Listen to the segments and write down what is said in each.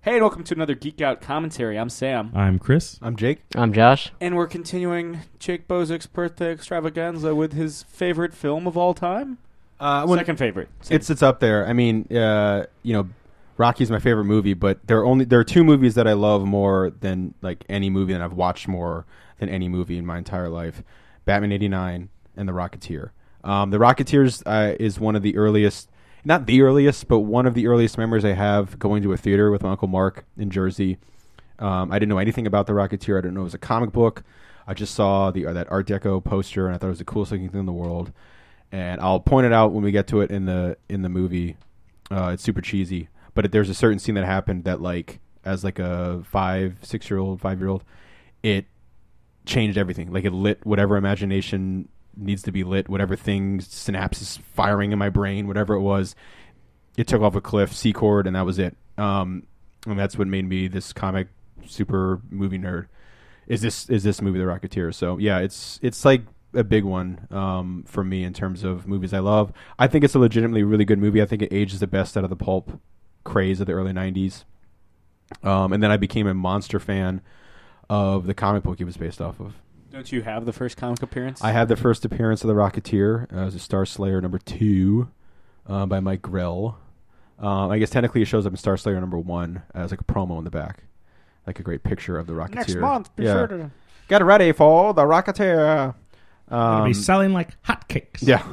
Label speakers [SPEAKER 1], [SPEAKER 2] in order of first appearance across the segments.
[SPEAKER 1] Hey, and welcome to another Geek Out commentary. I'm Sam.
[SPEAKER 2] I'm Chris.
[SPEAKER 3] I'm Jake.
[SPEAKER 4] I'm Josh.
[SPEAKER 1] And we're continuing Jake Bozick's birthday extravaganza with his favorite film of all time. Second favorite.
[SPEAKER 3] It's up there. I mean, Rocky's my favorite movie, but there are two movies that I love more than like any movie that I've watched more than any movie in my entire life. Batman '89 and The Rocketeer. The Rocketeer is one of the earliest. Not the earliest, but one of the earliest memories I have going to a theater with my Uncle Mark in Jersey. I didn't know anything about The Rocketeer. I didn't know it was a comic book. I just saw that Art Deco poster, and I thought it was the coolest looking thing in the world. And I'll point it out when we get to it in the movie. It's super cheesy, but there's a certain scene that happened that, like, as like a 5-year-old, it changed everything. Like, it lit whatever imagination needs to be lit, whatever things, synapses firing in my brain, whatever it was, it took off a cliff, C-chord, and that was it. And that's what made me this comic super movie nerd. Is this movie The Rocketeer? So yeah, it's like a big one for me in terms of movies I love. I think it's a legitimately really good movie. I think it ages the best out of the pulp craze of the early 90s. And then I became a monster fan of the comic book it was based off of.
[SPEAKER 1] Don't you have the first comic appearance?
[SPEAKER 3] I have the first appearance of The Rocketeer. It was a Star Slayer number 2 by Mike Grell. I guess technically it shows up in Star Slayer number 1 as like a promo in the back. Like a great picture of The Rocketeer.
[SPEAKER 1] Next month, be sure to...
[SPEAKER 3] Get ready for The Rocketeer.
[SPEAKER 2] It'll be selling like hotcakes.
[SPEAKER 3] Yeah.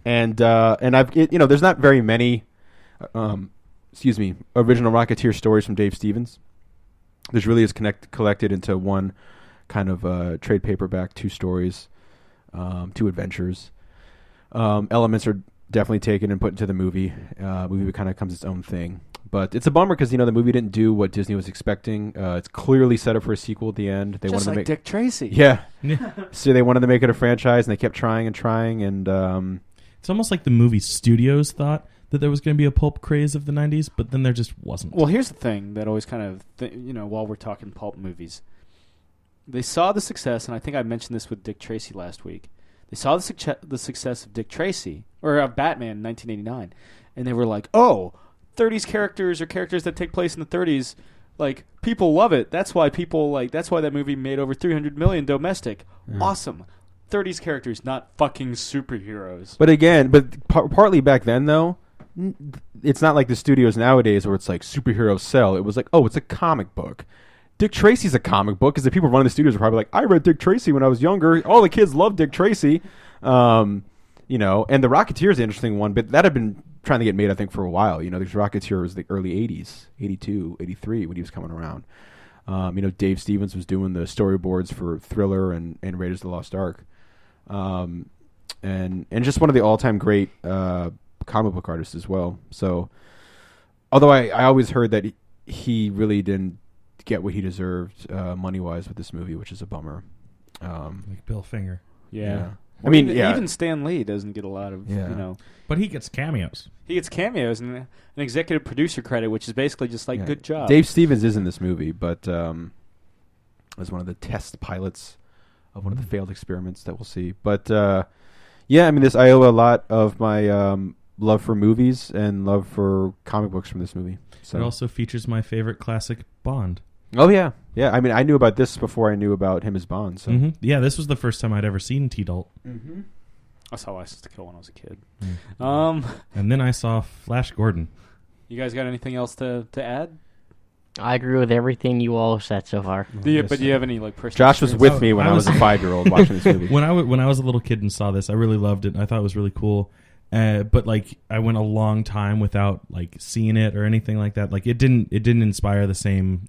[SPEAKER 3] And I've, there's not very many, original Rocketeer stories from Dave Stevens. There's really is collected into one kind of trade paperback, 2 stories, 2 adventures. Elements are definitely taken and put into the movie. Movie kind of becomes its own thing. But it's a bummer because, the movie didn't do what Disney was expecting. It's clearly set up for a sequel at the end. They
[SPEAKER 1] Just
[SPEAKER 3] wanted
[SPEAKER 1] like
[SPEAKER 3] to make
[SPEAKER 1] Dick Tracy.
[SPEAKER 3] Yeah. So they wanted to make it a franchise, and they kept trying. And
[SPEAKER 2] it's almost like the movie studios thought that there was going to be a pulp craze of the 90s, but then there just wasn't.
[SPEAKER 1] Well, here's the thing that always kind of, while we're talking pulp movies, they saw the success, and I think I mentioned this with Dick Tracy last week. They saw the success of Dick Tracy, or of Batman in 1989, and they were like, oh, 30s characters or characters that take place in the 30s, like, people love it. That's why that movie made over $300 million domestic. Awesome. 30s characters, not fucking superheroes.
[SPEAKER 3] But partly back then, though, it's not like the studios nowadays where it's like superheroes sell. It was like, oh, it's a comic book. Dick Tracy's a comic book because the people running the studios are probably like, I read Dick Tracy when I was younger. All the kids love Dick Tracy. And The Rocketeer is an interesting one, but that had been trying to get made, I think, for a while. The Rocketeer was the early 80s, 82, 83 when he was coming around. Dave Stevens was doing the storyboards for Thriller and Raiders of the Lost Ark. And just one of the all-time great comic book artists as well. So, although I always heard that he really didn't get what he deserved money-wise with this movie, which is a bummer.
[SPEAKER 2] Like Bill Finger.
[SPEAKER 1] Yeah.
[SPEAKER 3] I mean,
[SPEAKER 1] even Stan Lee doesn't get a lot of,
[SPEAKER 2] But he gets cameos.
[SPEAKER 1] He gets cameos and an executive producer credit, which is basically just like, good job.
[SPEAKER 3] Dave Stevens is in this movie, but as one of the test pilots of one of the failed experiments that we'll see. But, I owe a lot of my love for movies and love for comic books from this movie. So.
[SPEAKER 2] It also features my favorite classic Bond.
[SPEAKER 3] Oh, yeah. Yeah, I mean, I knew about this before I knew about him as Bond. So.
[SPEAKER 2] Mm-hmm. Yeah, this was the first time I'd ever seen T-Dalt.
[SPEAKER 1] Mm-hmm. I saw License to Kill when I was a kid.
[SPEAKER 2] And then I saw Flash Gordon.
[SPEAKER 1] You guys got anything else to add?
[SPEAKER 4] I agree with everything you all said so far.
[SPEAKER 1] But do you have any personal
[SPEAKER 3] Josh was with me when I was a 5-year-old watching this movie.
[SPEAKER 2] When I was a little kid and saw this, I really loved it. I thought it was really cool. But I went a long time without seeing it or anything like that. It didn't inspire the same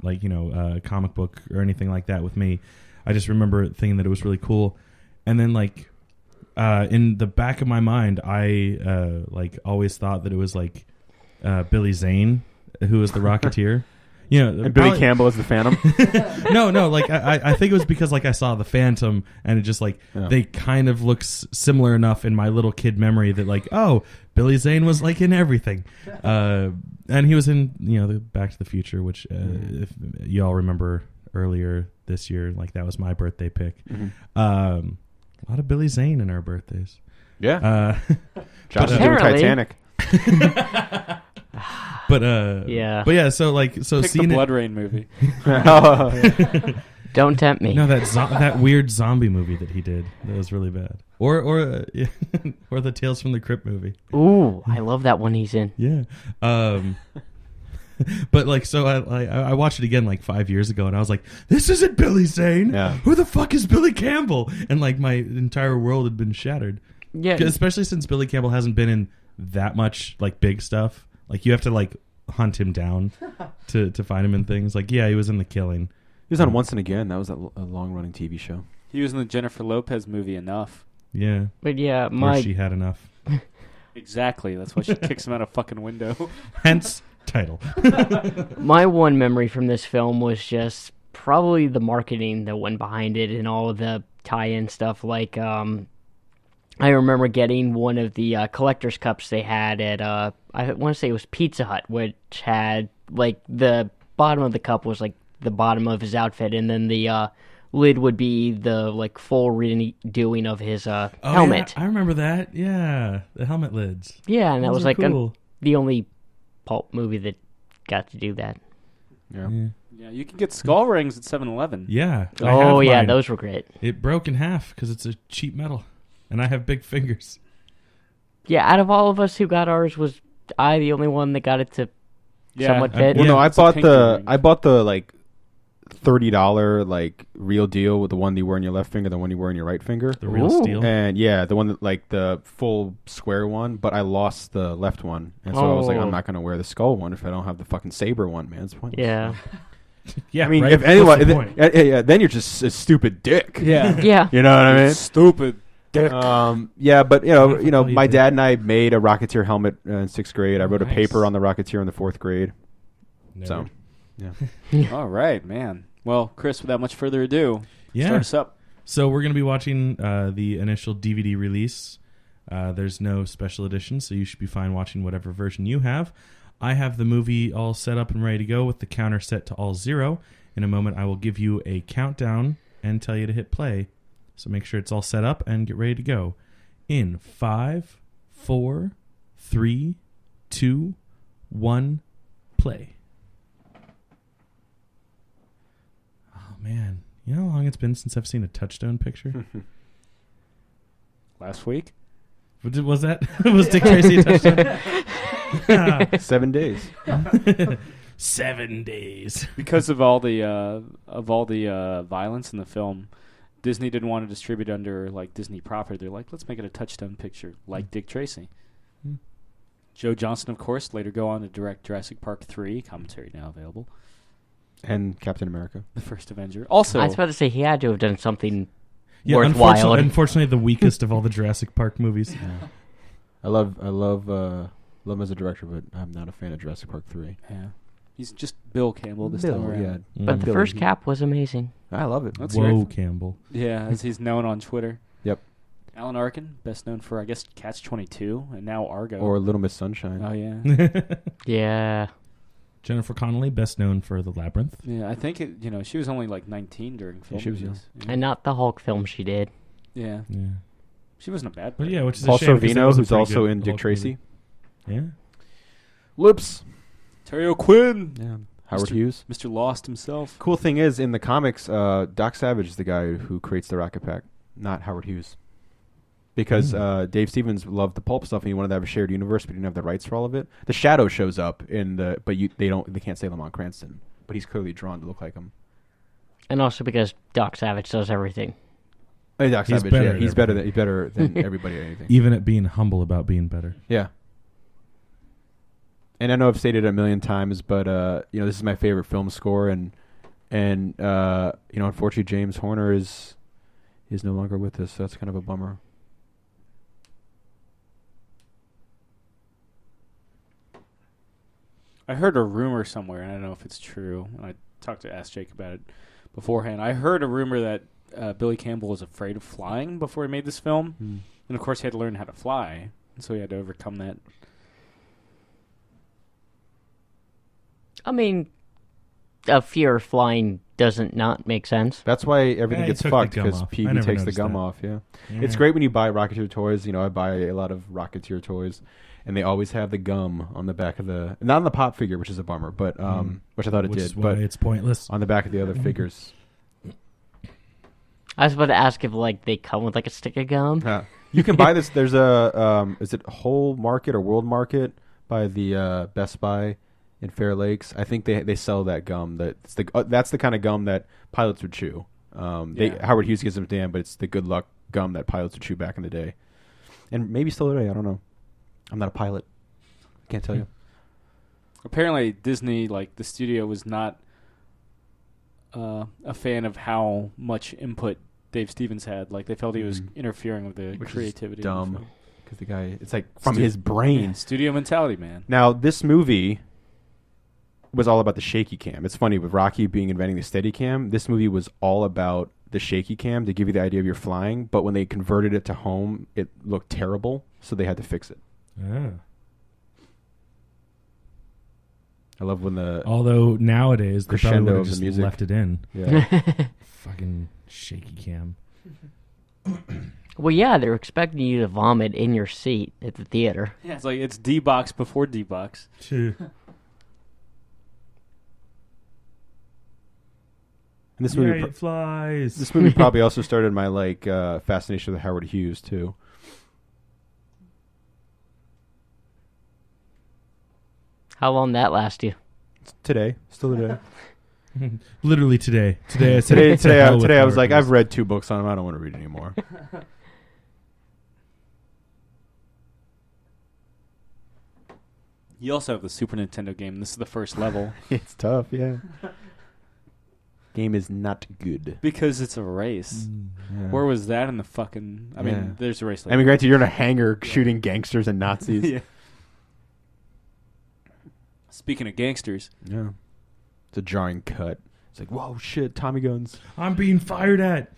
[SPEAKER 2] comic book or anything like that with me. I just remember thinking that it was really cool. And then in the back of my mind, I always thought that it was Billy Zane who was the Rocketeer.
[SPEAKER 3] And Billy Campbell as the Phantom.
[SPEAKER 2] No. I think it was because I saw the Phantom, and it just they kind of look similar enough in my little kid memory that Billy Zane was in everything, and he was in the Back to the Future, which if you all remember earlier this year, that was my birthday pick. Mm-hmm. A lot of Billy Zane in our birthdays.
[SPEAKER 3] Yeah. Josh is doing Titanic.
[SPEAKER 2] But
[SPEAKER 4] Yeah.
[SPEAKER 2] But yeah, so
[SPEAKER 1] Pick the
[SPEAKER 2] seeing
[SPEAKER 1] Blood Rain movie.
[SPEAKER 4] Don't tempt me.
[SPEAKER 2] no, that weird zombie movie that he did, that was really bad. Or or the Tales from the Crypt movie.
[SPEAKER 4] Ooh, I love that one he's in.
[SPEAKER 2] Yeah. But like, so I watched it again like 5 years ago, and I was like, "This isn't Billy Zane.
[SPEAKER 3] Yeah.
[SPEAKER 2] Who the fuck is Billy Campbell?" And like, my entire world had been shattered.
[SPEAKER 4] Yeah.
[SPEAKER 2] Especially since Billy Campbell hasn't been in that much like big stuff. Like, you have to like hunt him down to find him in things. Like, yeah, he was in The Killing.
[SPEAKER 3] He was on Once and Again. That was a long-running TV show.
[SPEAKER 1] He was in the Jennifer Lopez movie Enough.
[SPEAKER 2] Yeah.
[SPEAKER 4] But yeah,
[SPEAKER 2] Or She Had Enough.
[SPEAKER 1] Exactly. That's why she kicks him out a fucking window.
[SPEAKER 2] Hence title.
[SPEAKER 4] my one memory from this film was just probably the marketing that went behind it and all of the tie-in stuff. Like, I remember getting one of the collector's cups they had at, I want to say it was Pizza Hut, which had, like, the bottom of the cup was, like, the bottom of his outfit, and then the lid would be the, like, full redoing of his helmet.
[SPEAKER 2] Yeah, I remember that. Yeah, the helmet lids.
[SPEAKER 4] Yeah, and that
[SPEAKER 2] Those
[SPEAKER 4] was,
[SPEAKER 2] are
[SPEAKER 4] like,
[SPEAKER 2] cool.
[SPEAKER 4] the only pulp movie that got to do that.
[SPEAKER 3] Yeah.
[SPEAKER 1] Yeah, you can get skull rings at 7-Eleven.
[SPEAKER 2] Yeah. I
[SPEAKER 4] Oh,
[SPEAKER 2] have
[SPEAKER 4] yeah,
[SPEAKER 2] mine.
[SPEAKER 4] those were great.
[SPEAKER 2] It broke in half because it's a cheap metal, and I have big fingers.
[SPEAKER 4] Yeah, out of all of us who got ours, was I the only one that got it to somewhat fit?
[SPEAKER 3] Well,
[SPEAKER 2] Yeah,
[SPEAKER 3] no,
[SPEAKER 1] it's a pinky ring.
[SPEAKER 3] I bought the like $30 like real deal with the one you wear in your left finger, the one you wear in your right finger.
[SPEAKER 2] The real
[SPEAKER 4] Ooh.
[SPEAKER 2] steel.
[SPEAKER 3] And yeah, the one that like the full square one, but I lost the left one, and so I was like,
[SPEAKER 4] Oh.
[SPEAKER 3] I'm not gonna wear the skull one if I don't have the fucking saber one, man. It's pointless.
[SPEAKER 4] Yeah.
[SPEAKER 2] Yeah,
[SPEAKER 3] I mean,
[SPEAKER 2] right?
[SPEAKER 3] if anyone,
[SPEAKER 2] What's the point?
[SPEAKER 3] then you're just a stupid dick.
[SPEAKER 1] Yeah.
[SPEAKER 4] Yeah.
[SPEAKER 3] You know what I mean?
[SPEAKER 1] Stupid dick.
[SPEAKER 3] Yeah, but
[SPEAKER 2] What if I call you
[SPEAKER 3] my
[SPEAKER 2] dick?
[SPEAKER 3] dad and I made a Rocketeer helmet in 6th grade. I wrote a
[SPEAKER 2] Nice.
[SPEAKER 3] paper on the Rocketeer in the 4th grade.
[SPEAKER 2] Nerd.
[SPEAKER 3] So, yeah.
[SPEAKER 1] All right, man. Well, Chris, without much further ado,
[SPEAKER 2] Yeah.
[SPEAKER 1] start us up.
[SPEAKER 2] So we're going to be watching the initial DVD release. There's no special edition, so you should be fine watching whatever version you have. I have the movie all set up and ready to go with the counter set to all 0. In a moment, I will give you a countdown and tell you to hit play. So make sure it's all set up and get ready to go. In 5, 4, 3, 2, 1, play. Oh, man. You know how long it's been since I've seen a Touchstone picture?
[SPEAKER 1] Last week?
[SPEAKER 2] Was that? Was Dick Tracy a Touchstone?
[SPEAKER 3] 7 days.
[SPEAKER 2] 7 days.
[SPEAKER 1] Because of all the violence in the film, Disney didn't want to distribute under like Disney proper. They're like, let's make it a Touchstone picture, like Dick Tracy. Joe Johnston, of course, later go on to direct Jurassic Park 3, commentary now available.
[SPEAKER 3] And Captain America.
[SPEAKER 1] The first Avenger. Also,
[SPEAKER 4] I was about to say he had to have done something
[SPEAKER 2] Yeah,
[SPEAKER 4] worthwhile.
[SPEAKER 2] unfortunately, the weakest of all the Jurassic Park movies.
[SPEAKER 3] Yeah. I love him as a director, but I'm not a fan of Jurassic Park 3.
[SPEAKER 1] yeah, he's just Bill Campbell this time around.
[SPEAKER 4] But the
[SPEAKER 3] Billy.
[SPEAKER 4] first Cap was amazing.
[SPEAKER 3] I love it.
[SPEAKER 1] That's
[SPEAKER 2] Whoa,
[SPEAKER 1] great.
[SPEAKER 2] Campbell.
[SPEAKER 1] Yeah, as he's known on Twitter.
[SPEAKER 3] Yep.
[SPEAKER 1] Alan Arkin, best known for, I guess, Catch-22, and now Argo.
[SPEAKER 3] Or Little Miss Sunshine.
[SPEAKER 1] Oh, yeah.
[SPEAKER 4] Yeah.
[SPEAKER 2] Jennifer Connelly, best known for The Labyrinth.
[SPEAKER 1] Yeah, I think, she was only like 19 during film.
[SPEAKER 3] she was young.
[SPEAKER 1] movies. Yeah.
[SPEAKER 4] And not the Hulk film she did.
[SPEAKER 1] Yeah.
[SPEAKER 2] Yeah.
[SPEAKER 1] She wasn't a bad
[SPEAKER 2] But
[SPEAKER 1] player.
[SPEAKER 2] yeah, which is
[SPEAKER 3] Paul
[SPEAKER 2] a shame. 'cause that
[SPEAKER 3] Sorvino,
[SPEAKER 2] was a
[SPEAKER 3] who's
[SPEAKER 2] pretty
[SPEAKER 3] also
[SPEAKER 2] good
[SPEAKER 3] in Dick
[SPEAKER 2] Hulk
[SPEAKER 3] Tracy.
[SPEAKER 2] movie. Yeah.
[SPEAKER 3] Lips.
[SPEAKER 1] Terry O'Quinn.
[SPEAKER 3] Yeah. Howard
[SPEAKER 1] Mr.
[SPEAKER 3] Hughes.
[SPEAKER 1] Mr. Lost himself.
[SPEAKER 3] Cool thing is, in the comics, Doc Savage is the guy who creates the Rocket Pack, not Howard Hughes. Because Dave Stevens loved the pulp stuff and he wanted to have a shared universe, but he didn't have the rights for all of it. The Shadow shows up they can't say Lamont Cranston, but he's clearly drawn to look like him.
[SPEAKER 4] And also because Doc Savage does everything.
[SPEAKER 3] Hey, Doc
[SPEAKER 2] He's
[SPEAKER 3] Savage,
[SPEAKER 2] better
[SPEAKER 3] yeah,
[SPEAKER 2] at
[SPEAKER 3] he's better than everybody at anything.
[SPEAKER 2] Even at being humble about being better.
[SPEAKER 3] Yeah. And I know I've stated it a million times, but this is my favorite film score, and unfortunately James Horner is no longer with us, so that's kind of a bummer.
[SPEAKER 1] I heard a rumor somewhere, and I don't know if it's true. I talked to Ask Jake about it beforehand. I heard a rumor that Billy Campbell was afraid of flying before he made this film. And, of course, he had to learn how to fly, and so he had to overcome that.
[SPEAKER 4] I mean, a fear of flying doesn't not make sense.
[SPEAKER 3] That's why everything
[SPEAKER 2] Yeah, he
[SPEAKER 3] gets
[SPEAKER 2] took the
[SPEAKER 3] fucked,
[SPEAKER 2] gum
[SPEAKER 3] because
[SPEAKER 2] off. I
[SPEAKER 3] PB
[SPEAKER 2] never
[SPEAKER 3] takes the
[SPEAKER 2] noticed
[SPEAKER 3] gum
[SPEAKER 2] that.
[SPEAKER 3] off, yeah.
[SPEAKER 2] Yeah.
[SPEAKER 3] It's great when you buy Rocketeer toys. I buy a lot of Rocketeer toys. and they always have the gum on the back of the, not on the pop figure, which is a bummer, but which I thought it
[SPEAKER 2] Which
[SPEAKER 3] did,
[SPEAKER 2] is why
[SPEAKER 3] but
[SPEAKER 2] it's pointless.
[SPEAKER 3] on the back of the other figures.
[SPEAKER 4] I was about to ask if like they come with like a stick of gum.
[SPEAKER 3] You can buy this. There's a is it Whole Market or World Market by the Best Buy in Fair Lakes? I think they sell that gum. That's the kind of gum that pilots would chew. Howard Hughes gives them to Dan, but it's the good luck gum that pilots would chew back in the day, and maybe still today. I don't know. I'm not a pilot. I can't tell you.
[SPEAKER 1] Apparently, Disney, like the studio, was not a fan of how much input Dave Stevens had. Like they felt he was interfering with the creativity.
[SPEAKER 3] Is dumb, because the guy, it's like from his brain.
[SPEAKER 1] Yeah, studio mentality, man.
[SPEAKER 3] Now this movie was all about the shaky cam. It's funny with Rocky inventing the steady cam. This movie was all about the shaky cam to give you the idea of you're flying. But when they converted it to home, it looked terrible, so they had to fix it.
[SPEAKER 2] Ah.
[SPEAKER 3] I love when
[SPEAKER 2] Although nowadays they probably
[SPEAKER 3] crescendo
[SPEAKER 2] would have
[SPEAKER 3] of the
[SPEAKER 2] just
[SPEAKER 3] music.
[SPEAKER 2] left it in.
[SPEAKER 3] Yeah.
[SPEAKER 2] Fucking shaky cam.
[SPEAKER 4] Well, yeah, they're expecting you to vomit in your seat at the theater.
[SPEAKER 1] Yeah, it's like it's D-Box before D-Box.
[SPEAKER 3] And this
[SPEAKER 2] Yeah,
[SPEAKER 3] movie,
[SPEAKER 2] it flies.
[SPEAKER 3] this movie probably also started my fascination with Howard Hughes too.
[SPEAKER 4] How long that last you?
[SPEAKER 3] Today, still today.
[SPEAKER 2] Literally today. Today I said
[SPEAKER 3] today I was
[SPEAKER 2] Howard
[SPEAKER 3] like,
[SPEAKER 2] Hughes.
[SPEAKER 3] I've read 2 books on him. I don't want to read anymore.
[SPEAKER 1] You also have the Super Nintendo game. This is the first level.
[SPEAKER 3] It's tough, yeah. Game is not good.
[SPEAKER 1] Because it's a race.
[SPEAKER 3] Yeah.
[SPEAKER 1] Where was that in the fucking... I mean, there's a race like
[SPEAKER 3] I mean, granted, you're in a hangar shooting gangsters and Nazis.
[SPEAKER 1] yeah. Speaking of gangsters.
[SPEAKER 3] Yeah. It's a jarring cut. It's like, whoa, shit, Tommy guns.
[SPEAKER 2] I'm being fired at.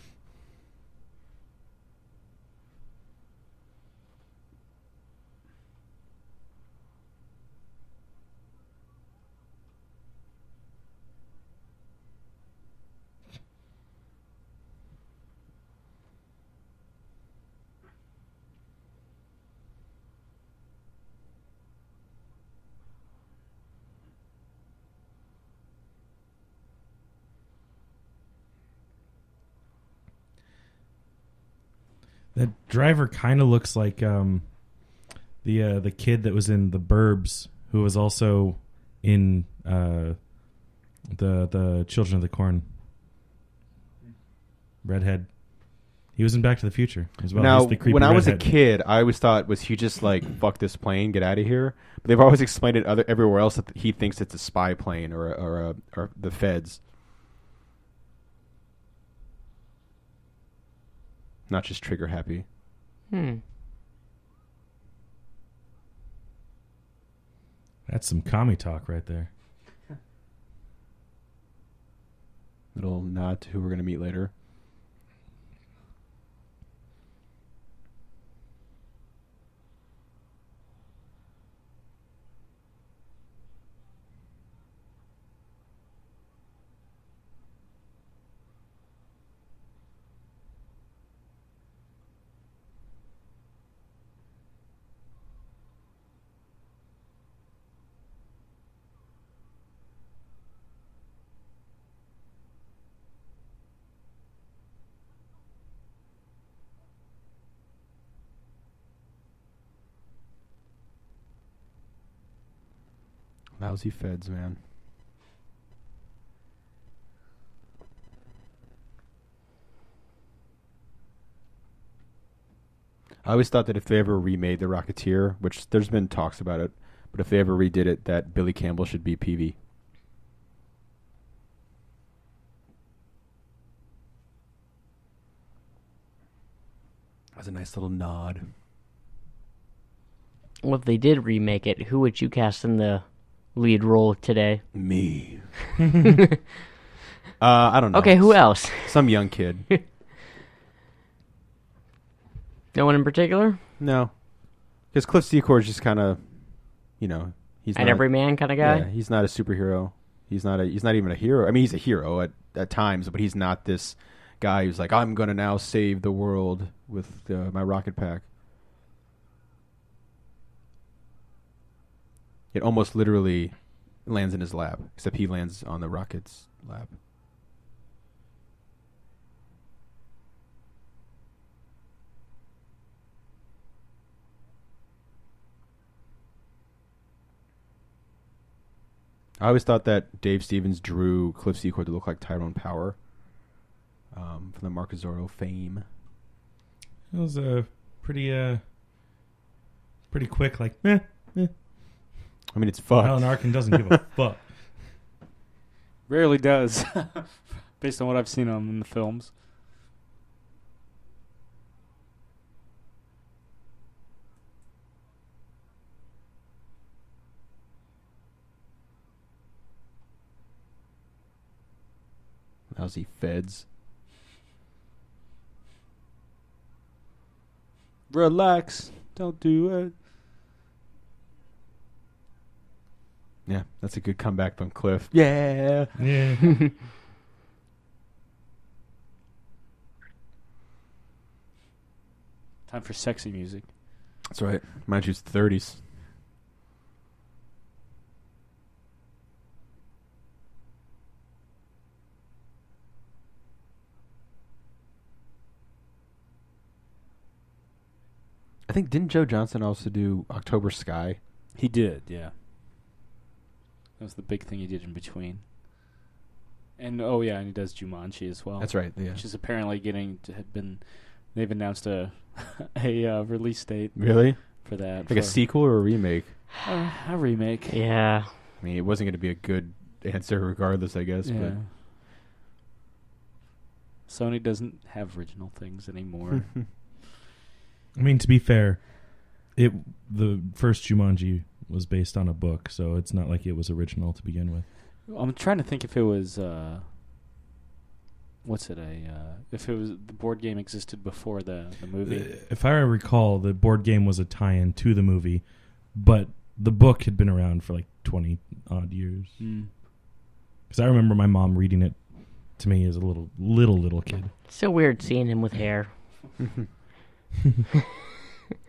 [SPEAKER 2] That driver kind of looks like the kid that was in The Burbs, who was also in the Children of the Corn. Redhead. He was in Back to the Future as well.
[SPEAKER 3] Now,
[SPEAKER 2] He's the creepy
[SPEAKER 3] when I was a
[SPEAKER 2] redhead.
[SPEAKER 3] kid, I always thought, was he just like, fuck this plane, get out of here? But they've always explained it everywhere else that he thinks it's a spy plane or the feds. Not just trigger happy.
[SPEAKER 2] That's some commie talk right there.
[SPEAKER 3] Little nod to who we're going to meet later. Lousy feds, man. I always thought that if they ever remade The Rocketeer, which there's been talks about it, but if they ever redid it, that Billy Campbell should be Peavy. That was a nice little nod.
[SPEAKER 4] Well, if they did remake it, who would you cast in the lead role today?
[SPEAKER 3] Me. I don't know.
[SPEAKER 4] Okay, who else?
[SPEAKER 3] Some young kid.
[SPEAKER 4] No one in particular?
[SPEAKER 3] No. Because Cliff Secord is just kind of, he's
[SPEAKER 4] An
[SPEAKER 3] not
[SPEAKER 4] everyman kind of guy?
[SPEAKER 3] Yeah, he's not a superhero. He's not even a hero. I mean, he's a hero at times, but he's not this guy who's like, I'm going to now save the world with my rocket pack. it almost literally lands in his lap, except he lands on the rocket's lap. I always thought that Dave Stevens drew Cliff Secord to look like Tyrone Power from the Mark Zorro fame.
[SPEAKER 2] It was a pretty quick, like, eh.
[SPEAKER 3] I mean, it's fucked.
[SPEAKER 2] Alan Arkin doesn't give a fuck.
[SPEAKER 1] Rarely does, based on what I've seen him in the films.
[SPEAKER 3] Lousy feds.
[SPEAKER 1] Relax. Don't do it.
[SPEAKER 3] Yeah, that's a good comeback from Cliff. Yeah.
[SPEAKER 2] Yeah.
[SPEAKER 1] Time for sexy music.
[SPEAKER 3] That's right. Mind you, it's the 30s. I think, didn't Joe Johnston also do October Sky?
[SPEAKER 1] He did, yeah. That was the big thing he did in between. And and he does Jumanji as well.
[SPEAKER 3] That's right, yeah.
[SPEAKER 1] Which is apparently getting to have been. They've announced a release date.
[SPEAKER 3] Really?
[SPEAKER 1] For that,
[SPEAKER 3] like a sequel or a remake?
[SPEAKER 1] A remake.
[SPEAKER 4] Yeah.
[SPEAKER 3] I mean, it wasn't going to be a good answer regardless, I guess.
[SPEAKER 1] Yeah.
[SPEAKER 3] But
[SPEAKER 1] Sony doesn't have original things anymore.
[SPEAKER 2] I mean, to be fair, the first Jumanji was based on a book, so it's not like it was original to begin with.
[SPEAKER 1] I'm trying to think if it was if it was the board game existed before the movie.
[SPEAKER 2] If I recall, the board game was a tie-in to the movie, but the book had been around for like 20 odd years. Because I remember my mom reading it to me as a little kid.
[SPEAKER 4] It's so weird seeing him with hair.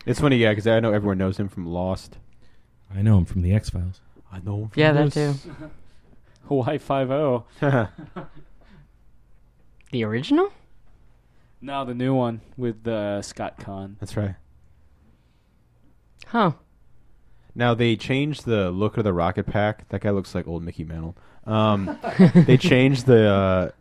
[SPEAKER 3] It's funny, yeah, because I know everyone knows him from Lost.
[SPEAKER 2] I know him from the X-Files.
[SPEAKER 3] I know him from
[SPEAKER 4] Yeah, that too.
[SPEAKER 1] Hawaii 5-0.
[SPEAKER 4] The original?
[SPEAKER 1] No, the new one with Scott Conn.
[SPEAKER 3] That's right.
[SPEAKER 4] Huh.
[SPEAKER 3] Now, they changed the look of the rocket pack. That guy looks like old Mickey Mantle. They changed the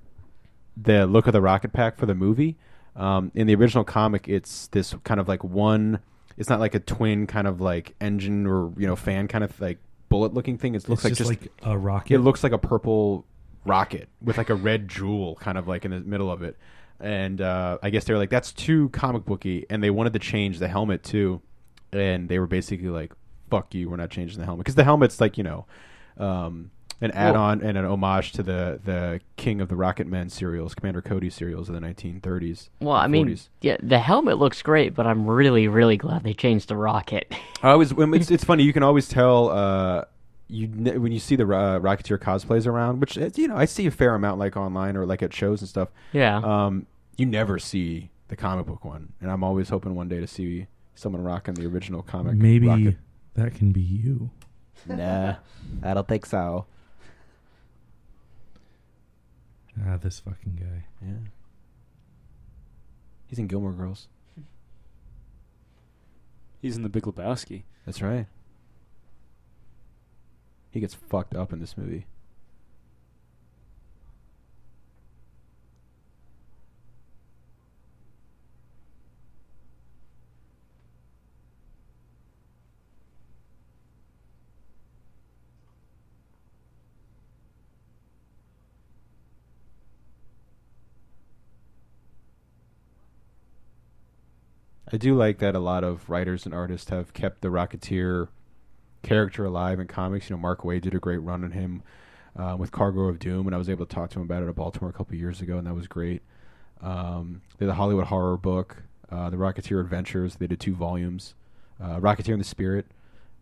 [SPEAKER 3] look of the rocket pack for the movie. In the original comic, it's this kind of like one. It's not like a twin kind of like engine or fan kind of like bullet looking thing. It looks
[SPEAKER 2] It's
[SPEAKER 3] like
[SPEAKER 2] just like a rocket.
[SPEAKER 3] It looks like a purple rocket with like a red jewel kind of like in the middle of it. And I guess they were like, that's too comic booky, and they wanted to change the helmet too. And they were basically like, "Fuck you, we're not changing the helmet," because the helmet's like an add-on and an homage to the King of the Rocket Men serials, Commander Cody serials of the 1930s.
[SPEAKER 4] Well, I mean,
[SPEAKER 3] 40s.
[SPEAKER 4] yeah, the helmet looks great, but I'm really, really glad they changed the rocket.
[SPEAKER 3] It's funny. You can always tell when you see the Rocketeer cosplays around, which I see a fair amount like online or like at shows and stuff.
[SPEAKER 4] Yeah.
[SPEAKER 3] You never see the comic book one, and I'm always hoping one day to see someone rocking the original comic.
[SPEAKER 2] Maybe
[SPEAKER 3] rocket.
[SPEAKER 2] that can be you.
[SPEAKER 3] Nah, I don't think so.
[SPEAKER 2] This fucking guy.
[SPEAKER 3] Yeah. He's in Gilmore Girls.
[SPEAKER 1] He's in The Big Lebowski.
[SPEAKER 3] That's right. He gets fucked up in this movie. I do like that a lot of writers and artists have kept the Rocketeer character alive in comics. Mark Waid did a great run on him with Cargo of Doom, and I was able to talk to him about it at Baltimore a couple of years ago, and that was great. Did the Hollywood Horror book, the Rocketeer Adventures. They did 2 volumes. Rocketeer in the Spirit.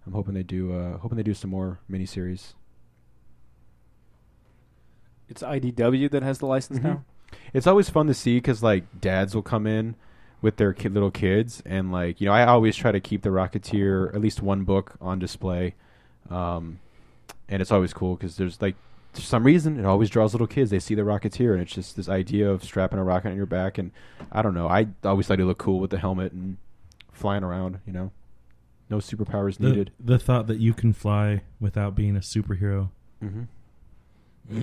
[SPEAKER 3] I'm hoping they do some more miniseries.
[SPEAKER 1] It's IDW that has the license now?
[SPEAKER 3] It's always fun to see because like dads will come in with their little kids, and like I always try to keep the Rocketeer at least one book on display And it's always cool because there's like, for some reason, it always draws little kids. They see the Rocketeer, and it's just this idea of strapping a rocket on your back. And I don't know. I always thought he looked cool with the helmet and flying around, you know. No superpowers needed.
[SPEAKER 2] The thought that you can fly without being a superhero.
[SPEAKER 3] Mm-hmm.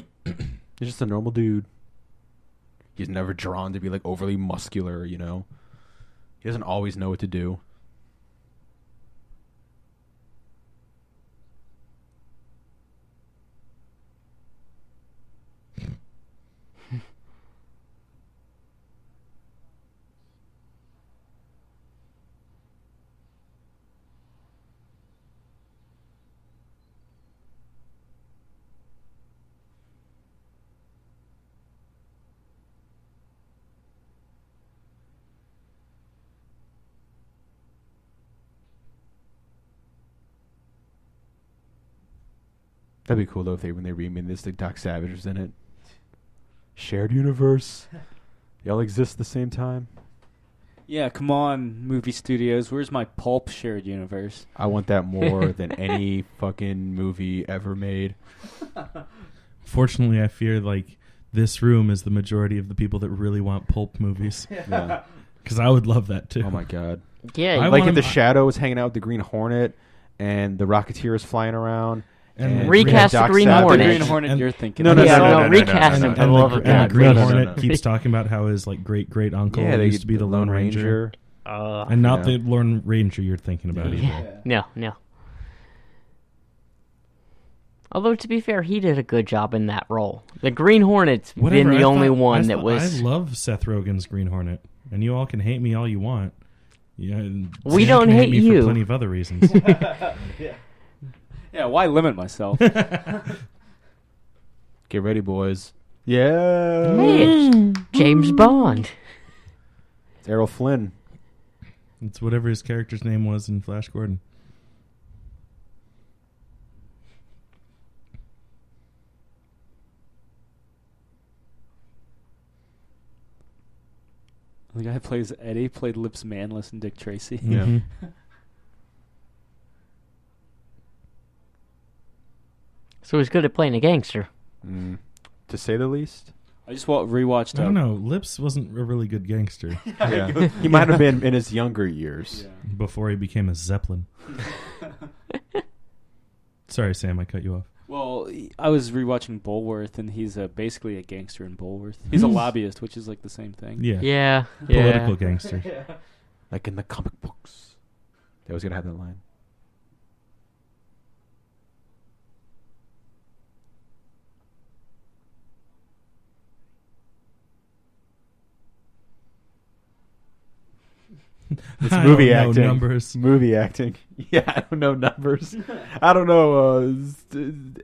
[SPEAKER 3] He's just a normal dude. He's never drawn to be like overly muscular, you know. He doesn't always know what to do. That'd be cool though if when they remade this, like Doc Savage was in it. Shared universe. They all exist at the same time.
[SPEAKER 1] Yeah, come on, movie studios. Where's my pulp shared universe?
[SPEAKER 3] I want that more than any fucking movie ever made.
[SPEAKER 2] Fortunately, I fear like this room is the majority of the people that really want pulp movies.
[SPEAKER 3] Yeah.
[SPEAKER 2] Because I would love that too.
[SPEAKER 3] Oh my god.
[SPEAKER 4] Yeah,
[SPEAKER 2] I
[SPEAKER 3] Like
[SPEAKER 2] want
[SPEAKER 3] if the
[SPEAKER 2] him-
[SPEAKER 3] Shadow was hanging out with the Green Hornet and the Rocketeer is flying around.
[SPEAKER 2] And
[SPEAKER 4] recast
[SPEAKER 3] Doc
[SPEAKER 4] the Green
[SPEAKER 3] Savage.
[SPEAKER 1] The
[SPEAKER 4] Hornet.
[SPEAKER 1] Green Hornet
[SPEAKER 3] And-
[SPEAKER 1] you're thinking.
[SPEAKER 3] No,
[SPEAKER 1] of.
[SPEAKER 3] no,
[SPEAKER 4] yeah,
[SPEAKER 3] no,
[SPEAKER 4] no,
[SPEAKER 3] no, no,
[SPEAKER 4] recast
[SPEAKER 3] no,
[SPEAKER 4] him
[SPEAKER 3] no,
[SPEAKER 4] for
[SPEAKER 3] no,
[SPEAKER 4] the
[SPEAKER 3] no,
[SPEAKER 4] love
[SPEAKER 3] no,
[SPEAKER 4] of
[SPEAKER 3] no,
[SPEAKER 4] God.
[SPEAKER 3] no,
[SPEAKER 2] Green
[SPEAKER 3] no,
[SPEAKER 2] Hornet
[SPEAKER 3] no, no.
[SPEAKER 2] keeps talking about how his like great uncle
[SPEAKER 3] Yeah,
[SPEAKER 2] used to be the Lone Ranger. And not
[SPEAKER 3] Yeah.
[SPEAKER 2] the Lone Ranger you're thinking about either.
[SPEAKER 4] Yeah. No. Although, to be fair, he did a good job in that role. The Green Hornet's
[SPEAKER 2] Whatever,
[SPEAKER 4] been the
[SPEAKER 2] I
[SPEAKER 4] only
[SPEAKER 2] thought-
[SPEAKER 4] one
[SPEAKER 2] I
[SPEAKER 4] that
[SPEAKER 2] thought-
[SPEAKER 4] was...
[SPEAKER 2] I love Seth Rogen's Green Hornet, and you all can hate me all you want. Yeah, and
[SPEAKER 4] We
[SPEAKER 2] Sam
[SPEAKER 4] don't
[SPEAKER 2] can
[SPEAKER 4] hate
[SPEAKER 2] me
[SPEAKER 4] you.
[SPEAKER 2] for plenty of other reasons.
[SPEAKER 1] Yeah, why limit myself?
[SPEAKER 3] Get ready, boys. Yeah.
[SPEAKER 4] Hey, it's James Bond.
[SPEAKER 3] It's Errol Flynn.
[SPEAKER 2] It's whatever his character's name was in Flash Gordon.
[SPEAKER 1] The guy who plays Eddie played Lips Manless in Dick Tracy.
[SPEAKER 3] Yeah.
[SPEAKER 2] Mhm.
[SPEAKER 4] So he's good at playing a gangster.
[SPEAKER 3] Mm. To say the least.
[SPEAKER 1] I just rewatched.
[SPEAKER 2] I don't know. Lips wasn't a really good gangster
[SPEAKER 3] Yeah. He might have been in his younger years.
[SPEAKER 2] before he became a Zeppelin. Sorry, Sam, I cut you off.
[SPEAKER 1] Well, I was rewatching Bulworth, and he's basically a gangster in Bulworth. He's a lobbyist, which is like the same thing.
[SPEAKER 2] Yeah.
[SPEAKER 4] Yeah.
[SPEAKER 2] Political gangster.
[SPEAKER 3] Like in the comic books. They was going to have that line. It's
[SPEAKER 2] I
[SPEAKER 3] movie
[SPEAKER 2] don't know
[SPEAKER 3] acting.
[SPEAKER 2] numbers.
[SPEAKER 3] Movie acting. Yeah, I don't know numbers. I don't know.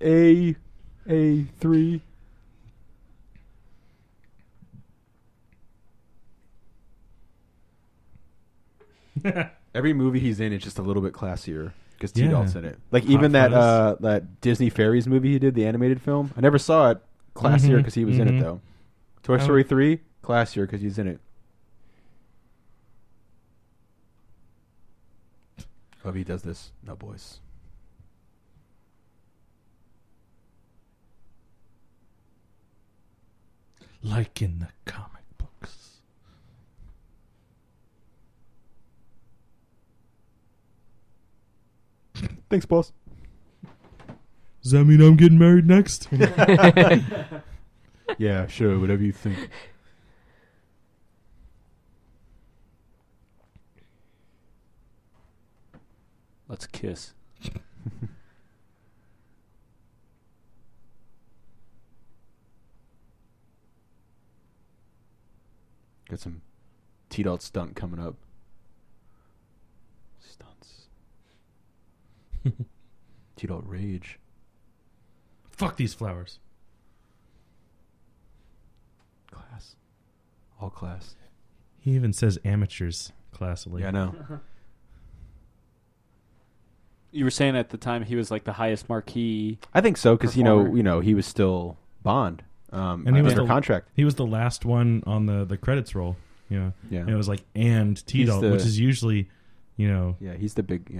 [SPEAKER 3] A3. Every movie he's in is just a little bit classier because
[SPEAKER 2] Yeah.
[SPEAKER 3] T-Dolt's in it. Like
[SPEAKER 2] Hot
[SPEAKER 3] even that
[SPEAKER 2] Fuzz.
[SPEAKER 3] that Disney Fairies movie he did, the animated film. I never saw it. Classier
[SPEAKER 2] Mhm,
[SPEAKER 3] because he was in it
[SPEAKER 2] mhm.
[SPEAKER 3] though. Toy
[SPEAKER 2] Oh.
[SPEAKER 3] Story 3, classier because he's in it. Oh, he does this. No, boys.
[SPEAKER 2] Like in the comic books.
[SPEAKER 3] Thanks, boss.
[SPEAKER 2] Does that mean I'm getting married next?
[SPEAKER 3] Yeah, sure. Whatever you think.
[SPEAKER 1] Let's kiss.
[SPEAKER 3] Got some T-Dot stunt coming up. Stunts. T-Dot rage.
[SPEAKER 2] Fuck these flowers.
[SPEAKER 3] Class. All class.
[SPEAKER 2] He even says amateurs classily.
[SPEAKER 3] Yeah, I know.
[SPEAKER 1] You were saying at the time he was like the highest marquee.
[SPEAKER 3] I think so because
[SPEAKER 1] Performer.
[SPEAKER 3] he was still Bond.
[SPEAKER 2] And he was
[SPEAKER 3] under
[SPEAKER 2] the-
[SPEAKER 3] contract.
[SPEAKER 2] He was the last one on the credits roll. Yeah.
[SPEAKER 3] Yeah.
[SPEAKER 2] And it was like, and T-Dalt,
[SPEAKER 3] the-
[SPEAKER 2] which is usually,
[SPEAKER 3] Yeah, he's the big.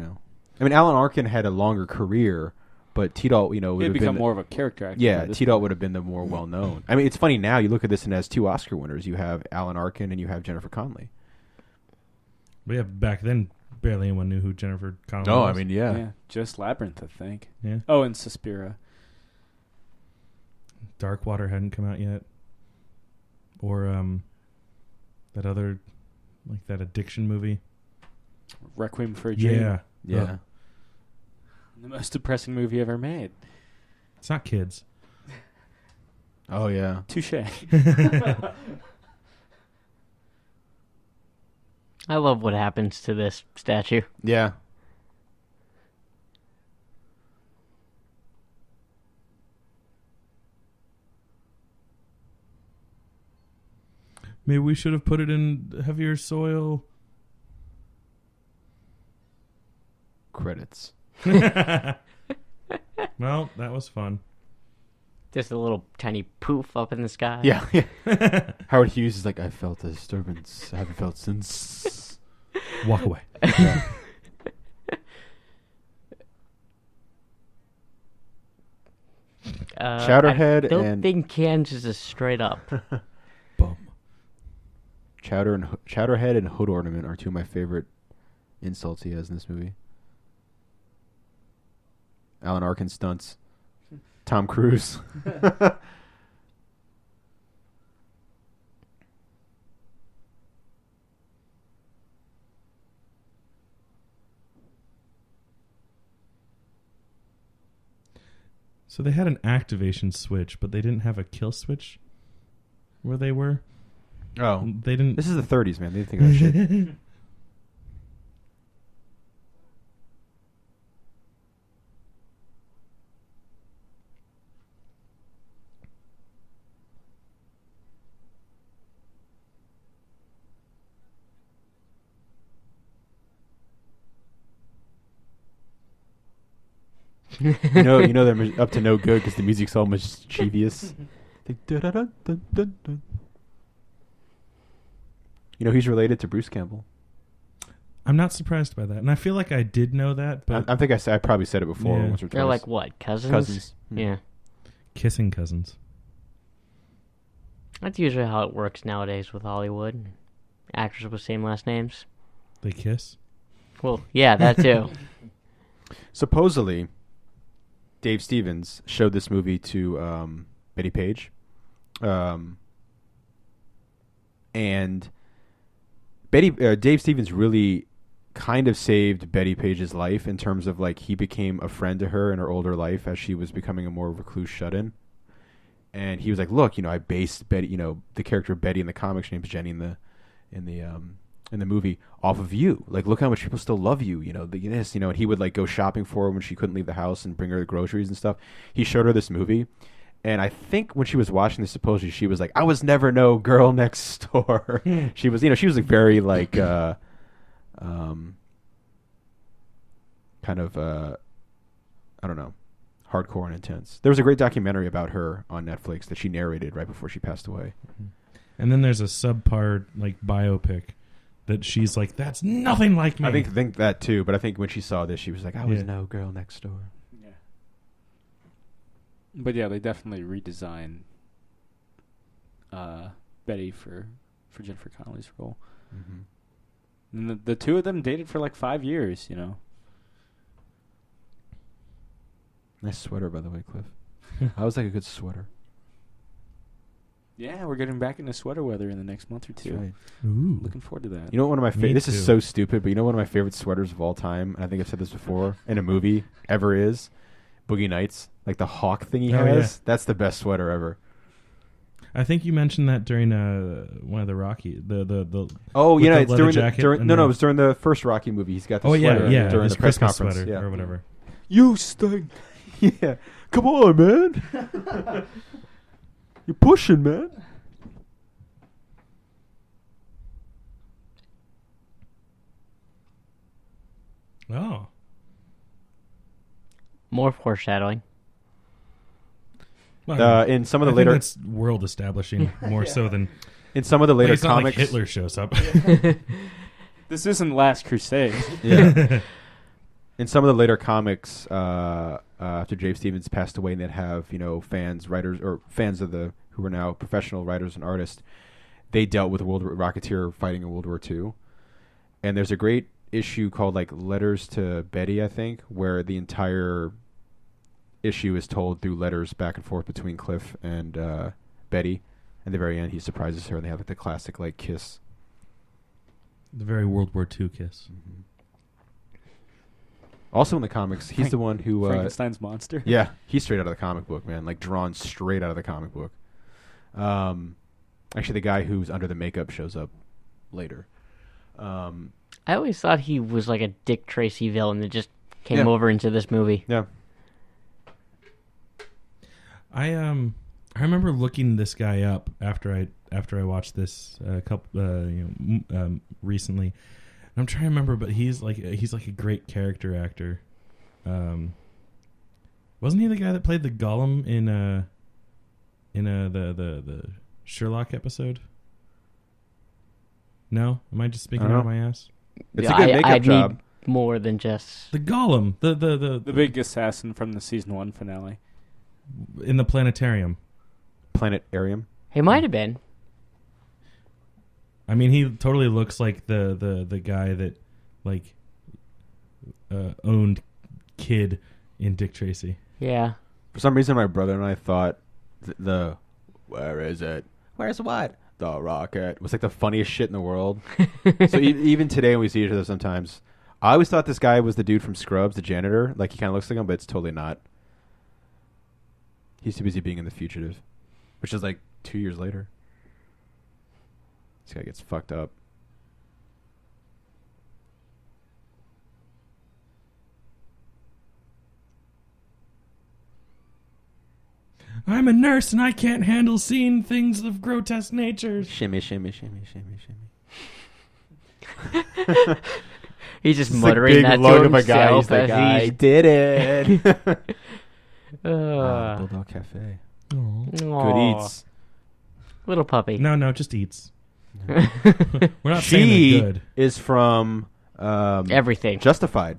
[SPEAKER 3] I mean, Alan Arkin had a longer career, But T-Dalt, would
[SPEAKER 1] He'd
[SPEAKER 3] have
[SPEAKER 1] become
[SPEAKER 3] been
[SPEAKER 1] more of a character actor.
[SPEAKER 3] yeah,
[SPEAKER 1] by this
[SPEAKER 3] T-Dalt
[SPEAKER 1] point.
[SPEAKER 3] would have been the more well-known. I mean, it's funny now. You look at this and it has 2 Oscar winners. You have Alan Arkin and you have Jennifer Connelly.
[SPEAKER 2] But yeah, back then, barely anyone knew who Jennifer Connelly
[SPEAKER 3] No,
[SPEAKER 2] was.
[SPEAKER 3] I mean, yeah.
[SPEAKER 1] Yeah, just Labyrinth, I think.
[SPEAKER 2] Yeah.
[SPEAKER 1] Oh, and Suspiria.
[SPEAKER 2] Darkwater hadn't come out yet. Or that other, like that addiction movie.
[SPEAKER 1] Requiem for a Dream.
[SPEAKER 2] Yeah.
[SPEAKER 3] Yeah.
[SPEAKER 2] Ugh.
[SPEAKER 1] The most depressing movie ever made.
[SPEAKER 2] It's not kids.
[SPEAKER 3] Oh, yeah.
[SPEAKER 1] Touche.
[SPEAKER 4] I love what happens to this statue.
[SPEAKER 3] Yeah.
[SPEAKER 2] Maybe we should have put it in heavier soil.
[SPEAKER 3] Credits.
[SPEAKER 2] Well, that was fun.
[SPEAKER 4] Just a little tiny poof up in the sky.
[SPEAKER 3] Yeah. Howard Hughes is like, I felt a disturbance I haven't felt since.
[SPEAKER 2] Walk away.
[SPEAKER 3] Chowderhead
[SPEAKER 4] I don't
[SPEAKER 3] and
[SPEAKER 4] think Kansas is straight up.
[SPEAKER 2] Bum.
[SPEAKER 3] Chowderhead and Hood Ornament are 2 of my favorite insults he has in this movie. Alan Arkin stunts. Tom Cruise.
[SPEAKER 2] So they had an activation switch, but they didn't have a kill switch where they were.
[SPEAKER 3] Oh.
[SPEAKER 2] They didn't.
[SPEAKER 3] This is the 30s, man. They didn't think of that shit. you know they're up to no good because the music's all mischievous. He's related to Bruce Campbell.
[SPEAKER 2] I'm not surprised by that, and I feel like I did know that, but
[SPEAKER 3] I think I probably said it before
[SPEAKER 2] Yeah.
[SPEAKER 3] once or twice.
[SPEAKER 4] They're like what, cousins?
[SPEAKER 3] Cousins.
[SPEAKER 4] Yeah.
[SPEAKER 2] kissing cousins.
[SPEAKER 4] That's usually how it works nowadays with Hollywood. Actors with same last names.
[SPEAKER 2] They kiss.
[SPEAKER 4] Well, yeah, that too.
[SPEAKER 3] Supposedly, Dave Stevens showed this movie to Betty Page, and Dave Stevens really kind of saved Betty Page's life in terms of like he became a friend to her in her older life as she was becoming a more recluse shut-in. And he was like, "Look, I based Betty, the character of Betty in the comics, her name's Jenny in the movie, off of you. Like, look how much people still love you. And he would like go shopping for her when she couldn't leave the house and bring her the groceries and stuff. He showed her this movie, and I think when she was watching this, supposedly she was like, "I was never no girl next door." She was, she was like very like, kind of, I don't know, hardcore and intense. There was a great documentary about her on Netflix that she narrated right before she passed away.
[SPEAKER 2] And then there's a subpar like biopic that she's like, "That's nothing like me."
[SPEAKER 3] I think that too, but I think when she saw this, she was like, "I was
[SPEAKER 2] Yeah.
[SPEAKER 3] no girl next door."
[SPEAKER 1] Yeah. But yeah, they definitely redesigned Betty for Jennifer Connelly's role.
[SPEAKER 3] Mm-hmm.
[SPEAKER 1] And the two of them dated for like 5 years,
[SPEAKER 3] Nice sweater, by the way, Cliff. I was like a good sweater.
[SPEAKER 1] Yeah, we're getting back into sweater weather in the next month or two.
[SPEAKER 3] Right.
[SPEAKER 2] Ooh.
[SPEAKER 1] Looking forward to that.
[SPEAKER 3] You know what one of my
[SPEAKER 2] Me
[SPEAKER 3] this
[SPEAKER 2] too.
[SPEAKER 3] is so stupid, but one of my favorite sweaters of all time, and I think I've said this before, in a movie ever is Boogie Nights. Like the hawk thing he
[SPEAKER 2] Oh,
[SPEAKER 3] has.
[SPEAKER 2] yeah.
[SPEAKER 3] That's the best sweater ever.
[SPEAKER 2] I think you mentioned that during one of the Rocky the
[SPEAKER 3] Oh,
[SPEAKER 2] with
[SPEAKER 3] yeah,
[SPEAKER 2] the
[SPEAKER 3] it's
[SPEAKER 2] leather
[SPEAKER 3] during
[SPEAKER 2] jacket
[SPEAKER 3] during
[SPEAKER 2] and
[SPEAKER 3] no,
[SPEAKER 2] the-
[SPEAKER 3] it was during the first Rocky movie. He's got the
[SPEAKER 2] oh
[SPEAKER 3] sweater
[SPEAKER 2] yeah
[SPEAKER 3] during
[SPEAKER 2] his
[SPEAKER 3] the press
[SPEAKER 2] Christmas
[SPEAKER 3] conference.
[SPEAKER 2] sweater
[SPEAKER 3] Yeah.
[SPEAKER 2] or whatever.
[SPEAKER 1] You stink.
[SPEAKER 3] Yeah. Come on, man. You're pushing, man.
[SPEAKER 2] Oh,
[SPEAKER 4] More foreshadowing.
[SPEAKER 2] well,
[SPEAKER 3] In some of the
[SPEAKER 2] I think
[SPEAKER 3] later
[SPEAKER 2] that's world establishing more so than
[SPEAKER 3] in some of the later
[SPEAKER 2] it's not
[SPEAKER 3] comics,
[SPEAKER 2] like Hitler shows up.
[SPEAKER 1] This isn't Last Crusade.
[SPEAKER 3] yeah. In some of the later comics, after Dave Stevens passed away, and they'd have fans, writers, or fans of who are now professional writers and artists. They dealt with Rocketeer fighting in World War II, and there's a great issue called like Letters to Betty, I think, where the entire issue is told through letters back and forth between Cliff and Betty. At the very end, he surprises her, and they have like the classic like kiss.
[SPEAKER 2] The very World War II kiss.
[SPEAKER 3] Mm-hmm. Also in the comics, he's the one who
[SPEAKER 1] Frankenstein's monster.
[SPEAKER 3] Yeah, he's straight out of the comic book, man. Like drawn straight out of the comic book. Actually, the guy who's under the makeup shows up later.
[SPEAKER 4] I always thought he was like a Dick Tracy villain that just came over into this movie.
[SPEAKER 3] Yeah.
[SPEAKER 2] I remember looking this guy up after I watched this recently. And I'm trying to remember, but he's like a great character actor. Wasn't he the guy that played the Gollum in the Sherlock episode? No, am I just speaking out of my ass?
[SPEAKER 3] It's a good makeup job.
[SPEAKER 4] Need more than just
[SPEAKER 2] the Gollum, the
[SPEAKER 1] big assassin from the season 1 finale
[SPEAKER 2] in the planetarium.
[SPEAKER 3] Planetarium.
[SPEAKER 4] He might have been.
[SPEAKER 2] I mean, he totally looks like the guy that like owned Kid in Dick Tracy.
[SPEAKER 4] Yeah.
[SPEAKER 3] For some reason, my brother and I thought the where is it? Where's what? The rocket was like the funniest shit in the world. So even today when we see each other sometimes, I always thought this guy was the dude from Scrubs, the janitor. Like he kind of looks like him, but it's totally not. He's too busy being in The Fugitive, which is like 2 years later. This guy gets fucked up.
[SPEAKER 2] I'm a nurse and I can't handle seeing things of grotesque nature.
[SPEAKER 3] Shimmy, shimmy, shimmy, shimmy, shimmy.
[SPEAKER 4] He's just
[SPEAKER 3] It's
[SPEAKER 4] muttering
[SPEAKER 3] like
[SPEAKER 4] that to
[SPEAKER 3] of a guy. He's
[SPEAKER 4] himself
[SPEAKER 3] like,
[SPEAKER 4] as
[SPEAKER 3] I
[SPEAKER 4] he...
[SPEAKER 3] did it.
[SPEAKER 4] Aw.
[SPEAKER 3] Bulldog Cafe.
[SPEAKER 2] Aww.
[SPEAKER 3] Good eats.
[SPEAKER 4] Little puppy.
[SPEAKER 2] No, just eats. We're not saying
[SPEAKER 3] She
[SPEAKER 2] they're good.
[SPEAKER 3] is from
[SPEAKER 4] Everything.
[SPEAKER 3] Justified.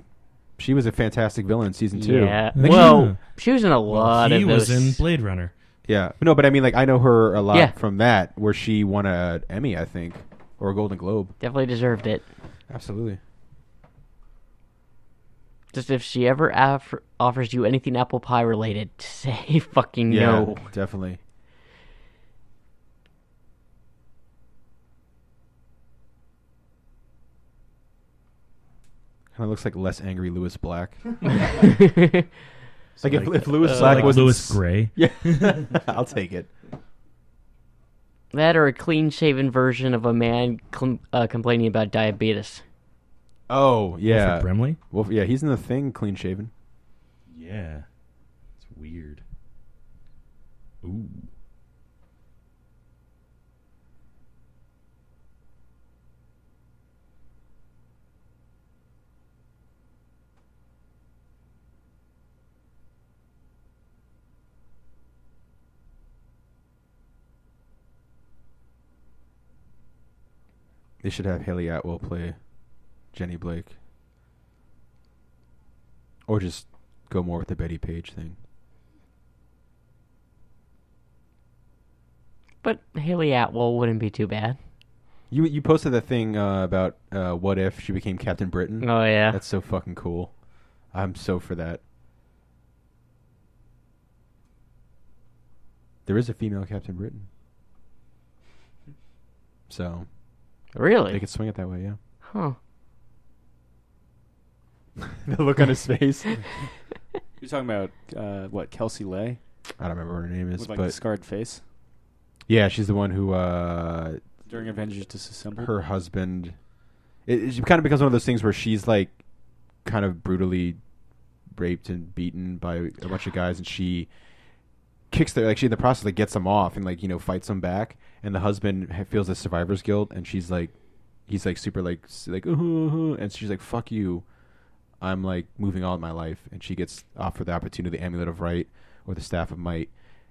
[SPEAKER 3] She was a fantastic villain in season 2.
[SPEAKER 4] Yeah.
[SPEAKER 2] Like,
[SPEAKER 4] Well, she was in a lot
[SPEAKER 2] he
[SPEAKER 4] of
[SPEAKER 2] was
[SPEAKER 4] those.
[SPEAKER 2] in Blade Runner.
[SPEAKER 3] Yeah. No, but I mean, like, I know her a lot
[SPEAKER 4] Yeah.
[SPEAKER 3] from that, where she won an Emmy, I think, or a Golden Globe.
[SPEAKER 4] Definitely deserved it.
[SPEAKER 3] Absolutely.
[SPEAKER 4] Just if she ever offers you anything apple pie related, say fucking
[SPEAKER 3] Yeah,
[SPEAKER 4] no.
[SPEAKER 3] definitely. Kind of looks like less angry Lewis Black. Like if Lewis Black
[SPEAKER 2] Like
[SPEAKER 3] was
[SPEAKER 2] Louis Gray.
[SPEAKER 3] Yeah, I'll take it.
[SPEAKER 4] That or a clean-shaven version of a man complaining about diabetes.
[SPEAKER 3] Oh yeah,
[SPEAKER 2] Wilford Brimley.
[SPEAKER 3] Well, yeah, he's in The Thing, clean shaven.
[SPEAKER 2] Yeah, it's weird. Ooh.
[SPEAKER 3] They should have Haley Atwell play Jenny Blake, or just go more with the Betty Page thing.
[SPEAKER 4] But Haley Atwell wouldn't be too bad.
[SPEAKER 3] You posted that thing about what if she became Captain Britain.
[SPEAKER 4] Oh, yeah.
[SPEAKER 3] That's so fucking cool. I'm so for that. There is a female Captain Britain, so
[SPEAKER 4] Really?
[SPEAKER 3] they could swing it that way. Yeah.
[SPEAKER 4] Huh.
[SPEAKER 3] The look on his face.
[SPEAKER 1] You're talking about what, Kelsey Lay
[SPEAKER 3] I don't remember what her name is,
[SPEAKER 1] with like
[SPEAKER 3] but
[SPEAKER 1] the scarred face
[SPEAKER 3] yeah, she's the one who
[SPEAKER 1] during Avengers Disassembled.
[SPEAKER 3] her husband. It kind of becomes one of those things where she's like kind of brutally raped and beaten by a bunch of guys, and she kicks their, like, she in the process like gets them off and like, you know, fights them back, and the husband feels the survivor's guilt, and she's like, he's like super like and she's like, fuck you, I'm like moving on with my life, and she gets offered the opportunity, the Amulet of Right or the Staff of Might,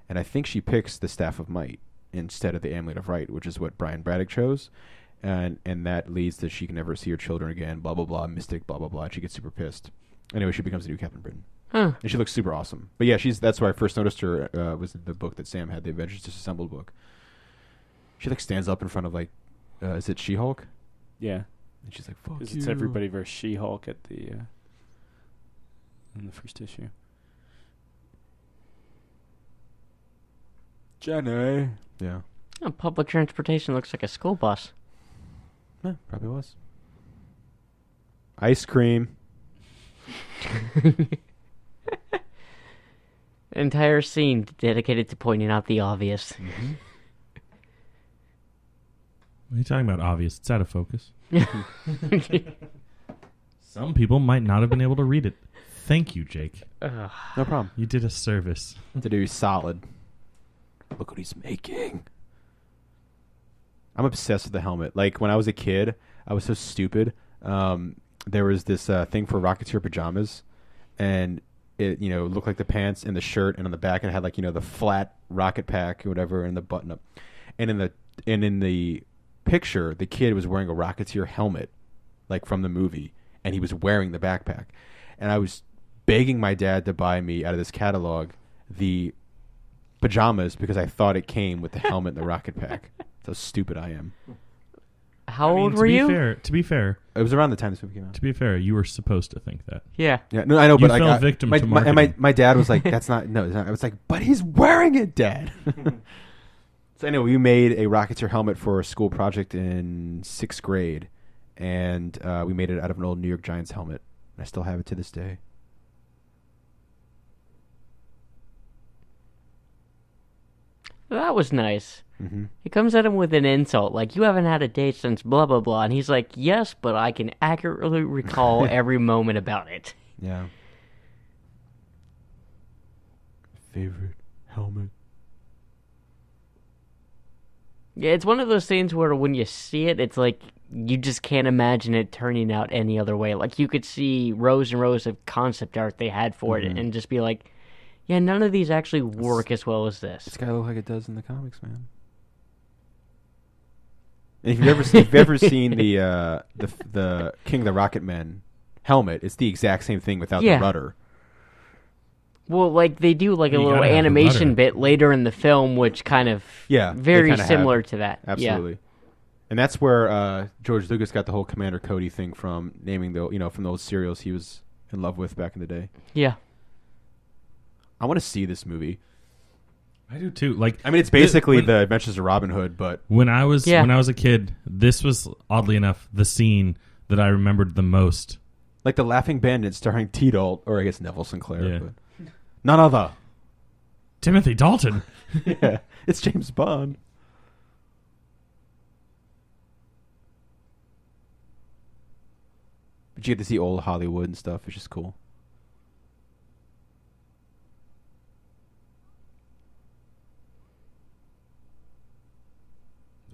[SPEAKER 3] and I think she picks the Staff of Might instead of the Amulet of Right, which is what Brian Braddock chose, and that leads to she can never see her children again, blah blah blah, mystic, blah blah blah. She gets super pissed. Anyway, she becomes the new Captain Britain.
[SPEAKER 4] Huh.
[SPEAKER 3] And she looks super awesome. But yeah, that's where I first noticed her. Was the book that Sam had, the Avengers Disassembled book. She like stands up in front of like, is it She-Hulk?
[SPEAKER 1] Yeah.
[SPEAKER 3] And she's like, "Fuck you."
[SPEAKER 1] Because it's everybody versus She-Hulk at the in the first issue. Jenny.
[SPEAKER 3] Yeah.
[SPEAKER 4] Oh, public transportation looks like a school bus.
[SPEAKER 3] Yeah, probably was. Ice cream.
[SPEAKER 4] Entire scene dedicated to pointing out the obvious.
[SPEAKER 3] Mm-hmm.
[SPEAKER 2] What are you talking about? Obvious. It's out of focus. Some people might not have been able to read it. Thank you, Jake.
[SPEAKER 3] No problem.
[SPEAKER 2] You did a service.
[SPEAKER 3] To do solid. Look what he's making. I'm obsessed with the helmet. Like when I was a kid, I was so stupid. There was this thing for Rocketeer pajamas, and it looked like the pants and the shirt, and on the back it had like the flat rocket pack or whatever, and the button up. And in the picture, the kid was wearing a Rocketeer helmet, like from the movie, and he was wearing the backpack. And I was begging my dad to buy me out of this catalog the pajamas because I thought it came with the helmet and the rocket pack. That's how stupid I am.
[SPEAKER 4] How old were you?
[SPEAKER 2] To be fair,
[SPEAKER 3] it was around the time this movie came out.
[SPEAKER 2] To be fair, you were supposed to think that.
[SPEAKER 4] Yeah.
[SPEAKER 3] Yeah, no, I know,
[SPEAKER 2] You
[SPEAKER 3] but
[SPEAKER 2] fell victim to marketing.
[SPEAKER 3] my dad was like, "That's not no." It's not. I was like, "But he's wearing it, Dad." So anyway, we made a Rocketeer helmet for a school project in 6th grade, and we made it out of an old New York Giants helmet. I still have it to this day.
[SPEAKER 4] That was nice.
[SPEAKER 3] Mm-hmm.
[SPEAKER 4] He comes at him with an insult, like, you haven't had a date since blah, blah, blah. And he's like, yes, but I can accurately recall every moment about it.
[SPEAKER 3] Yeah. Favorite helmet.
[SPEAKER 4] Yeah, it's one of those things where when you see it, it's like you just can't imagine it turning out any other way. Like, you could see rows and rows of concept art they had for it and just be like, yeah, none of these actually work as well as this.
[SPEAKER 3] It's gotta look like it does in the comics, man. And if you've ever seen the King of the Rocket Men helmet, it's the exact same thing without the rudder.
[SPEAKER 4] Well, like they do like a
[SPEAKER 2] You
[SPEAKER 4] little
[SPEAKER 2] gotta have the
[SPEAKER 4] animation
[SPEAKER 2] rudder.
[SPEAKER 4] bit later in the film, which kind of very similar to that.
[SPEAKER 3] Absolutely. And that's where George Lucas got the whole Commander Cody thing from, naming from the old serials he was in love with back in the day.
[SPEAKER 4] Yeah.
[SPEAKER 3] I want to see this movie.
[SPEAKER 2] I do too. Like,
[SPEAKER 3] I mean, it's basically the Adventures of Robin Hood, but
[SPEAKER 2] when I was a kid, this was oddly enough the scene that I remembered the most.
[SPEAKER 3] like the Laughing Bandit starring T-Dalt, or I guess Neville Sinclair,
[SPEAKER 2] Yeah.
[SPEAKER 3] but none other.
[SPEAKER 2] Timothy Dalton.
[SPEAKER 3] Yeah, it's James Bond. But you get to see old Hollywood and stuff, which is cool.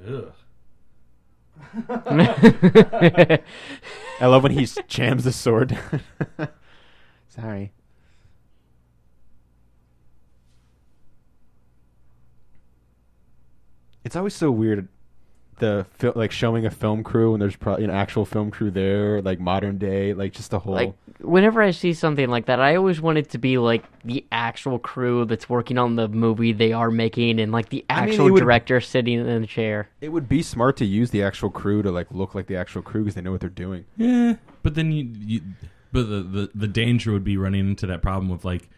[SPEAKER 2] Ugh.
[SPEAKER 3] I love when he jams the sword down. Sorry. It's always so weird, like showing a film crew and there's probably an actual film crew there, like modern day, like just the whole.
[SPEAKER 4] Like, whenever I see something like that, I always want it to be like the actual crew that's working on the movie they are making, and like the actual director sitting in the chair.
[SPEAKER 3] It would be smart to use the actual crew to like look like the actual crew because they know what they're doing.
[SPEAKER 2] Yeah, but then but the danger would be running into that problem of like,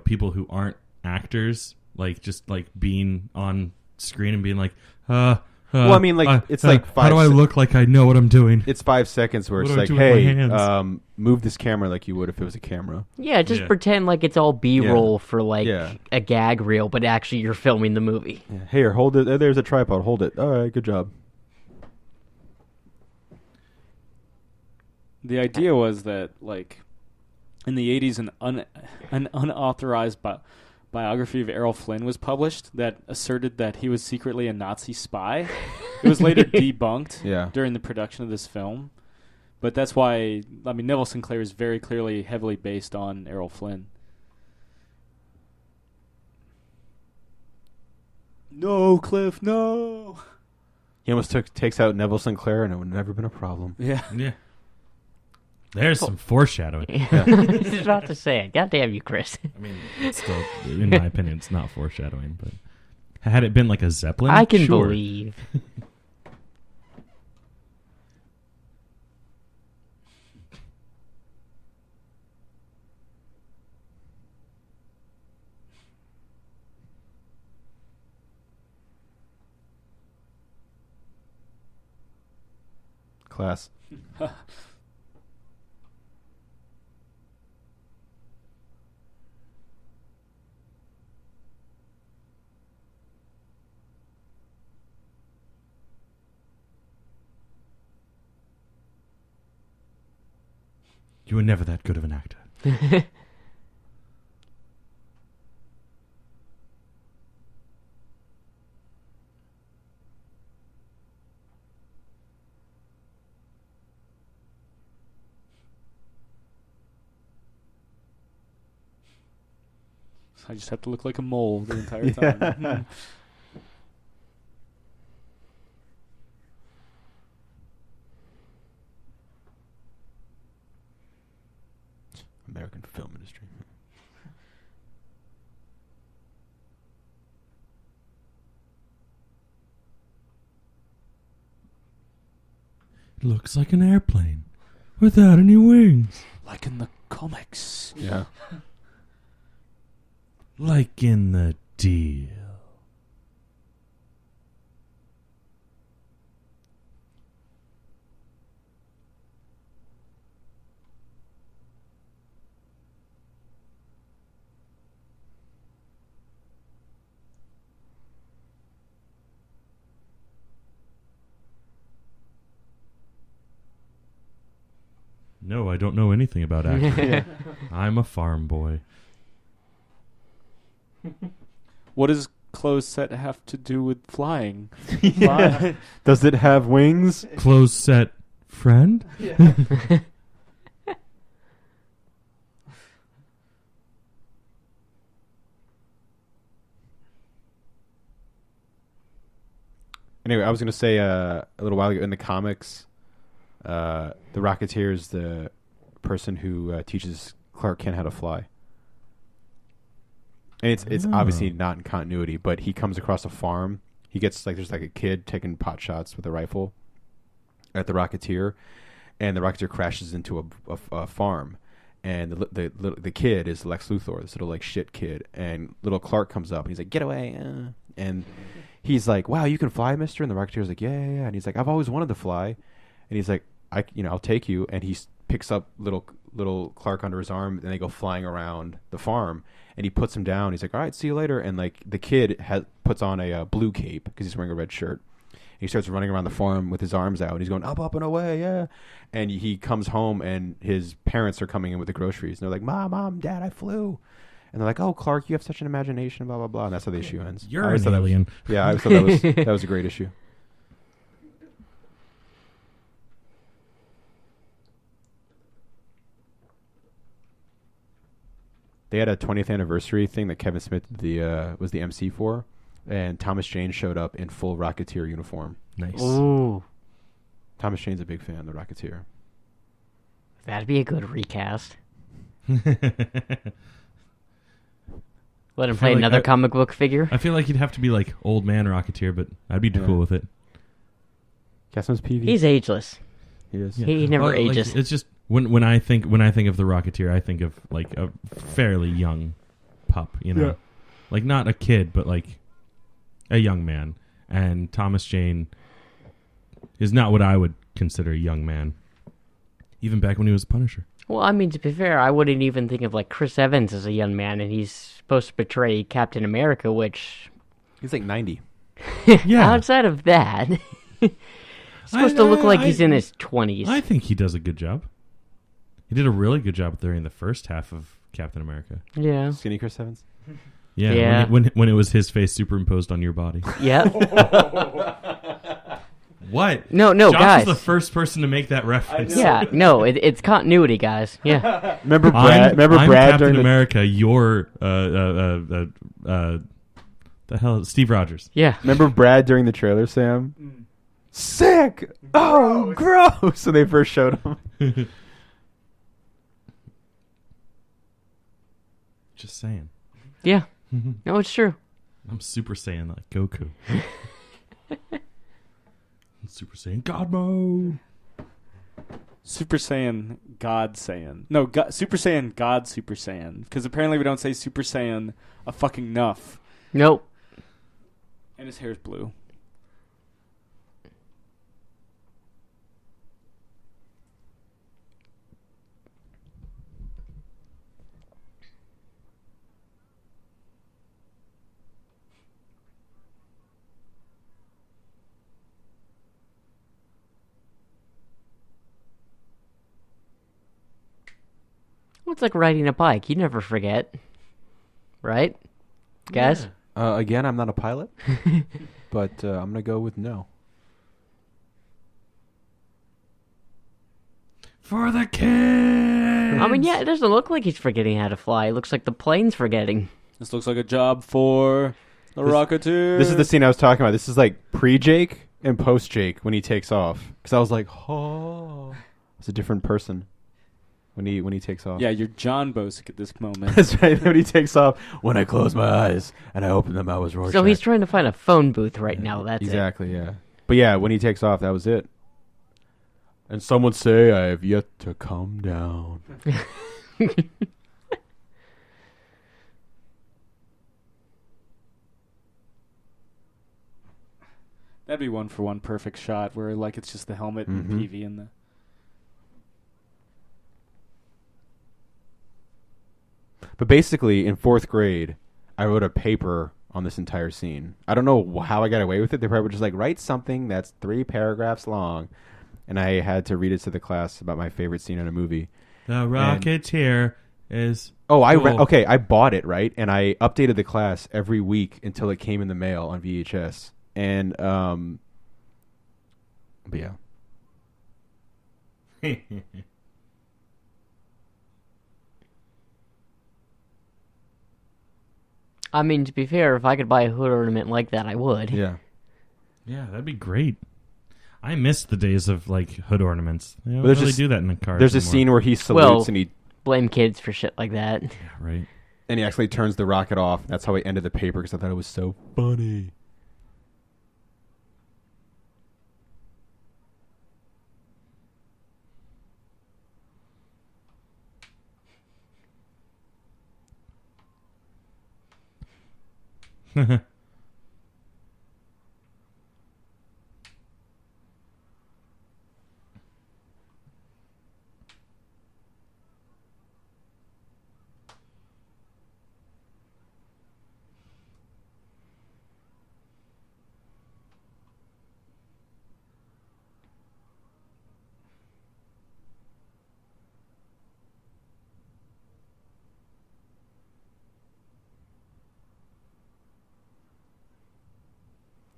[SPEAKER 2] people who aren't actors, like just like being on screen and being like, well,
[SPEAKER 3] I mean, like it's like 5.
[SPEAKER 2] How do I look like I know what I'm doing?
[SPEAKER 3] It's 5 seconds where
[SPEAKER 2] What
[SPEAKER 3] it's
[SPEAKER 2] do I
[SPEAKER 3] like,
[SPEAKER 2] do with my
[SPEAKER 3] hey,
[SPEAKER 2] hands?
[SPEAKER 3] move this camera like you would if it was a camera.
[SPEAKER 4] Yeah, just pretend like it's all B-roll for like
[SPEAKER 3] Yeah.
[SPEAKER 4] a gag reel, but actually you're filming the movie.
[SPEAKER 3] Yeah. Here, hold it. There's a tripod. Hold it. All right, good job.
[SPEAKER 1] The idea was that, like, in the 80s, an unauthorized biography of Errol Flynn was published that asserted that he was secretly a Nazi spy. It was later debunked during the production of this film. But that's why, I mean, Neville Sinclair is very clearly heavily based on Errol Flynn. No, Cliff, no!
[SPEAKER 3] He almost takes out Neville Sinclair, and it would have never been a problem.
[SPEAKER 1] Yeah.
[SPEAKER 2] Yeah. There's some foreshadowing.
[SPEAKER 4] I was about to say it. God damn you, Chris.
[SPEAKER 2] I mean, it's still, in my opinion, it's not foreshadowing. But had it been like a Zeppelin,
[SPEAKER 4] I can
[SPEAKER 2] sure.
[SPEAKER 4] believe.
[SPEAKER 3] Class.
[SPEAKER 2] You were never that good of an actor.
[SPEAKER 1] I just have to look like a mole the entire time.
[SPEAKER 3] American film industry.
[SPEAKER 2] It looks like an airplane without any wings.
[SPEAKER 1] Like in the comics.
[SPEAKER 3] Yeah.
[SPEAKER 2] Like in the deal. No, I don't know anything about acting. I'm a farm boy.
[SPEAKER 1] What does closed set have to do with flying?
[SPEAKER 3] Yeah. Does it have wings?
[SPEAKER 2] Closed set friend?
[SPEAKER 3] Anyway, I was going to say a little while ago in the comics, the Rocketeer is the person who teaches Clark Kent how to fly. And it's obviously not in continuity, but he comes across a farm. He gets there's a kid taking pot shots with a rifle at the Rocketeer, and the Rocketeer crashes into a farm, and the kid is Lex Luthor, this little shit kid, and little Clark comes up and he's like, "Get away!" And he's like, "Wow, you can fly, mister?" And the Rocketeer's like, "Yeah, yeah, yeah." And he's like, "I've always wanted to fly," and he's like, I'll take you," and he picks up little Clark under his arm, and they go flying around the farm. And he puts him down. He's like, "All right, see you later." And the kid puts on a blue cape because he's wearing a red shirt. And he starts running around the farm with his arms out. And he's going up and away, yeah. And he comes home, and his parents are coming in with the groceries. And they're like, "Mom, Dad, I flew." And they're like, "Oh, Clark, you have such an imagination, blah blah blah." And that's how the issue ends.
[SPEAKER 2] You're an alien.
[SPEAKER 3] I always thought that was a great issue. They had a 20th anniversary thing that Kevin Smith was the MC for, and Thomas Jane showed up in full Rocketeer uniform.
[SPEAKER 2] Nice.
[SPEAKER 4] Ooh,
[SPEAKER 3] Thomas Jane's a big fan of the Rocketeer.
[SPEAKER 4] that'd be a good recast. Let him play
[SPEAKER 2] like
[SPEAKER 4] another comic book figure.
[SPEAKER 2] I feel like he'd have to be like old man Rocketeer, but I'd be cool with it.
[SPEAKER 3] Castleman's PV.
[SPEAKER 4] He's ageless.
[SPEAKER 3] He is.
[SPEAKER 2] Yeah.
[SPEAKER 4] He never
[SPEAKER 2] Well,
[SPEAKER 4] ages.
[SPEAKER 2] It's just when I think of the Rocketeer, I think of like a fairly young pup,
[SPEAKER 3] Yeah.
[SPEAKER 2] like not a kid, but like a young man. And Thomas Jane is not what I would consider a young man, even back when he was Punisher.
[SPEAKER 4] Well, I mean, to be fair, I wouldn't even think of Chris Evans as a young man, and he's supposed to portray Captain America, which
[SPEAKER 3] He's like 90.
[SPEAKER 2] Yeah.
[SPEAKER 4] outside of that, he's supposed to look like he's in his 20s.
[SPEAKER 2] I think he does a good job. He did a really good job during the first half of Captain America.
[SPEAKER 4] Yeah.
[SPEAKER 3] Skinny Chris Evans.
[SPEAKER 2] Yeah,
[SPEAKER 4] Yeah.
[SPEAKER 2] When it was his face superimposed on your body.
[SPEAKER 4] Yep.
[SPEAKER 2] What?
[SPEAKER 4] No,
[SPEAKER 2] Josh
[SPEAKER 4] guys.
[SPEAKER 2] was the first person to make that reference.
[SPEAKER 4] Yeah, no, it's continuity, guys. Yeah.
[SPEAKER 3] Remember Brad?
[SPEAKER 2] I'm
[SPEAKER 3] Brad
[SPEAKER 2] Captain
[SPEAKER 3] during
[SPEAKER 2] America. You're the hell, Steve Rogers.
[SPEAKER 4] Yeah.
[SPEAKER 3] Remember Brad during the trailer, Sam? Sick. Oh, gross. When they first showed him.
[SPEAKER 2] Just saying.
[SPEAKER 4] Yeah. No, it's true.
[SPEAKER 2] I'm Super Saiyan like Goku. Super Saiyan God mode.
[SPEAKER 1] Super Saiyan God Saiyan. No, Super Saiyan God Super Saiyan. Because apparently we don't say Super Saiyan a fucking enough.
[SPEAKER 4] Nope.
[SPEAKER 1] And his hair's blue.
[SPEAKER 4] Well, it's like riding a bike. You never forget. Right? Guys?
[SPEAKER 3] Again, I'm not a pilot, but I'm going to go with no.
[SPEAKER 2] For the kids!
[SPEAKER 4] I mean, yeah, it doesn't look like he's forgetting how to fly. It looks like the plane's forgetting.
[SPEAKER 1] This looks like a job for the Rocketeer.
[SPEAKER 3] This is the scene I was talking about. This is like pre-Jake and post-Jake when he takes off. Because I was like, oh. It's a different person when he takes off.
[SPEAKER 1] Yeah, you're John Bosick at this moment.
[SPEAKER 3] That's right. When he takes off, when I close my eyes and I open them, I was Rorschach.
[SPEAKER 4] So he's trying to find a phone booth right now. That's
[SPEAKER 3] exactly, yeah. But yeah, when he takes off, that was it. And some would say, I have yet to come down.
[SPEAKER 1] That'd be one for one perfect shot where like it's just the helmet and PV and the...
[SPEAKER 3] But basically, in 4th grade, I wrote a paper on this entire scene. I don't know how I got away with it. They probably were just like, write something that's 3 paragraphs long. And I had to read it to the class about my favorite scene in a movie.
[SPEAKER 2] The Rocketeer is...
[SPEAKER 3] Oh,
[SPEAKER 2] cool.
[SPEAKER 3] Okay, I bought it, right? And I updated the class every week until it came in the mail on VHS. And, but yeah.
[SPEAKER 4] I mean, to be fair, if I could buy a hood ornament like that, I would.
[SPEAKER 3] Yeah.
[SPEAKER 2] Yeah, that'd be great. I miss the days of like hood ornaments. They don't
[SPEAKER 3] there's
[SPEAKER 2] really
[SPEAKER 3] a-
[SPEAKER 2] do that in the cars.
[SPEAKER 3] There's a
[SPEAKER 2] anymore.
[SPEAKER 3] scene where he salutes and he
[SPEAKER 4] Blame kids for shit like that.
[SPEAKER 2] Yeah, right.
[SPEAKER 3] and he actually turns the rocket off. That's how he ended the paper because I thought it was so funny.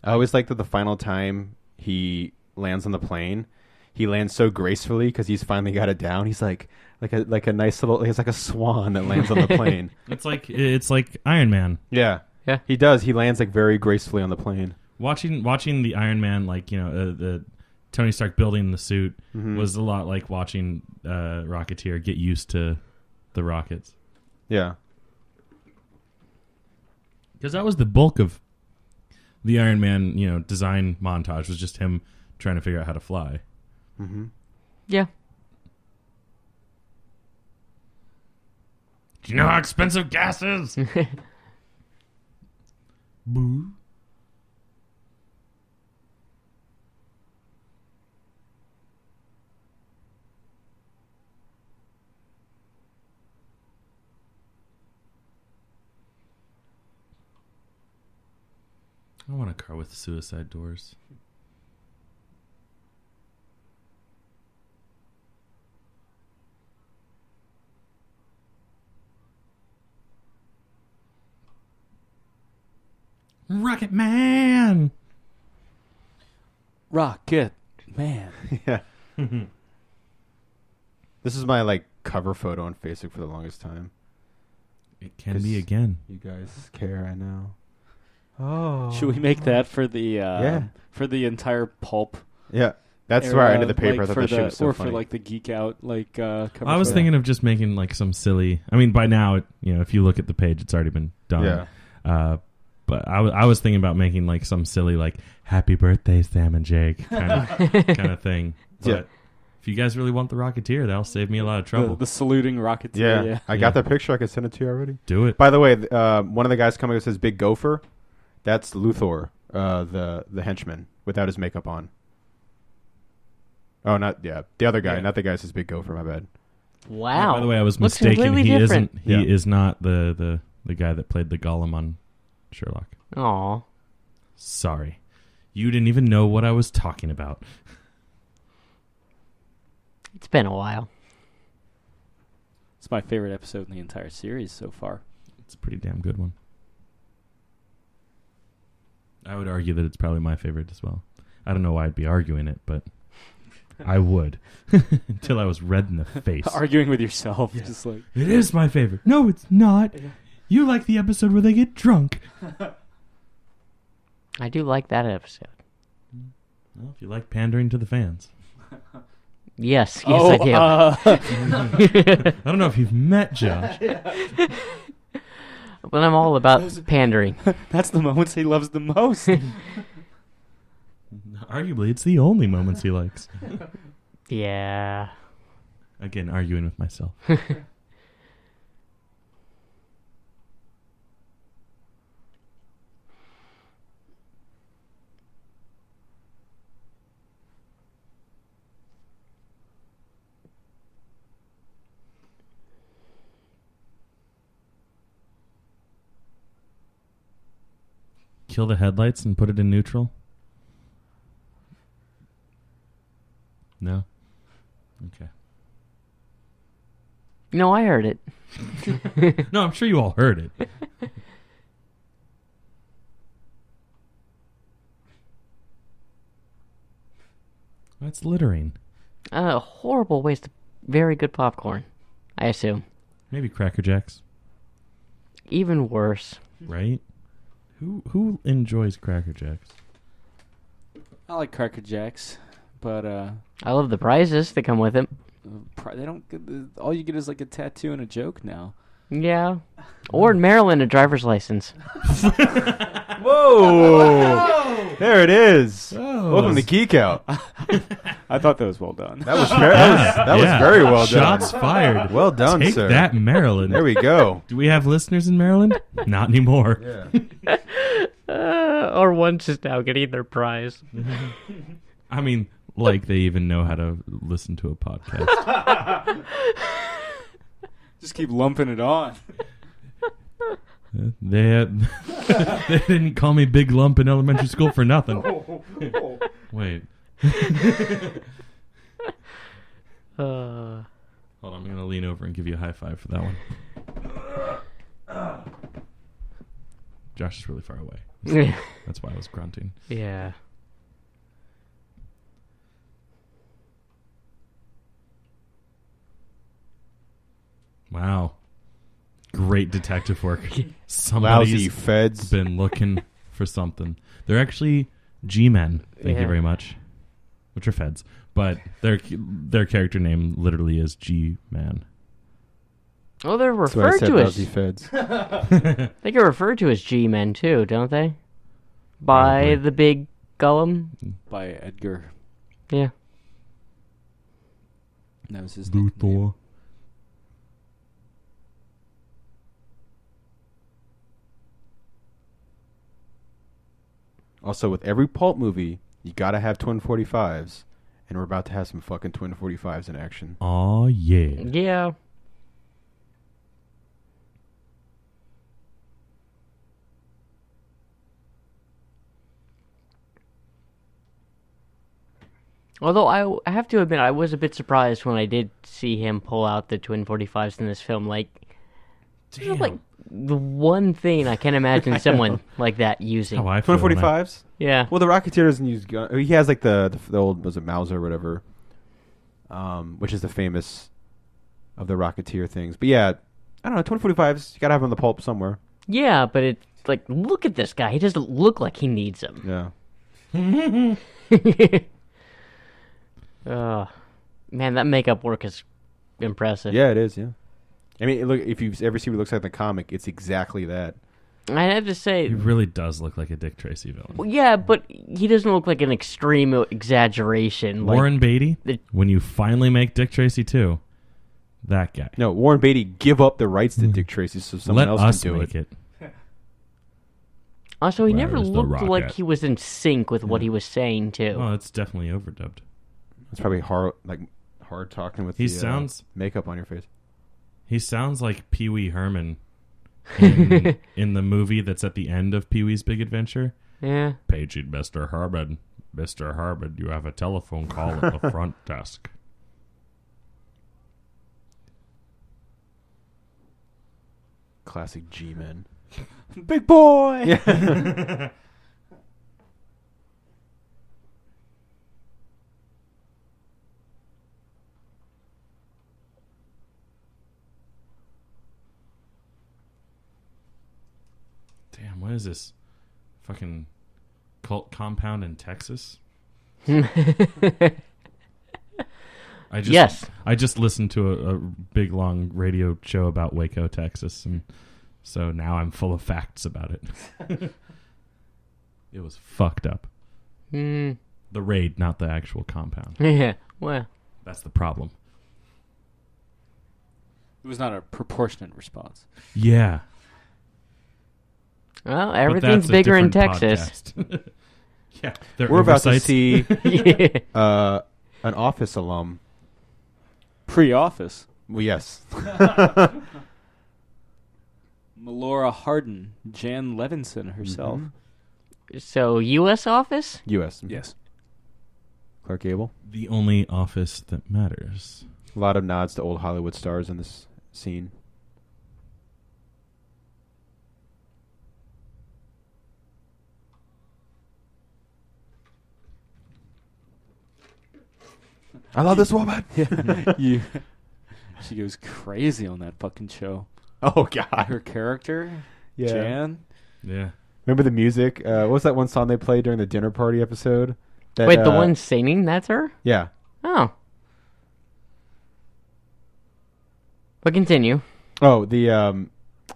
[SPEAKER 3] I always like that the final time he lands on the plane, he lands so gracefully because he's finally got it down. He's like a nice little. He's like a swan that lands on the plane.
[SPEAKER 2] It's like Iron Man.
[SPEAKER 3] Yeah,
[SPEAKER 4] Yeah.
[SPEAKER 3] he does. He lands like very gracefully on the plane.
[SPEAKER 2] Watching the Iron Man, like the Tony Stark building the suit was a lot like watching Rocketeer get used to the rockets.
[SPEAKER 3] Yeah,
[SPEAKER 2] Because that was the bulk of the Iron Man, design montage was just him trying to figure out how to fly.
[SPEAKER 4] Yeah.
[SPEAKER 2] Do you know how expensive gas is? Boo. I want a car with suicide doors. Rocket Man!
[SPEAKER 1] Rocket Man.
[SPEAKER 3] yeah. This is my cover photo on Facebook for the longest time.
[SPEAKER 2] It can be again.
[SPEAKER 3] You guys care, I know. Oh,
[SPEAKER 1] Should we make that for the for the entire pulp?
[SPEAKER 3] Yeah. That's
[SPEAKER 1] era,
[SPEAKER 3] where I ended the paper.
[SPEAKER 1] like,
[SPEAKER 3] I thought
[SPEAKER 1] for
[SPEAKER 3] that shit was so
[SPEAKER 1] or
[SPEAKER 3] funny.
[SPEAKER 1] for like the Geek Out cover.
[SPEAKER 2] I was
[SPEAKER 1] photo.
[SPEAKER 2] thinking of just making like some silly. I mean, by now, if you look at the page, it's already been done.
[SPEAKER 3] Yeah.
[SPEAKER 2] But I was thinking about making like some silly like "Happy Birthday, Sam and Jake" kind of thing. But
[SPEAKER 3] Yeah.
[SPEAKER 2] if you guys really want the Rocketeer, that'll save me a lot of trouble.
[SPEAKER 1] The saluting Rocketeer. Yeah.
[SPEAKER 3] I got that picture. I could send it to you already.
[SPEAKER 2] Do it.
[SPEAKER 3] By the way, one of the guys coming up says Big Gopher. That's Luthor, the henchman, without his makeup on. Oh, the other guy, not the guy who says Big Gopher. My bad.
[SPEAKER 4] Wow.
[SPEAKER 2] By the way, I was
[SPEAKER 4] Looks
[SPEAKER 2] mistaken.
[SPEAKER 4] completely
[SPEAKER 2] He
[SPEAKER 4] different.
[SPEAKER 2] isn't. He is not the guy that played the Gollum on Sherlock.
[SPEAKER 4] Aw.
[SPEAKER 2] Sorry, you didn't even know what I was talking about.
[SPEAKER 4] It's been a while.
[SPEAKER 1] It's my favorite episode in the entire series so far.
[SPEAKER 2] It's a pretty damn good one. I would argue that it's probably my favorite as well. I don't know why I'd be arguing it, but I would until I was red in the face.
[SPEAKER 1] Arguing with yourself, just like
[SPEAKER 2] It is my favorite. No, it's not.
[SPEAKER 1] Yeah.
[SPEAKER 2] You like the episode where they get drunk.
[SPEAKER 4] I do like that episode.
[SPEAKER 2] Well, if you like pandering to the fans.
[SPEAKER 4] Yes, I do.
[SPEAKER 2] I don't know if you've met Josh.
[SPEAKER 4] But I'm all about pandering.
[SPEAKER 1] that's the moments he loves the most.
[SPEAKER 2] Arguably, it's the only moments he likes.
[SPEAKER 4] Yeah.
[SPEAKER 2] Again, arguing with myself. Kill the headlights and put it in neutral? No? Okay.
[SPEAKER 4] No, I heard it.
[SPEAKER 2] No, I'm sure you all heard it. That's littering.
[SPEAKER 4] A horrible waste of very good popcorn, I assume.
[SPEAKER 2] Maybe Cracker Jacks,
[SPEAKER 4] Even worse.
[SPEAKER 2] right? Who enjoys Cracker Jacks?
[SPEAKER 1] I like Cracker Jacks, but
[SPEAKER 4] I love the prizes that come with it.
[SPEAKER 1] they don't. All you get is like a tattoo and a joke now.
[SPEAKER 4] Yeah. Or in Maryland, a driver's license.
[SPEAKER 3] Whoa! There it is.
[SPEAKER 2] Oh.
[SPEAKER 3] Welcome to Geek Out.
[SPEAKER 1] I thought that was well done.
[SPEAKER 3] That was very well done.
[SPEAKER 2] Shots fired.
[SPEAKER 3] Well done,
[SPEAKER 2] Take
[SPEAKER 3] sir.
[SPEAKER 2] that, Maryland.
[SPEAKER 3] There we go.
[SPEAKER 2] Do we have listeners in Maryland? Not anymore.
[SPEAKER 3] Yeah.
[SPEAKER 4] Or one's just now getting their prize.
[SPEAKER 2] I mean, like they even know how to listen to a podcast.
[SPEAKER 1] Just keep lumping it on.
[SPEAKER 2] They didn't call me Big Lump in elementary school for nothing. Wait.
[SPEAKER 4] Uh,
[SPEAKER 2] Hold on, I'm going to lean over and give you a high five for that one. Josh is really far away. That's why I was grunting.
[SPEAKER 4] yeah.
[SPEAKER 2] Wow. Great detective work.
[SPEAKER 3] Lousy
[SPEAKER 2] Somebody's
[SPEAKER 3] feds.
[SPEAKER 2] been looking for something. They're actually G-men. Thank you
[SPEAKER 4] Yeah.
[SPEAKER 2] very much. Which are feds. But their character name literally is G-man.
[SPEAKER 4] Oh, they're
[SPEAKER 3] That's what I
[SPEAKER 4] referred
[SPEAKER 3] said,
[SPEAKER 4] to
[SPEAKER 3] lousy
[SPEAKER 4] as...
[SPEAKER 3] feds.
[SPEAKER 4] They get referred to as G-men, too, don't they? By
[SPEAKER 2] Probably.
[SPEAKER 4] the big Gollum?
[SPEAKER 1] By Edgar.
[SPEAKER 4] Yeah.
[SPEAKER 1] That was his nickname.
[SPEAKER 2] Luthor.
[SPEAKER 3] Also, with every pulp movie, you gotta have twin 45s, and we're about to have some fucking twin 45s in action.
[SPEAKER 2] Aw, yeah.
[SPEAKER 4] Yeah. Although I have to admit, I was a bit surprised when I did see him pull out the twin 45s in this film. Like, this is like the one thing I can imagine someone like that using.
[SPEAKER 2] How I feel
[SPEAKER 3] Twin
[SPEAKER 2] when I-
[SPEAKER 3] 45s?
[SPEAKER 4] Yeah.
[SPEAKER 3] Well, the Rocketeer doesn't use gun. He has like the old, was it Mauser or whatever, which is the famous of the Rocketeer things. But yeah, I don't know, twin 45s, you gotta have them in the pulp somewhere.
[SPEAKER 4] Yeah, but it's like, look at this guy. He doesn't look like he needs them.
[SPEAKER 3] Yeah.
[SPEAKER 4] Man, that makeup work is impressive.
[SPEAKER 3] Yeah, it is. Yeah. I mean, look, if you've ever seen what it looks like in the comic, it's exactly that.
[SPEAKER 4] I have to say,
[SPEAKER 2] He really does look like a Dick Tracy villain.
[SPEAKER 4] well, yeah, but he doesn't look like an extreme exaggeration.
[SPEAKER 2] Warren
[SPEAKER 4] Like,
[SPEAKER 2] Beatty, when you finally make Dick Tracy 2, that guy.
[SPEAKER 3] No, Warren Beatty give up the rights to Dick Tracy so someone
[SPEAKER 2] Let
[SPEAKER 3] else
[SPEAKER 2] us
[SPEAKER 3] can do
[SPEAKER 2] make
[SPEAKER 3] it.
[SPEAKER 4] also, he never
[SPEAKER 2] Where's the
[SPEAKER 4] looked like
[SPEAKER 2] rocket?
[SPEAKER 4] he was in sync with what he was saying too.
[SPEAKER 2] Well, it's definitely overdubbed.
[SPEAKER 3] It's probably hard talking with
[SPEAKER 2] He
[SPEAKER 3] the
[SPEAKER 2] sounds-
[SPEAKER 3] makeup on your face.
[SPEAKER 2] He sounds like Pee Wee Herman in the movie that's at the end of Pee Wee's Big Adventure.
[SPEAKER 4] Yeah.
[SPEAKER 2] Paging Mr. Herman. Mr. Herman, you have a telephone call at the front desk.
[SPEAKER 3] Classic G-men.
[SPEAKER 1] Big boy.
[SPEAKER 3] Yeah.
[SPEAKER 2] Damn, what is this? Fucking cult compound in Texas?
[SPEAKER 4] Yes.
[SPEAKER 2] I just listened to a big long radio show about Waco, Texas, and so now I'm full of facts about it. It was fucked up.
[SPEAKER 4] Hmm.
[SPEAKER 2] The raid, not the actual compound.
[SPEAKER 4] Yeah. Well.
[SPEAKER 2] That's the problem.
[SPEAKER 1] It was not a proportionate response.
[SPEAKER 2] Yeah.
[SPEAKER 4] Well,
[SPEAKER 2] but
[SPEAKER 4] everything's
[SPEAKER 2] that's a
[SPEAKER 4] bigger in
[SPEAKER 2] different
[SPEAKER 4] Texas.
[SPEAKER 2] podcast. Yeah. Their
[SPEAKER 3] We're about to
[SPEAKER 2] oversights.
[SPEAKER 3] see
[SPEAKER 4] Yeah.
[SPEAKER 3] an Office alum.
[SPEAKER 1] Pre-office.
[SPEAKER 3] Well, yes.
[SPEAKER 1] Melora Hardin, Jan Levinson herself.
[SPEAKER 3] Mhm.
[SPEAKER 4] So, U.S. office?
[SPEAKER 3] U.S.
[SPEAKER 1] Yes.
[SPEAKER 3] Clark Gable.
[SPEAKER 2] The only office that matters.
[SPEAKER 3] A lot of nods to old Hollywood stars in this scene. I love this woman.
[SPEAKER 1] you. She goes crazy on that fucking show.
[SPEAKER 3] Oh God.
[SPEAKER 1] Her character,
[SPEAKER 3] Yeah.
[SPEAKER 1] Jan.
[SPEAKER 2] Yeah.
[SPEAKER 3] Remember the music? What was that one song they played during the dinner party episode? That,
[SPEAKER 4] Wait, the one singing, that's her?
[SPEAKER 3] Yeah.
[SPEAKER 4] Oh. But continue.
[SPEAKER 3] Oh, the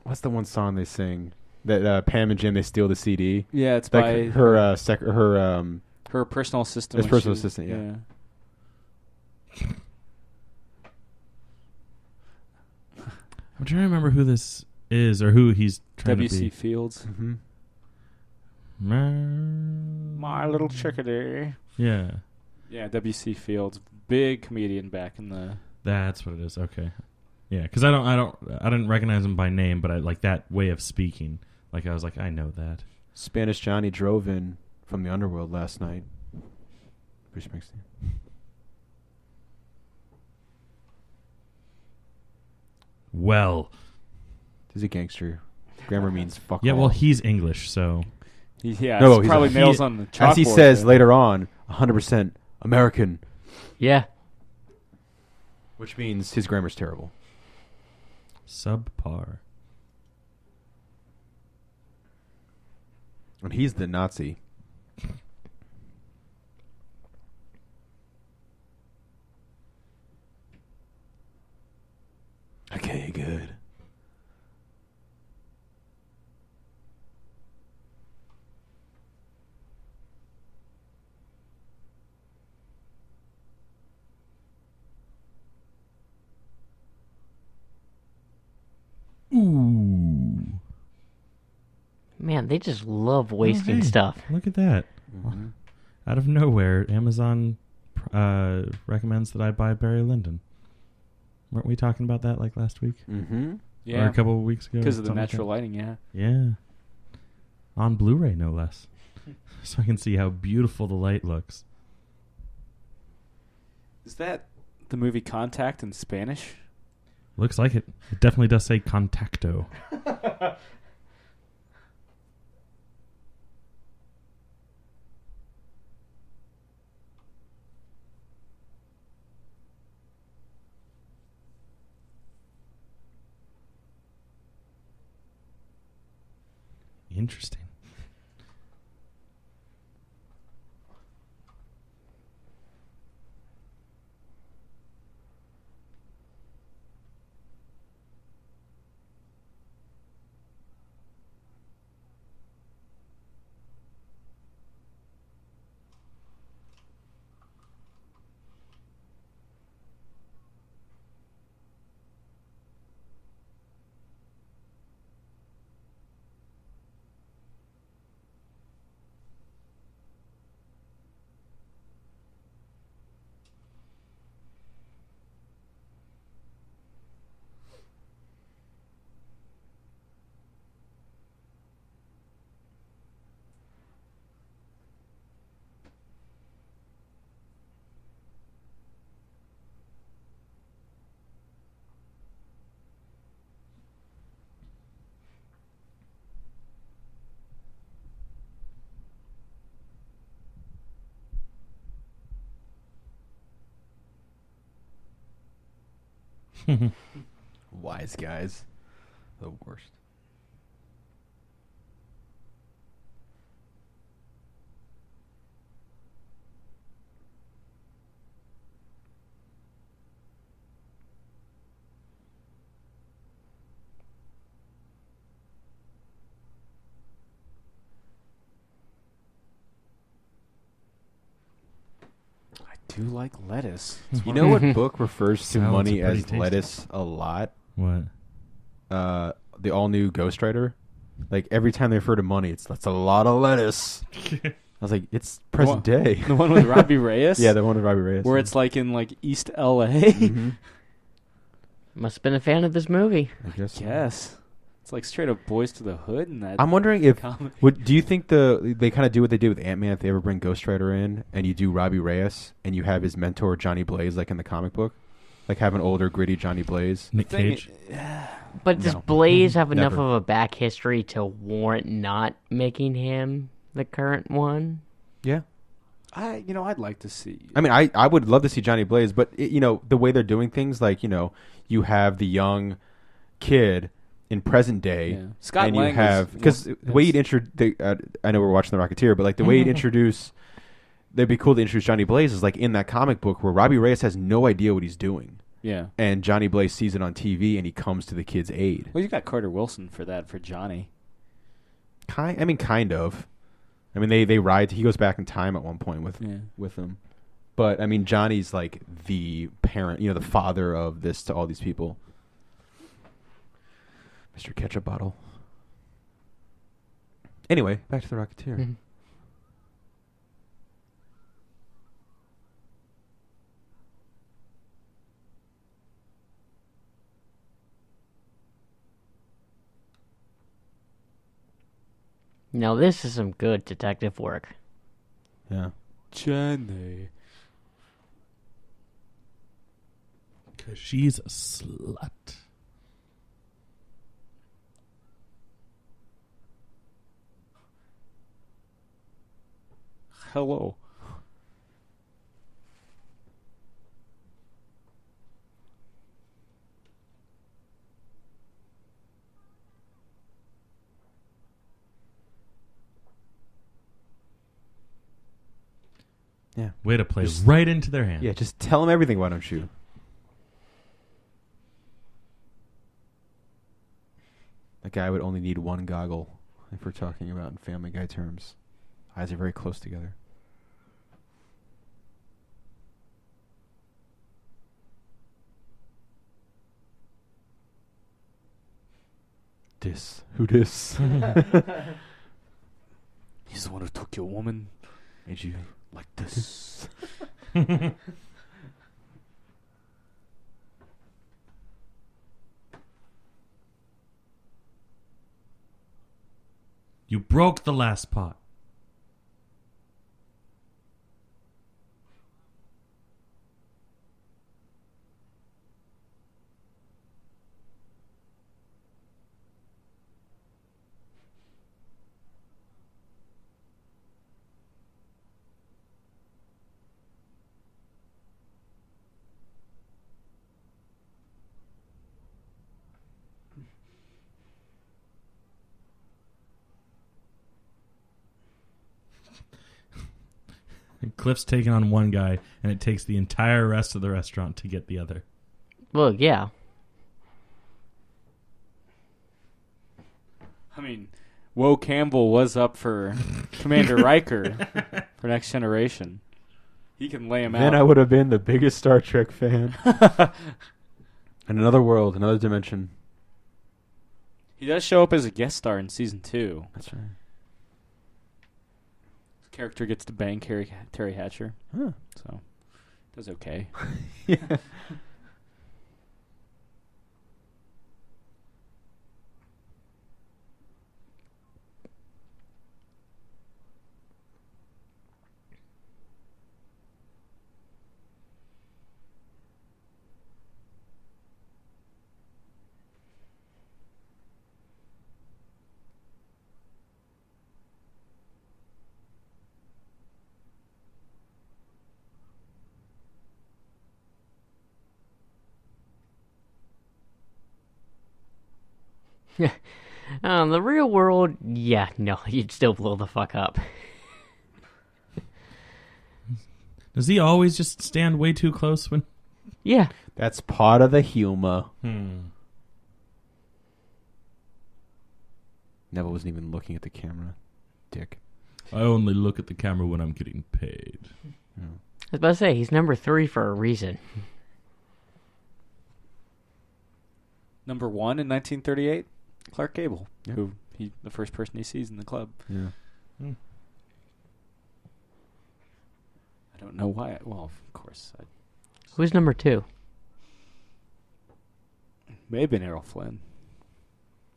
[SPEAKER 3] what's the one song they sing? That Pam and Jim, they steal the CD.
[SPEAKER 1] Yeah, it's
[SPEAKER 3] Like
[SPEAKER 1] by
[SPEAKER 3] her
[SPEAKER 1] her personal assistant.
[SPEAKER 3] His
[SPEAKER 1] when
[SPEAKER 3] personal
[SPEAKER 1] she-
[SPEAKER 3] assistant, yeah.
[SPEAKER 2] I'm trying to remember who this is or who he's trying
[SPEAKER 1] W.C.
[SPEAKER 2] to be.
[SPEAKER 1] Fields.
[SPEAKER 3] Mm-hmm.
[SPEAKER 1] My little chickadee.
[SPEAKER 2] Yeah.
[SPEAKER 1] Yeah, W.C. Fields, big comedian back in the.
[SPEAKER 2] That's what it is. Okay. Yeah, because I didn't recognize him by name, but I like that way of speaking. Like I was like, I know that.
[SPEAKER 3] Spanish Johnny drove in from the underworld last night. Bruce Springsteen.
[SPEAKER 2] Well,
[SPEAKER 3] He's a gangster. Grammar means fuck
[SPEAKER 2] yeah.
[SPEAKER 3] all.
[SPEAKER 2] Well, he's English, so
[SPEAKER 1] Yeah,
[SPEAKER 3] No,
[SPEAKER 1] it's
[SPEAKER 3] he's
[SPEAKER 1] probably
[SPEAKER 3] a-
[SPEAKER 1] nails
[SPEAKER 2] he-
[SPEAKER 1] on the chalkboard.
[SPEAKER 3] as he says
[SPEAKER 1] there.
[SPEAKER 3] later on, 100% American,
[SPEAKER 4] Yeah.
[SPEAKER 3] which means his grammar's terrible.
[SPEAKER 2] subpar.
[SPEAKER 3] And he's the Nazi. Okay, good.
[SPEAKER 2] Ooh,
[SPEAKER 4] Man, they just love wasting
[SPEAKER 2] hey.
[SPEAKER 4] stuff.
[SPEAKER 2] look at that!
[SPEAKER 3] Mm-hmm.
[SPEAKER 2] Out of nowhere, Amazon recommends that I buy Barry Lyndon. Weren't we talking about that like last week
[SPEAKER 3] Mm-hmm.
[SPEAKER 2] or
[SPEAKER 1] Yeah,
[SPEAKER 2] a couple of weeks ago?
[SPEAKER 1] because of the
[SPEAKER 2] something like
[SPEAKER 1] natural
[SPEAKER 2] that?
[SPEAKER 1] lighting. Yeah.
[SPEAKER 2] Yeah, on Blu-ray no less, so I can see how beautiful the light looks.
[SPEAKER 1] Is that the movie Contact in Spanish?
[SPEAKER 2] Looks like it. It definitely does say contacto. Interesting.
[SPEAKER 3] Wise guys. The worst.
[SPEAKER 1] Do like lettuce.
[SPEAKER 3] You know what book refers to
[SPEAKER 2] Salads
[SPEAKER 3] money
[SPEAKER 2] are pretty
[SPEAKER 3] as
[SPEAKER 2] tasty.
[SPEAKER 3] lettuce a lot?
[SPEAKER 2] What?
[SPEAKER 3] The all-new Ghost Rider. Like, every time they refer to money, that's a lot of lettuce. I was like, it's present day.
[SPEAKER 1] The one with Robbie Reyes?
[SPEAKER 3] Yeah, the one with Robbie Reyes.
[SPEAKER 1] Where it's like in like East LA.
[SPEAKER 3] Mm-hmm.
[SPEAKER 4] Must have been a fan of this movie.
[SPEAKER 3] I guess. So.
[SPEAKER 1] Yes. It's like straight up Boys to the Hood in that.
[SPEAKER 3] I'm wondering if
[SPEAKER 1] comic.
[SPEAKER 3] do you think they kind of do what they did with Ant-Man if they ever bring Ghost Rider in and you do Robbie Reyes and you have his mentor Johnny Blaze like in the comic book, like have an older gritty Johnny Blaze.
[SPEAKER 2] Nick
[SPEAKER 1] Thing
[SPEAKER 2] Cage.
[SPEAKER 4] But does
[SPEAKER 3] No.
[SPEAKER 4] Blaze have enough
[SPEAKER 3] Never.
[SPEAKER 4] of a back history to warrant not making him the current one?
[SPEAKER 3] Yeah.
[SPEAKER 1] I'd like to see.
[SPEAKER 3] I mean, I would love to see Johnny Blaze, but the way they're doing things, like you have the young kid in present day,
[SPEAKER 1] Yeah. Scott
[SPEAKER 3] and
[SPEAKER 1] Lang
[SPEAKER 3] you have because the way you'd introduce. I know we're watching the Rocketeer, but like the way you'd introduce, that'd be cool to introduce Johnny Blaze is like in that comic book where Robbie Reyes has no idea what he's doing,
[SPEAKER 1] Yeah.
[SPEAKER 3] and Johnny Blaze sees it on TV and he comes to the kid's aid.
[SPEAKER 1] Well, you got Carter Wilson for that for Johnny.
[SPEAKER 3] Kind of. I mean, they ride. He goes back in time at one point with them, but I mean, Johnny's like the parent, the father of this to all these people. Mr. Ketchup Bottle. Anyway, back to the Rocketeer.
[SPEAKER 4] Mm-hmm. Now this is some good detective work.
[SPEAKER 3] Yeah.
[SPEAKER 1] Johnny.
[SPEAKER 2] Because she's a slut.
[SPEAKER 1] Hello.
[SPEAKER 3] Yeah.
[SPEAKER 2] Way to play
[SPEAKER 3] Just-
[SPEAKER 2] right into their hand.
[SPEAKER 3] Yeah, just tell him everything, why don't you? That guy would only need one goggle if we're talking about in Family Guy terms. Eyes are very close together. Who dis?
[SPEAKER 1] He's the one who took your woman
[SPEAKER 3] Made you
[SPEAKER 1] like this.
[SPEAKER 2] You broke the last pot. Cliff's taking on one guy, and it takes the entire rest of the restaurant to get the other.
[SPEAKER 4] Look, yeah.
[SPEAKER 1] I mean, Woe Campbell was up for Commander Riker for Next Generation. He can lay him
[SPEAKER 3] Then
[SPEAKER 1] out.
[SPEAKER 3] I would have been the biggest Star Trek fan. In another world, another dimension.
[SPEAKER 1] He does show up as a guest star in season 2.
[SPEAKER 3] That's right.
[SPEAKER 1] His character gets to bang Terry Hatcher,
[SPEAKER 3] Huh.
[SPEAKER 1] so does okay.
[SPEAKER 3] Yeah.
[SPEAKER 4] The real world, yeah, no, you'd still blow the fuck up.
[SPEAKER 2] Does he always just stand way too close when?
[SPEAKER 4] Yeah.
[SPEAKER 3] That's part of the humor. Neville wasn't even looking at the camera. Dick.
[SPEAKER 2] I only look at the camera when I'm getting paid.
[SPEAKER 4] I was about to say, he's number 3 for a reason.
[SPEAKER 1] Number 1 in 1938, Clark Gable,
[SPEAKER 3] Yep.
[SPEAKER 1] who the first person he sees in the club.
[SPEAKER 3] Yeah.
[SPEAKER 1] I don't know why. Well, of course,
[SPEAKER 4] Who's number 2?
[SPEAKER 1] may have been Errol Flynn.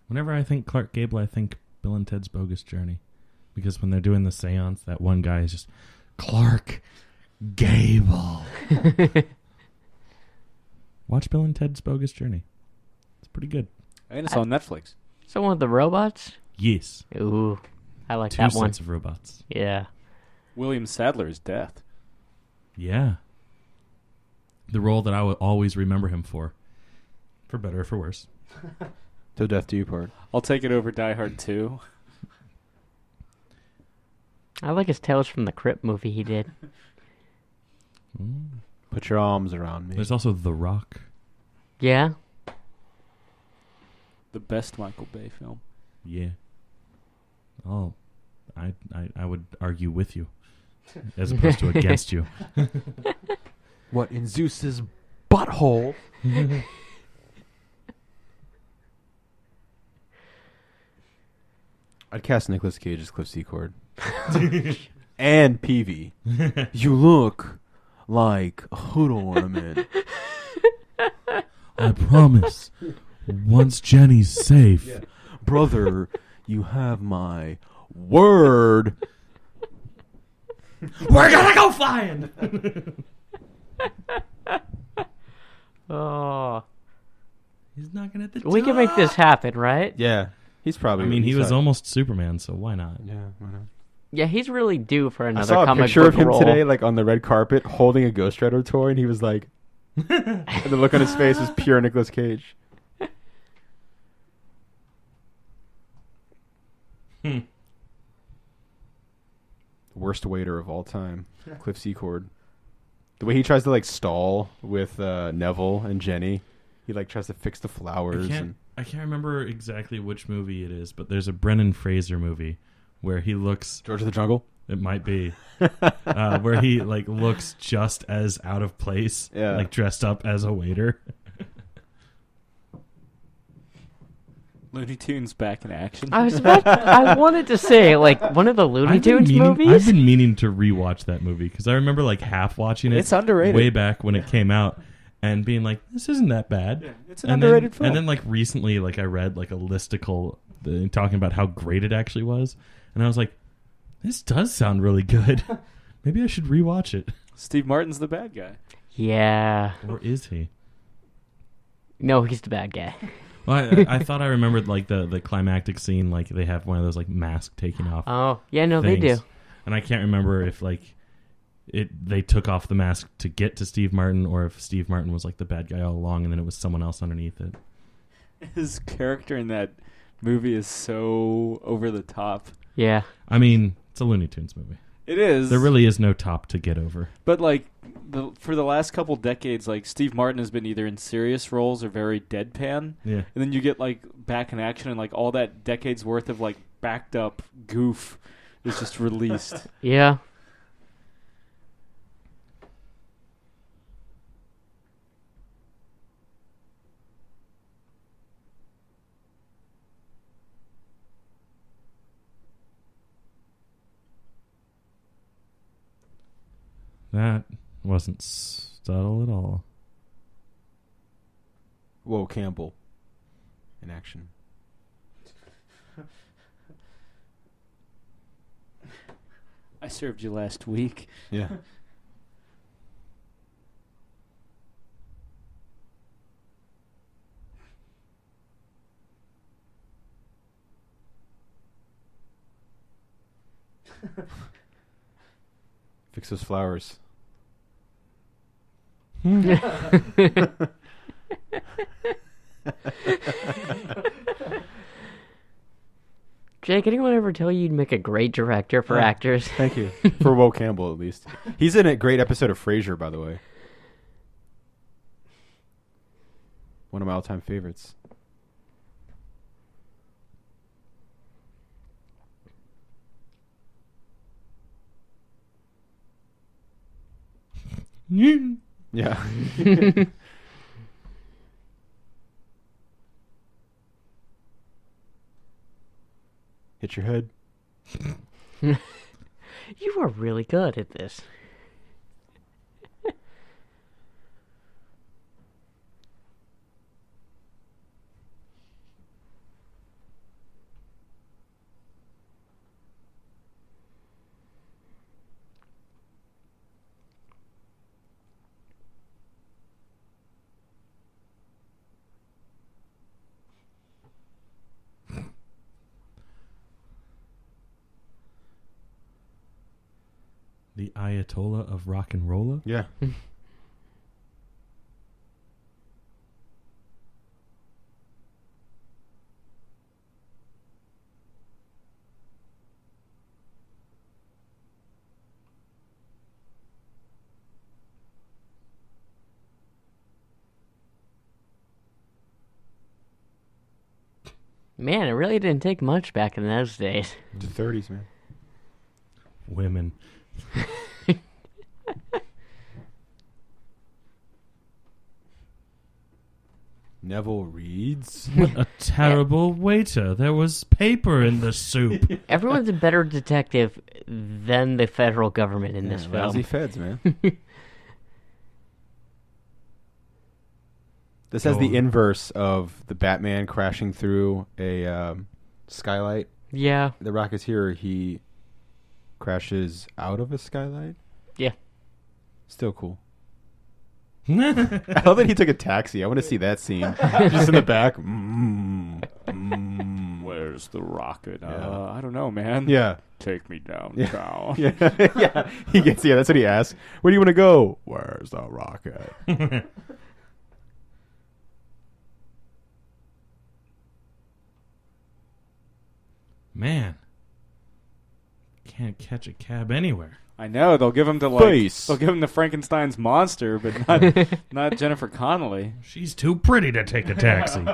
[SPEAKER 2] Whenever I think Clark Gable, I think Bill and Ted's Bogus Journey. Because when they're doing the seance, that one guy is just, Clark Gable. Watch Bill and Ted's Bogus Journey. It's pretty good.
[SPEAKER 1] And it's on Netflix.
[SPEAKER 4] So one of the robots?
[SPEAKER 2] Yes.
[SPEAKER 4] Ooh, I like
[SPEAKER 2] 2
[SPEAKER 4] that one.
[SPEAKER 2] sets of robots.
[SPEAKER 4] Yeah.
[SPEAKER 1] William Sadler's death.
[SPEAKER 2] Yeah. The role that I would always remember him for better or for worse.
[SPEAKER 3] Till death do you part.
[SPEAKER 1] I'll take it over Die Hard 2.
[SPEAKER 4] I like his Tales from the Crypt movie he did.
[SPEAKER 3] Put your arms around me.
[SPEAKER 2] There's also The Rock.
[SPEAKER 4] Yeah?
[SPEAKER 1] The best Michael Bay film.
[SPEAKER 2] Yeah. Oh, I would argue with you as opposed to against you.
[SPEAKER 3] What, in Zeus's butthole? I'd cast Nicolas Cage as Cliff Secord. And Peavy. You look like a hood ornament.
[SPEAKER 2] I promise. Once Jenny's safe.
[SPEAKER 3] Yeah. Brother, you have my word.
[SPEAKER 2] We're gonna go flying!
[SPEAKER 4] Oh.
[SPEAKER 2] He's knocking at the door.
[SPEAKER 4] We can make this happen, right?
[SPEAKER 3] Yeah. He's probably...
[SPEAKER 2] I mean, he
[SPEAKER 3] he's
[SPEAKER 2] was
[SPEAKER 3] like-
[SPEAKER 2] almost Superman, so why not?
[SPEAKER 3] Yeah, why not?
[SPEAKER 4] Yeah, he's really due for
[SPEAKER 3] I
[SPEAKER 4] another
[SPEAKER 3] saw a
[SPEAKER 4] comic
[SPEAKER 3] picture
[SPEAKER 4] book
[SPEAKER 3] of him
[SPEAKER 4] role.
[SPEAKER 3] today, like on the red carpet, holding a Ghost Rider toy, and he was like... and the look on his face was pure Nicolas Cage. Worst waiter of all time, Cliff Secord. The way he tries to like stall with Neville and Jenny, he like tries to fix the flowers.
[SPEAKER 2] I can't remember exactly which movie it is, but there's a Brendan Fraser movie where he looks...
[SPEAKER 3] George of the Jungle.
[SPEAKER 2] It might be. Where he like looks just as out of place,
[SPEAKER 3] Yeah.
[SPEAKER 2] like dressed up as a waiter.
[SPEAKER 1] Looney Tunes back in action.
[SPEAKER 4] I wanted to say, like, one of the Looney Tunes movies?
[SPEAKER 2] I've been meaning to rewatch that movie because I remember like half watching it.
[SPEAKER 1] It's underrated.
[SPEAKER 2] Way back when it came out, and being like, "This isn't that bad."
[SPEAKER 1] Yeah, it's an underrated film.
[SPEAKER 2] And then like recently, like I read like a listicle talking about how great it actually was, and I was like, "This does sound really good. Maybe I should rewatch it."
[SPEAKER 1] Steve Martin's the bad guy.
[SPEAKER 4] Yeah.
[SPEAKER 2] Or is he?
[SPEAKER 4] No, he's the bad guy.
[SPEAKER 2] Well, I thought I remembered like the climactic scene, like they have one of those like mask taking off.
[SPEAKER 4] Oh, yeah, no, they
[SPEAKER 2] things.
[SPEAKER 4] do.
[SPEAKER 2] And I can't remember if like they took off the mask to get to Steve Martin, or if Steve Martin was like the bad guy all along, and then it was someone else underneath it.
[SPEAKER 1] His character in that movie is so over the top.
[SPEAKER 4] Yeah.
[SPEAKER 2] I mean, it's a Looney Tunes movie.
[SPEAKER 1] It is.
[SPEAKER 2] There really is no top to get over.
[SPEAKER 1] But like for the last couple decades, like Steve Martin has been either in serious roles or very deadpan.
[SPEAKER 2] Yeah.
[SPEAKER 1] And then you get like back in action, and like all that decades worth of like backed up goof is just released.
[SPEAKER 4] Yeah.
[SPEAKER 2] That wasn't subtle at all.
[SPEAKER 3] Whoa, Campbell. In action.
[SPEAKER 1] I served you last week.
[SPEAKER 3] Yeah. Fix those flowers.
[SPEAKER 4] Jake, anyone ever tell you you'd make a great director for actors?
[SPEAKER 3] Thank you. For Will Campbell, at least. He's in a great episode of Frasier, by the way. One of my all-time favorites. Yeah. Hit your head.
[SPEAKER 4] You are really good at this.
[SPEAKER 2] The Ayatollah of rock and rolla.
[SPEAKER 3] Yeah.
[SPEAKER 4] Man, it really didn't take much back in those days.
[SPEAKER 3] The 30s, man.
[SPEAKER 2] Women.
[SPEAKER 3] Neville reads.
[SPEAKER 2] What a terrible waiter. There was paper in the soup.
[SPEAKER 4] Everyone's a better detective than the federal government in this film.
[SPEAKER 3] Lousy feds, man. This has the inverse of the Batman crashing through a skylight.
[SPEAKER 4] Yeah.
[SPEAKER 3] The Rocketeer, he crashes out of a skylight.
[SPEAKER 4] Yeah.
[SPEAKER 3] Still cool. I love that he took a taxi. I want to see that scene. Just in the back.
[SPEAKER 1] Where's the rocket?
[SPEAKER 3] Yeah.
[SPEAKER 1] I don't know, man.
[SPEAKER 3] Yeah.
[SPEAKER 1] Take me downtown.
[SPEAKER 3] Yeah. Yeah. He gets, yeah, that's what he asks. Where do you want to go? Where's the rocket?
[SPEAKER 2] Man. Can't catch a cab anywhere.
[SPEAKER 1] I know they'll give him to they'll give him to Frankenstein's monster, but not Jennifer Connelly.
[SPEAKER 2] She's too pretty to take a taxi.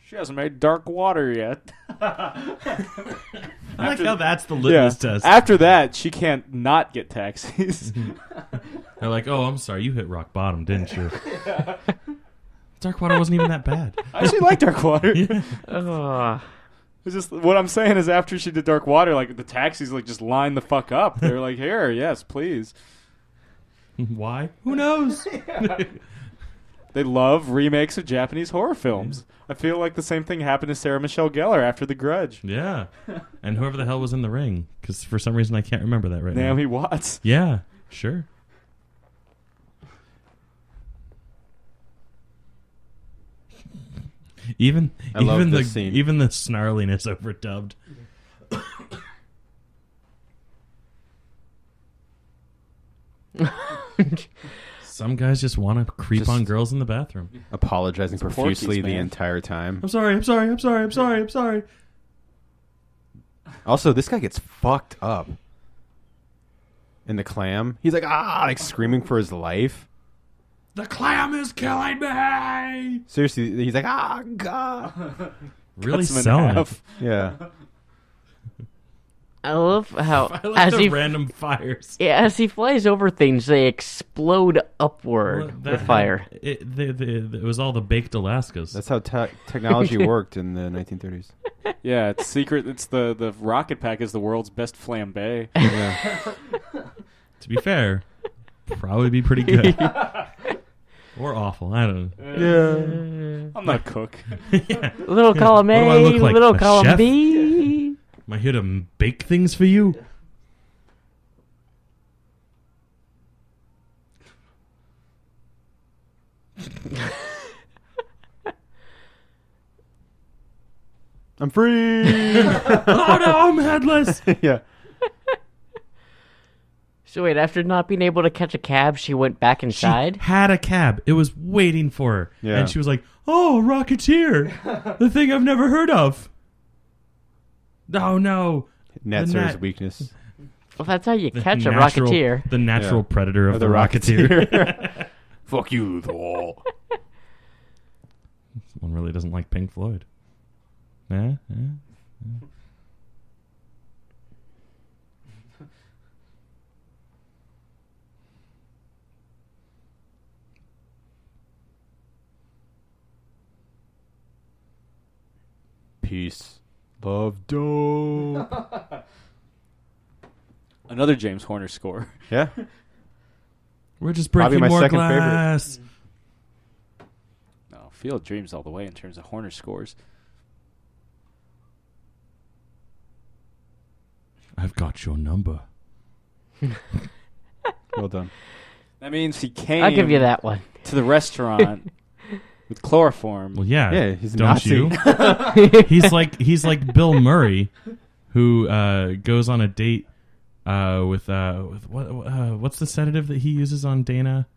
[SPEAKER 1] She hasn't made dark water yet.
[SPEAKER 2] I like how that's the litmus test.
[SPEAKER 1] After that, she can't not get taxis.
[SPEAKER 2] They're like, oh, I'm sorry, you hit rock bottom, didn't you? Dark water wasn't even that bad.
[SPEAKER 1] I actually like dark water.
[SPEAKER 2] Yeah.
[SPEAKER 1] It's just what I'm saying is after she did dark water, like the taxis like just lined the fuck up. They're like, here, yes, please.
[SPEAKER 2] Why? Who knows?
[SPEAKER 1] They love remakes of Japanese horror films. I feel like the same thing happened to Sarah Michelle Gellar after The Grudge.
[SPEAKER 2] Yeah. And whoever the hell was in the ring, because for some reason I can't remember that right now.
[SPEAKER 1] Naomi Watts.
[SPEAKER 2] Yeah, sure. Even
[SPEAKER 3] I love
[SPEAKER 2] the
[SPEAKER 3] this scene.
[SPEAKER 2] even the snarliness overdubbed. Some guys just want to creep on girls in the bathroom.
[SPEAKER 3] Apologizing profusely
[SPEAKER 1] Porky's,
[SPEAKER 3] the
[SPEAKER 1] man.
[SPEAKER 3] entire time.
[SPEAKER 2] I'm sorry.
[SPEAKER 3] Also, this guy gets fucked up. In the clam. He's like screaming for his life.
[SPEAKER 2] The clam is killing me.
[SPEAKER 3] Seriously, he's like, God.
[SPEAKER 2] Really
[SPEAKER 1] Cuts him in
[SPEAKER 2] selling it.
[SPEAKER 1] half.
[SPEAKER 3] Yeah.
[SPEAKER 4] I love how
[SPEAKER 2] I like the random fires.
[SPEAKER 4] Yeah, as he flies over things, they explode upward with fire.
[SPEAKER 2] It was all the baked Alaskas.
[SPEAKER 3] That's how technology worked in the 1930s.
[SPEAKER 1] Yeah, it's secret. It's the rocket pack is the world's best flambe.
[SPEAKER 3] Yeah.
[SPEAKER 2] To be fair, probably be pretty good. Or awful. I don't know.
[SPEAKER 3] Yeah.
[SPEAKER 1] I'm not a cook.
[SPEAKER 2] Yeah.
[SPEAKER 4] Little column
[SPEAKER 2] What do I
[SPEAKER 4] A,
[SPEAKER 2] look like,
[SPEAKER 4] little
[SPEAKER 2] a
[SPEAKER 4] column
[SPEAKER 2] chef?
[SPEAKER 4] B.
[SPEAKER 2] Am I here to bake things for you?
[SPEAKER 3] I'm free.
[SPEAKER 2] Oh no, I'm headless.
[SPEAKER 3] Yeah.
[SPEAKER 4] So wait, after not being able to catch a cab, she went back inside?
[SPEAKER 2] She had a cab. It was waiting for her.
[SPEAKER 3] Yeah.
[SPEAKER 2] And she was like, oh, Rocketeer. The thing I've never heard of. Oh, no.
[SPEAKER 3] Nets
[SPEAKER 2] The
[SPEAKER 3] are his
[SPEAKER 2] net.
[SPEAKER 3] weakness.
[SPEAKER 4] Well, that's how you
[SPEAKER 2] The
[SPEAKER 4] catch a
[SPEAKER 2] natural-
[SPEAKER 4] Rocketeer.
[SPEAKER 2] The natural
[SPEAKER 3] Yeah.
[SPEAKER 2] predator of
[SPEAKER 3] Or
[SPEAKER 2] the Rocketeer.
[SPEAKER 3] Fuck you, Thor.
[SPEAKER 2] Someone really doesn't like Pink Floyd. Yeah.
[SPEAKER 3] Peace. Love, dope.
[SPEAKER 1] Another James Horner score.
[SPEAKER 3] Yeah.
[SPEAKER 2] We're just
[SPEAKER 3] Probably
[SPEAKER 2] breaking
[SPEAKER 3] my
[SPEAKER 2] more
[SPEAKER 3] second favorite.
[SPEAKER 2] glass.
[SPEAKER 1] No, Field of Dreams all the way in terms of Horner scores.
[SPEAKER 2] I've got your number.
[SPEAKER 3] Well done.
[SPEAKER 1] That means he came
[SPEAKER 4] I'll give you that one.
[SPEAKER 1] to the restaurant with chloroform.
[SPEAKER 2] Well, yeah.
[SPEAKER 3] Yeah, he's a
[SPEAKER 2] Don't
[SPEAKER 3] Nazi.
[SPEAKER 2] you? he's like Bill Murray, who goes on a date with what's the sedative that he uses on Dana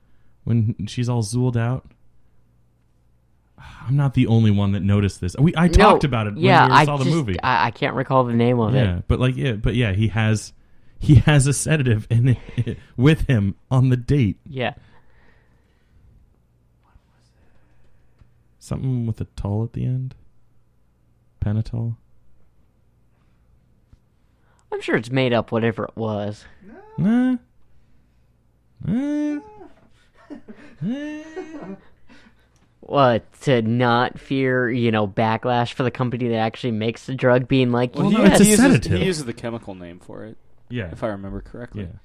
[SPEAKER 2] when she's all zooled out? I'm not the only one that noticed this. I talked about it when we saw the movie.
[SPEAKER 4] I can't recall the name of it.
[SPEAKER 2] But he has a sedative in it with him on the date.
[SPEAKER 4] Yeah.
[SPEAKER 2] Something with a tol at the end. Penatol.
[SPEAKER 4] I'm sure it's made up, whatever it was.
[SPEAKER 2] Nah.
[SPEAKER 4] What, to not fear, backlash for the company that actually makes the drug being like,
[SPEAKER 2] Well,
[SPEAKER 1] he,
[SPEAKER 2] no, it's a
[SPEAKER 1] he uses,
[SPEAKER 2] sedative.
[SPEAKER 1] he uses the chemical name for it,
[SPEAKER 2] Yeah.
[SPEAKER 1] if I remember correctly.
[SPEAKER 2] Yeah.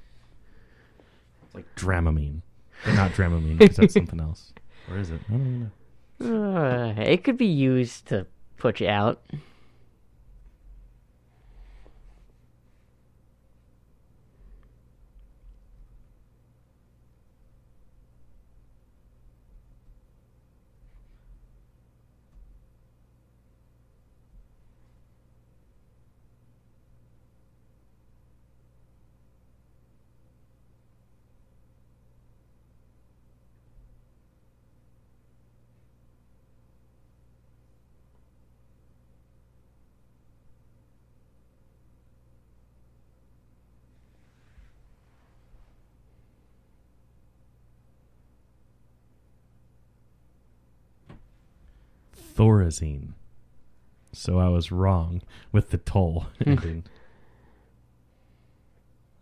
[SPEAKER 2] It's like Dramamine. But not Dramamine, because that's something else. Or is it? I don't even know.
[SPEAKER 4] it could be used to put you out.
[SPEAKER 2] Thorazine. So I was wrong with the toll ending.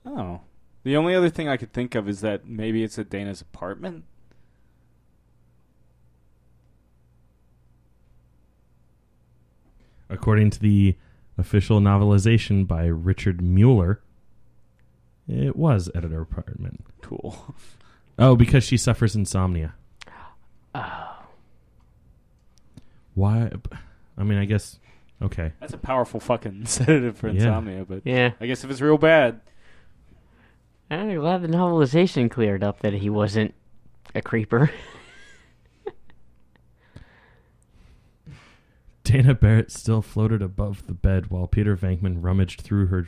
[SPEAKER 1] Oh. The only other thing I could think of is that maybe it's at Dana's apartment.
[SPEAKER 2] According to the official novelization by Richard Mueller, it was at her apartment.
[SPEAKER 1] Cool.
[SPEAKER 2] Oh, because she suffers insomnia.
[SPEAKER 4] Oh.
[SPEAKER 2] Why? I mean, I guess. Okay.
[SPEAKER 1] That's a powerful fucking sedative for
[SPEAKER 2] Yeah.
[SPEAKER 1] insomnia, but
[SPEAKER 4] Yeah.
[SPEAKER 1] I guess if it's real bad.
[SPEAKER 4] I'm glad the novelization cleared up that he wasn't a creeper.
[SPEAKER 2] Dana Barrett still floated above the bed while Peter Venkman rummaged through the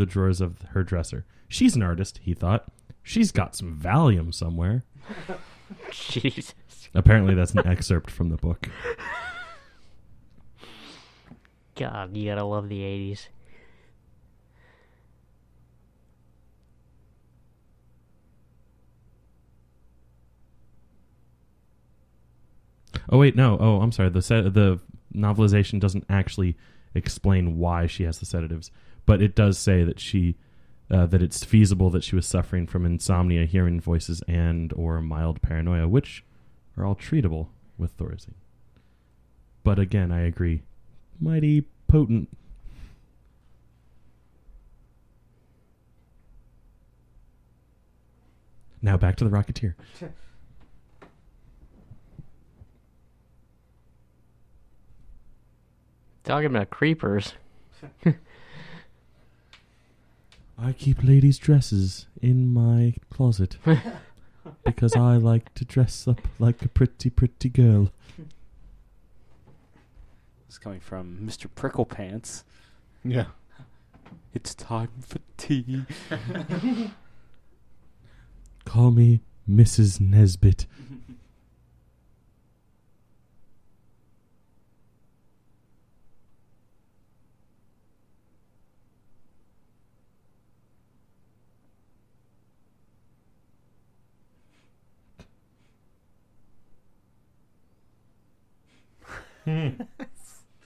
[SPEAKER 2] drawers of her dresser. She's an artist, he thought. She's got some Valium somewhere.
[SPEAKER 4] Jesus.
[SPEAKER 2] Apparently, that's an excerpt from the book.
[SPEAKER 4] God, you gotta love the 80s.
[SPEAKER 2] Oh wait, no. Oh, I'm sorry. The novelization doesn't actually explain why she has the sedatives, but it does say that that it's feasible that she was suffering from insomnia, hearing voices, and or mild paranoia, which are all treatable with Thorazine. But again, I agree, mighty potent. Now back to the Rocketeer.
[SPEAKER 4] Talking about creepers.
[SPEAKER 2] I keep ladies' dresses in my closet because I like to dress up like a pretty, pretty girl.
[SPEAKER 1] It's coming from Mr. Pricklepants.
[SPEAKER 3] Yeah.
[SPEAKER 1] It's time for tea.
[SPEAKER 2] Call me Mrs. Nesbit.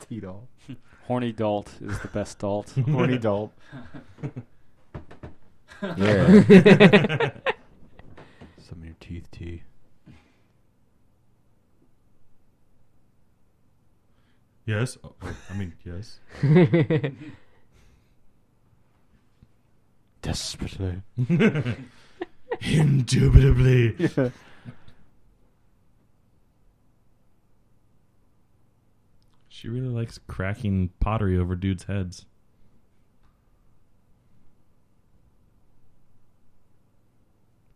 [SPEAKER 3] T-doll.
[SPEAKER 1] Horny Dalt is the best Dalt.
[SPEAKER 3] Horny doll. Yeah. Some of your teeth, T.
[SPEAKER 2] Yes. Oh, I mean, yes.
[SPEAKER 3] Desperately.
[SPEAKER 2] Indubitably.
[SPEAKER 3] Yeah.
[SPEAKER 2] She really likes cracking pottery over dudes' heads.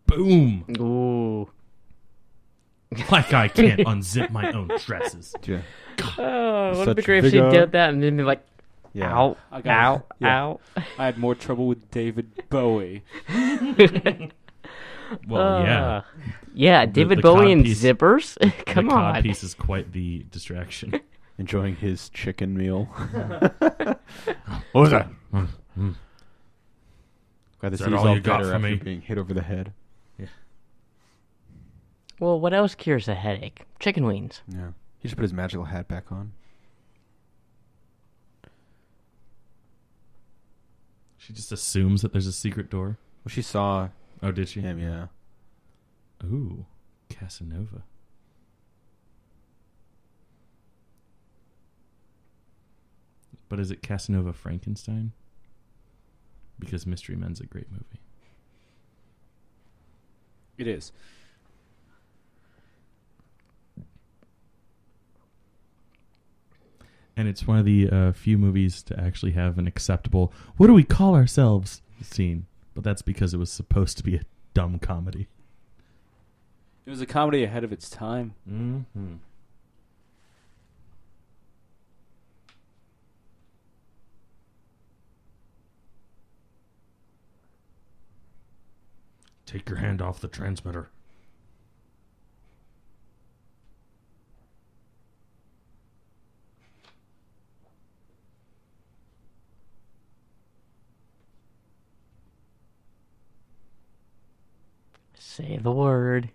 [SPEAKER 2] Boom!
[SPEAKER 4] Ooh.
[SPEAKER 2] Like I can't unzip my own dresses.
[SPEAKER 3] Yeah.
[SPEAKER 4] Oh, wouldn't it be
[SPEAKER 3] Such
[SPEAKER 4] great if she
[SPEAKER 3] vigor.
[SPEAKER 4] did that and then be like,
[SPEAKER 3] Yeah.
[SPEAKER 4] ow,
[SPEAKER 1] I got
[SPEAKER 4] ow,
[SPEAKER 1] it. Yeah.
[SPEAKER 4] ow.
[SPEAKER 1] I had more trouble with David Bowie.
[SPEAKER 2] Well, yeah.
[SPEAKER 4] Yeah, David
[SPEAKER 2] the
[SPEAKER 4] Bowie and
[SPEAKER 2] codpiece-
[SPEAKER 4] zippers? Come
[SPEAKER 2] the
[SPEAKER 4] on.
[SPEAKER 2] cod piece is quite the distraction.
[SPEAKER 3] Enjoying his chicken meal. What was that? Glad to
[SPEAKER 2] Is
[SPEAKER 3] see
[SPEAKER 2] that
[SPEAKER 3] he's
[SPEAKER 2] all
[SPEAKER 3] all
[SPEAKER 2] you got
[SPEAKER 3] better
[SPEAKER 2] for
[SPEAKER 3] after
[SPEAKER 2] me?
[SPEAKER 3] being hit over the head.
[SPEAKER 4] Well, what else cures a headache? Chicken wings.
[SPEAKER 3] Yeah. He just put his magical hat back on.
[SPEAKER 2] She just assumes that there's a secret door.
[SPEAKER 3] Well, she saw
[SPEAKER 2] Oh, did she?
[SPEAKER 3] him, yeah.
[SPEAKER 2] Ooh, Casanova. But is it Casanova Frankenstein? Because Mystery Men's a great movie.
[SPEAKER 1] It is.
[SPEAKER 2] And it's one of the few movies to actually have an acceptable, what do we call ourselves scene. But that's because it was supposed to be a dumb comedy.
[SPEAKER 1] It was a comedy ahead of its time.
[SPEAKER 2] Mm-hmm. Take your hand off the transmitter.
[SPEAKER 4] Say the word.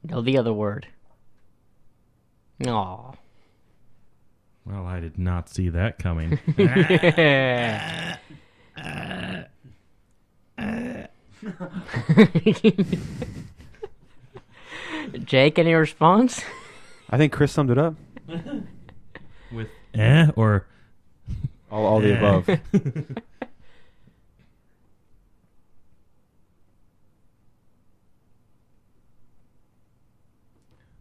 [SPEAKER 4] No, the other word. Aw.
[SPEAKER 2] Well, I did not see that coming.
[SPEAKER 4] Jake, any response?
[SPEAKER 3] I think Chris summed it up.
[SPEAKER 2] With or
[SPEAKER 3] All the above.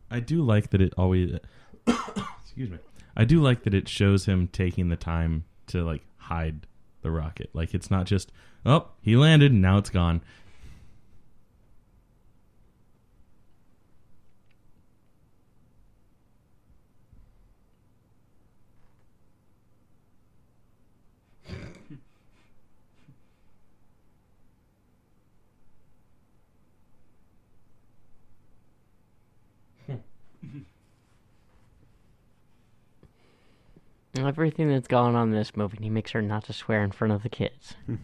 [SPEAKER 2] I do like that it always excuse me. I do like that it shows him taking the time to like hide the rocket. Like it's not just, oh, he landed and now it's gone.
[SPEAKER 4] Everything that's gone on in this movie, he makes sure not to swear in front of the kids.
[SPEAKER 2] It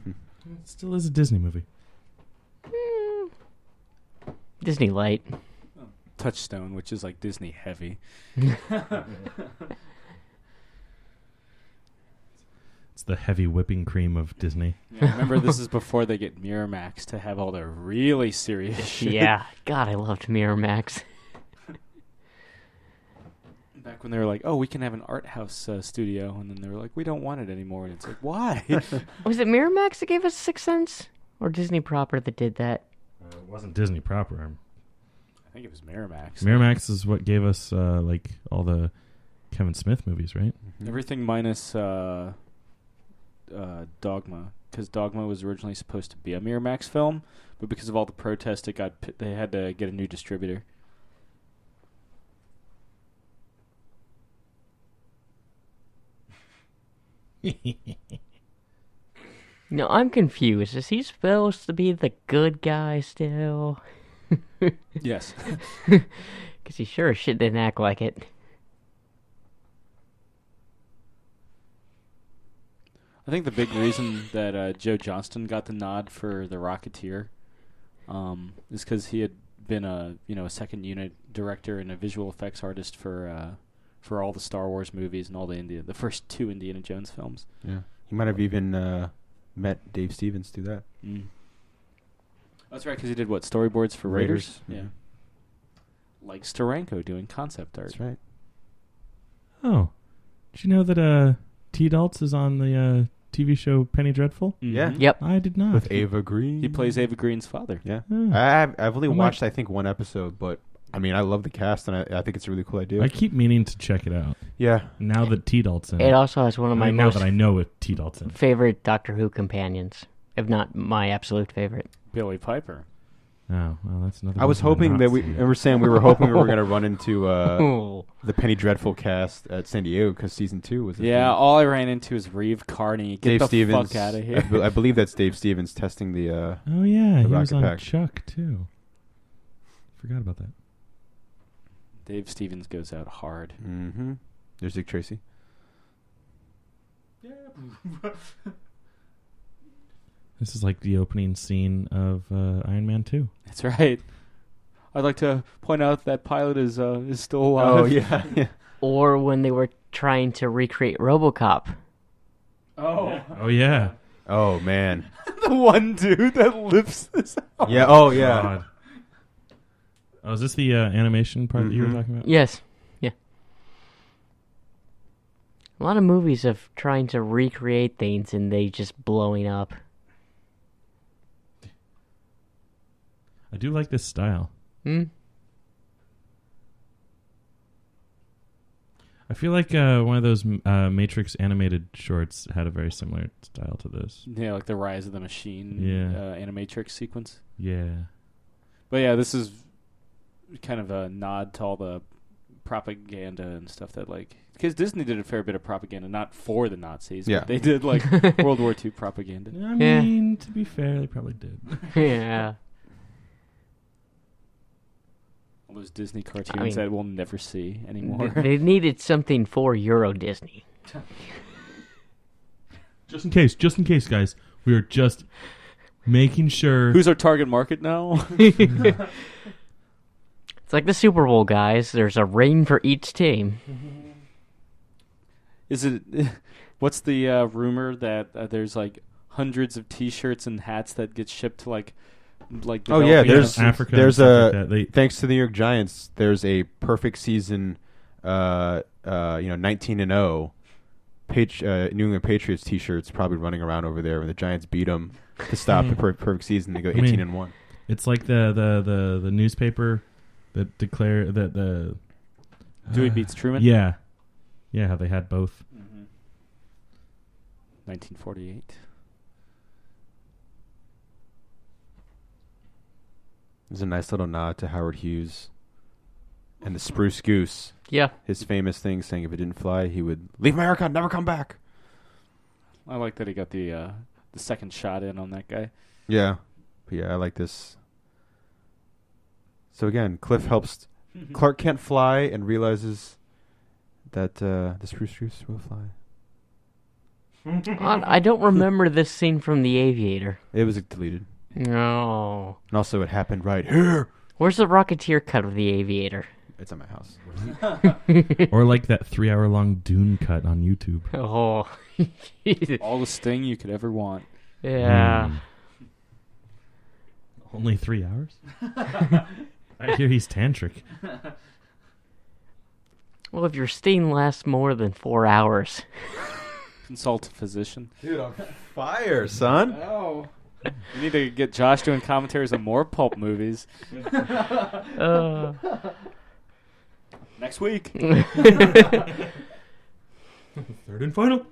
[SPEAKER 2] still is a Disney movie.
[SPEAKER 4] Disney Light.
[SPEAKER 1] Touchstone, which is like Disney heavy.
[SPEAKER 2] It's the heavy whipping cream of Disney.
[SPEAKER 1] Yeah, remember, this is before they get Miramax to have all their really serious shit.
[SPEAKER 4] Yeah. God, I loved Miramax.
[SPEAKER 1] Back when they were like, oh, we can have an art house studio. And then they were like, we don't want it anymore. And it's like, why?
[SPEAKER 4] Was it Miramax that gave us Sixth Sense? Or Disney proper that did that?
[SPEAKER 2] It wasn't Disney proper.
[SPEAKER 1] I think it was Miramax.
[SPEAKER 2] Miramax is what gave us like all the Kevin Smith movies, right?
[SPEAKER 1] Everything minus Dogma. Because Dogma was originally supposed to be a Miramax film. But because of all the protest, they had to get a new distributor.
[SPEAKER 4] No, I'm confused. Is he supposed to be the good guy still?
[SPEAKER 1] Yes.
[SPEAKER 4] Because he sure as shit didn't act like it.
[SPEAKER 1] I think the big reason that Joe Johnston got the nod for the Rocketeer is because he had been a second unit director and a visual effects artist for all the Star Wars movies and all the first 2 Indiana Jones films.
[SPEAKER 3] Yeah, he might have even met Dave Stevens through that.
[SPEAKER 1] Mm. That's right, because he did storyboards for Raiders. Yeah. Like Steranko doing concept art.
[SPEAKER 3] That's right.
[SPEAKER 2] Oh, did you know that T. Daltz is on the TV show Penny Dreadful?
[SPEAKER 1] Mm-hmm.
[SPEAKER 3] Yeah.
[SPEAKER 4] Yep.
[SPEAKER 2] I did not.
[SPEAKER 3] With Ava Green.
[SPEAKER 1] He plays Ava Green's father.
[SPEAKER 3] Yeah.
[SPEAKER 2] Oh.
[SPEAKER 3] I've only watched, I think, one episode, but I mean, I love the cast, and I think it's a really cool idea.
[SPEAKER 2] I keep meaning to check it out.
[SPEAKER 3] Yeah.
[SPEAKER 2] Now that T. Dalt's in
[SPEAKER 4] It also has one of my
[SPEAKER 2] now
[SPEAKER 4] most
[SPEAKER 2] that I know it, T. Dalt's in.
[SPEAKER 4] favorite Doctor Who companions, if not my absolute favorite.
[SPEAKER 1] Billy Piper.
[SPEAKER 2] Oh, well, that's another.
[SPEAKER 3] I was
[SPEAKER 2] reason to
[SPEAKER 3] hoping
[SPEAKER 2] not
[SPEAKER 3] that
[SPEAKER 2] see it.
[SPEAKER 3] we were saying we were hoping we were going to run into
[SPEAKER 4] Oh.
[SPEAKER 3] the Penny Dreadful cast at San Diego because season 2 was.
[SPEAKER 1] All I ran into is Reeve Carney. Get
[SPEAKER 3] Dave
[SPEAKER 1] the
[SPEAKER 3] Stevens.
[SPEAKER 1] fuck out of here.
[SPEAKER 3] I believe that's Dave Stevens testing the.
[SPEAKER 2] Oh yeah,
[SPEAKER 3] The
[SPEAKER 2] he was
[SPEAKER 3] Rocket
[SPEAKER 2] on
[SPEAKER 3] Pack.
[SPEAKER 2] Chuck too. Forgot about that.
[SPEAKER 1] Dave Stevens goes out hard.
[SPEAKER 3] Mm-hmm. There's Dick Tracy.
[SPEAKER 2] This is like the opening scene of Iron Man 2.
[SPEAKER 1] That's right. I'd like to point out that pilot is still alive.
[SPEAKER 3] Oh yeah. yeah.
[SPEAKER 4] Or when they were trying to recreate RoboCop.
[SPEAKER 1] Oh.
[SPEAKER 2] Oh yeah.
[SPEAKER 3] Oh man.
[SPEAKER 1] The one dude that lifts this out.
[SPEAKER 3] Yeah. Oh yeah.
[SPEAKER 2] God. Oh, is this the animation part that you were
[SPEAKER 3] Mhm.
[SPEAKER 2] talking about?
[SPEAKER 4] Yes. Yeah. A lot of movies of trying to recreate things and they just blowing up.
[SPEAKER 2] I do like this style.
[SPEAKER 4] Hmm?
[SPEAKER 2] I feel like one of those Matrix animated shorts had a very similar style to this.
[SPEAKER 1] Yeah, like the Rise of the Machine animatrix sequence.
[SPEAKER 2] Yeah.
[SPEAKER 1] But yeah, this is kind of a nod to all the propaganda and stuff that because Disney did a fair bit of propaganda, not for the Nazis,
[SPEAKER 3] Yeah.
[SPEAKER 1] but they did World War II propaganda.
[SPEAKER 2] I
[SPEAKER 4] Yeah.
[SPEAKER 2] mean, to be fair, they probably did.
[SPEAKER 4] Yeah.
[SPEAKER 1] All those Disney cartoons that we'll never see anymore.
[SPEAKER 4] They needed something for Euro Disney.
[SPEAKER 2] Just in case, guys. We are just making sure.
[SPEAKER 1] Who's our target market now?
[SPEAKER 4] It's like the Super Bowl, guys. There's a ring for each team.
[SPEAKER 1] Is it? What's the rumor that there's hundreds of T-shirts and hats that get shipped to
[SPEAKER 3] Oh yeah,
[SPEAKER 1] developing
[SPEAKER 3] there's
[SPEAKER 1] countries?
[SPEAKER 2] Africa
[SPEAKER 3] there's
[SPEAKER 2] and
[SPEAKER 3] a
[SPEAKER 2] stuff like that.
[SPEAKER 3] thanks to the New York Giants, there's a perfect season, 19-0, New England Patriots T-shirts probably running around over there when the Giants beat them to stop the perfect season. They go 18-1.
[SPEAKER 2] It's like the newspaper that declare that the
[SPEAKER 1] Dewey beats Truman.
[SPEAKER 2] yeah, how they had both.
[SPEAKER 1] 1948.
[SPEAKER 3] There's a nice little nod to Howard Hughes and the Spruce Goose.
[SPEAKER 4] Yeah.
[SPEAKER 3] His famous thing saying if it didn't fly, he would leave America, never come back.
[SPEAKER 1] I like that he got the second shot in on that guy.
[SPEAKER 3] Yeah. But yeah, I like this. So again, Cliff helps. Clark can't fly and realizes that the Spruce Goose will fly.
[SPEAKER 4] I don't remember this scene from The Aviator.
[SPEAKER 3] It was deleted.
[SPEAKER 4] No.
[SPEAKER 3] And also it happened right here.
[SPEAKER 4] Where's the Rocketeer cut of The Aviator?
[SPEAKER 3] It's at my house.
[SPEAKER 2] Or like that 3-hour-long Dune cut on YouTube.
[SPEAKER 4] Oh.
[SPEAKER 1] All the sting you could ever want.
[SPEAKER 4] Yeah.
[SPEAKER 2] Only 3 hours? I hear he's tantric.
[SPEAKER 4] Well, if your sting lasts more than 4 hours.
[SPEAKER 1] Consult a physician.
[SPEAKER 3] Dude, on fire, son.
[SPEAKER 1] Oh. You need to get Josh doing commentaries on more pulp movies. Next week.
[SPEAKER 2] Third and final.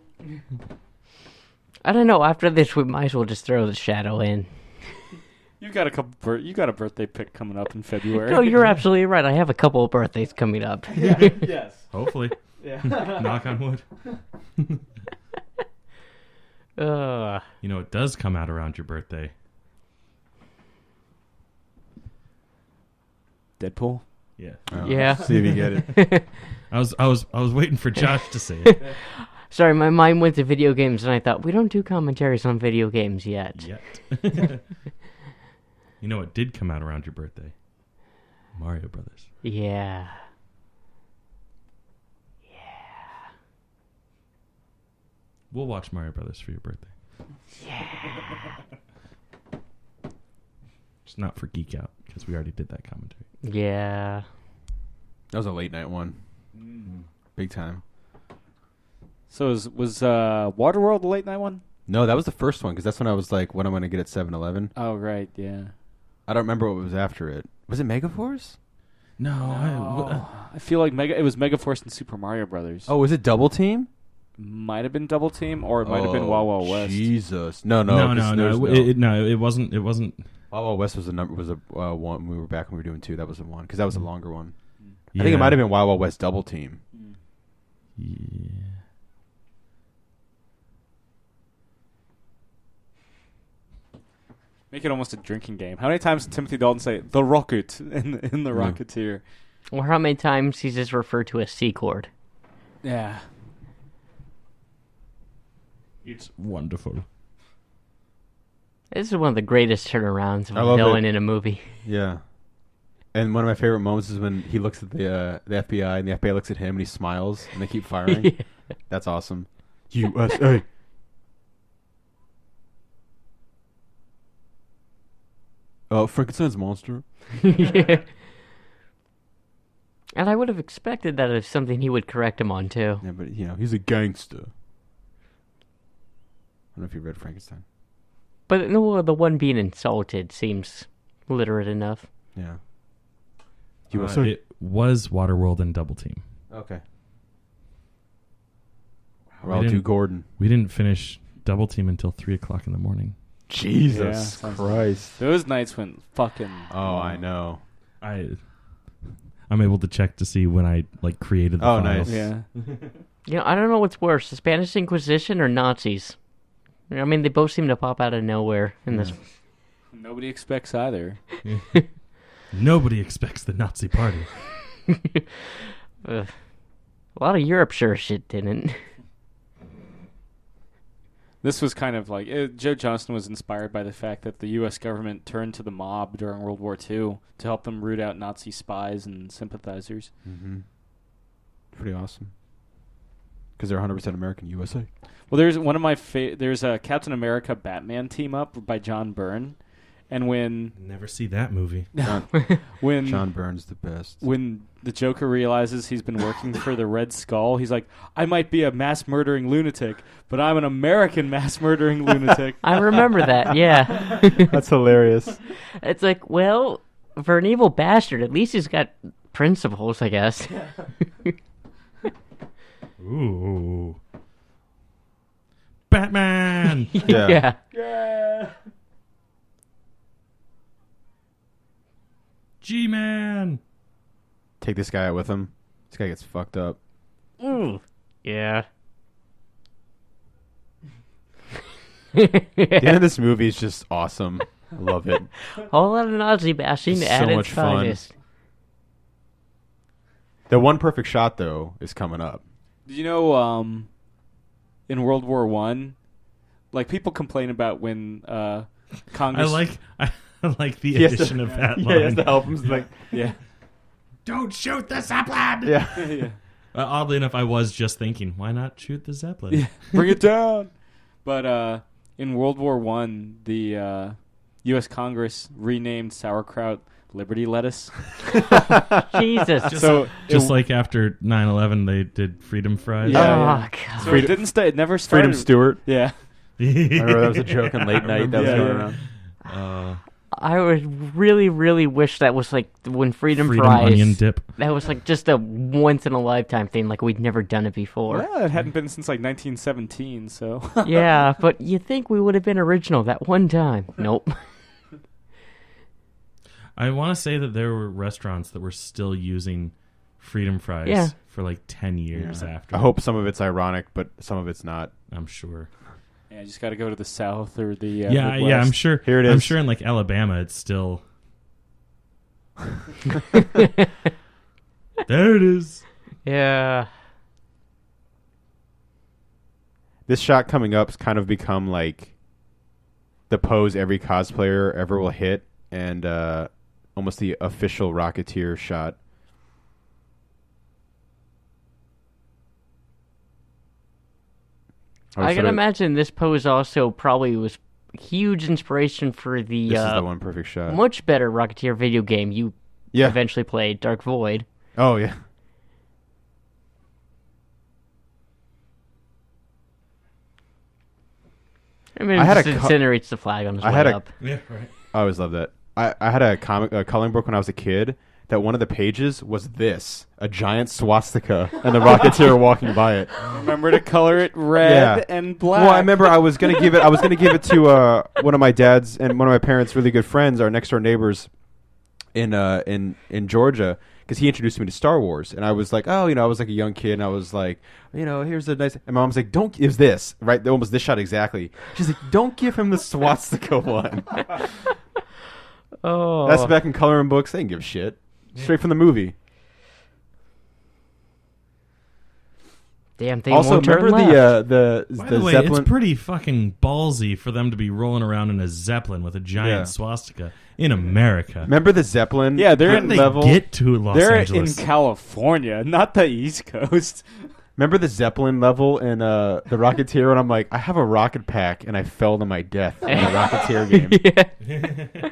[SPEAKER 4] I don't know. After this, we might as well just throw the shadow in.
[SPEAKER 1] You got a birthday pick coming up in February.
[SPEAKER 4] No, you're absolutely right. I have a couple of birthdays coming up.
[SPEAKER 1] Yes.
[SPEAKER 2] Hopefully.
[SPEAKER 1] Yeah.
[SPEAKER 2] Knock on wood. You know, it does come out around your birthday.
[SPEAKER 1] Deadpool.
[SPEAKER 2] Yeah.
[SPEAKER 4] Yeah.
[SPEAKER 3] See if you get it.
[SPEAKER 2] I was waiting for Josh to say it.
[SPEAKER 4] Sorry, my mind went to video games, and I thought, we don't do commentaries on video games yet.
[SPEAKER 2] You know what did come out around your birthday? Mario Brothers.
[SPEAKER 4] Yeah.
[SPEAKER 2] We'll watch Mario Brothers for your birthday.
[SPEAKER 4] Yeah.
[SPEAKER 2] Just not for Geek Out, because we already did that commentary.
[SPEAKER 4] Yeah.
[SPEAKER 3] That was a late night one. Big time.
[SPEAKER 1] So was Waterworld the late night one?
[SPEAKER 3] No, that was the first one because that's when I was like, what I'm going to get at 7-Eleven.
[SPEAKER 1] Oh, right, yeah.
[SPEAKER 3] I don't remember what was after it. Was it Megaforce?
[SPEAKER 2] No.
[SPEAKER 1] I feel like it was Megaforce and Super Mario Brothers.
[SPEAKER 3] Oh, was it Double Team?
[SPEAKER 1] Might have been Double Team, or it might have been Wild Wild West.
[SPEAKER 3] Jesus. No.
[SPEAKER 2] It wasn't.
[SPEAKER 3] Wild Wild West was a one. We were back when we were doing 2. That was the one because that was a longer one.
[SPEAKER 2] Yeah.
[SPEAKER 3] I think it might have been Wild Wild West Double Team.
[SPEAKER 2] Yeah.
[SPEAKER 1] Make it almost a drinking game. How many times did Timothy Dalton say the rocket in the Rocketeer?
[SPEAKER 4] Or how many times he's just referred to as C-Chord.
[SPEAKER 1] Yeah.
[SPEAKER 2] It's wonderful.
[SPEAKER 4] This is one of the greatest turnarounds of
[SPEAKER 3] I
[SPEAKER 4] a
[SPEAKER 3] love
[SPEAKER 4] villain
[SPEAKER 3] it.
[SPEAKER 4] in a movie.
[SPEAKER 3] Yeah. And one of my favorite moments is when he looks at the FBI and the FBI looks at him and he smiles and they keep firing.
[SPEAKER 4] Yeah.
[SPEAKER 3] That's awesome. USA. Frankenstein's monster.
[SPEAKER 4] Yeah. And I would have expected that as something he would correct him on, too.
[SPEAKER 3] Yeah, but he's a gangster. I don't know if you read Frankenstein.
[SPEAKER 4] But no, the one being insulted seems literate enough.
[SPEAKER 3] Yeah.
[SPEAKER 2] It was Waterworld and Double Team.
[SPEAKER 3] Okay.
[SPEAKER 2] We
[SPEAKER 3] I'll do
[SPEAKER 2] didn't-
[SPEAKER 3] Gordon.
[SPEAKER 2] We didn't finish Double Team until 3:00 in the morning.
[SPEAKER 3] Jesus
[SPEAKER 1] sounds
[SPEAKER 3] Christ.
[SPEAKER 1] Those nights went fucking...
[SPEAKER 3] Oh, I know.
[SPEAKER 2] I'm able to check to see when I created the
[SPEAKER 3] Oh,
[SPEAKER 2] files.
[SPEAKER 3] nice.
[SPEAKER 1] Yeah.
[SPEAKER 4] I don't know what's worse, the Spanish Inquisition or Nazis. I mean, they both seem to pop out of nowhere in this.
[SPEAKER 1] Nobody expects either.
[SPEAKER 2] Nobody expects the Nazi party.
[SPEAKER 4] A lot of Europe sure shit didn't.
[SPEAKER 1] This was kind of like... Joe Johnston was inspired by the fact that the U.S. government turned to the mob during World War II to help them root out Nazi spies and sympathizers.
[SPEAKER 3] Mm-hmm. Pretty awesome. Because they're 100% American USA.
[SPEAKER 1] Well, there's one of my there's a Captain America Batman team up by John Byrne, and when
[SPEAKER 2] Never see that movie.
[SPEAKER 1] when
[SPEAKER 3] John Byrne's the best.
[SPEAKER 1] when the Joker realizes he's been working for the Red Skull, he's like, I might be a mass murdering lunatic, but I'm an American mass murdering lunatic.
[SPEAKER 4] I remember that, yeah.
[SPEAKER 3] That's hilarious.
[SPEAKER 4] It's like, well, for an evil bastard, at least he's got principles, I guess.
[SPEAKER 2] Ooh. Batman!
[SPEAKER 3] Yeah.
[SPEAKER 1] Yeah.
[SPEAKER 2] G-Man!
[SPEAKER 3] Take this guy out with him. This guy gets fucked up.
[SPEAKER 4] Yeah.
[SPEAKER 3] The end of this movie is just awesome. I love it.
[SPEAKER 4] Whole lot of Nazi bashing
[SPEAKER 3] It's
[SPEAKER 4] at
[SPEAKER 3] so
[SPEAKER 4] its
[SPEAKER 3] much fun.
[SPEAKER 4] finest.
[SPEAKER 3] The one perfect shot, though, is coming up.
[SPEAKER 1] Did you know in World War I, people complain about when Congress...
[SPEAKER 2] I like the
[SPEAKER 3] He has
[SPEAKER 2] addition
[SPEAKER 3] to-
[SPEAKER 2] of that
[SPEAKER 3] Yeah, he has
[SPEAKER 2] line.
[SPEAKER 3] to help him. Like,
[SPEAKER 1] Yeah.
[SPEAKER 2] Don't shoot the Zeppelin!
[SPEAKER 3] yeah.
[SPEAKER 1] Yeah.
[SPEAKER 2] Oddly enough, I was just thinking, why not shoot the Zeppelin?
[SPEAKER 1] Yeah. Bring it down. But in World War I, the U.S. Congress renamed sauerkraut Liberty lettuce.
[SPEAKER 4] Jesus.
[SPEAKER 2] Just like after 9/11, they did freedom fries.
[SPEAKER 1] Yeah.
[SPEAKER 4] Oh, God.
[SPEAKER 1] So it didn't stay. It never started.
[SPEAKER 3] Freedom Stewart.
[SPEAKER 1] Yeah.
[SPEAKER 3] I remember that was a joke on late night that was
[SPEAKER 1] Yeah,
[SPEAKER 3] going
[SPEAKER 1] yeah.
[SPEAKER 3] around.
[SPEAKER 4] I would really, really wish that was like when Freedom
[SPEAKER 2] Freedom
[SPEAKER 4] Fries.
[SPEAKER 2] onion dip.
[SPEAKER 4] That was like just a once in a lifetime thing, like we'd never done it before.
[SPEAKER 1] Well, it hadn't been since 1917. So.
[SPEAKER 4] Yeah, but you think we would have been original that one time? Nope.
[SPEAKER 2] I want to say that there were restaurants that were still using freedom fries
[SPEAKER 4] Yeah.
[SPEAKER 2] for 10 years after.
[SPEAKER 3] I hope some of it's ironic, but some of it's not.
[SPEAKER 2] I'm sure.
[SPEAKER 1] Yeah, you just got to go to the south or the
[SPEAKER 2] yeah.
[SPEAKER 1] Midwest.
[SPEAKER 2] I'm sure.
[SPEAKER 3] Here it is.
[SPEAKER 2] I'm sure in like Alabama, it's still. There it is.
[SPEAKER 4] Yeah.
[SPEAKER 3] This shot coming up's kind of become like the pose every cosplayer ever will hit, and almost the official Rocketeer shot.
[SPEAKER 4] I can imagine this pose also probably was huge inspiration for the,
[SPEAKER 3] This is the one perfect shot.
[SPEAKER 4] much better Rocketeer video game you eventually played, Dark Void.
[SPEAKER 3] Oh, yeah.
[SPEAKER 4] I mean,
[SPEAKER 3] I had
[SPEAKER 4] it just incinerates the flag on his way up.
[SPEAKER 2] Yeah, right.
[SPEAKER 3] I always loved that. I had a coloring book when I was a kid that one of the pages was this, a giant swastika, and the Rocketeer walking by it.
[SPEAKER 1] Remember to color it red and black.
[SPEAKER 3] Well, I remember I was gonna give it to one of my dad's and one of my parents' really good friends, our next door neighbors in Georgia, because he introduced me to Star Wars, and I was like, oh, I was like a young kid, and I was like, here's a nice. And my mom's like, don't. It was this right? Almost this shot exactly. She's like, don't give him the swastika one.
[SPEAKER 4] Oh,
[SPEAKER 3] That's back in coloring books. They didn't give a shit. Straight from the movie.
[SPEAKER 4] damn thing!
[SPEAKER 3] Also,
[SPEAKER 4] won't turn
[SPEAKER 3] remember
[SPEAKER 4] left.
[SPEAKER 2] By
[SPEAKER 3] the
[SPEAKER 2] the way,
[SPEAKER 3] Zeppelin?
[SPEAKER 2] it's pretty fucking ballsy for them to be rolling around in a Zeppelin with a giant
[SPEAKER 3] Yeah.
[SPEAKER 2] swastika in America.
[SPEAKER 3] Remember the Zeppelin?
[SPEAKER 1] Yeah, they're
[SPEAKER 2] How
[SPEAKER 1] in
[SPEAKER 2] did they
[SPEAKER 1] level.
[SPEAKER 2] get to Los
[SPEAKER 1] They're
[SPEAKER 2] Angeles?
[SPEAKER 1] in California, not the East Coast.
[SPEAKER 3] Remember the Zeppelin level in the Rocketeer? And I'm like, I have a rocket pack, and I fell to my death in the Rocketeer game.
[SPEAKER 4] Yeah.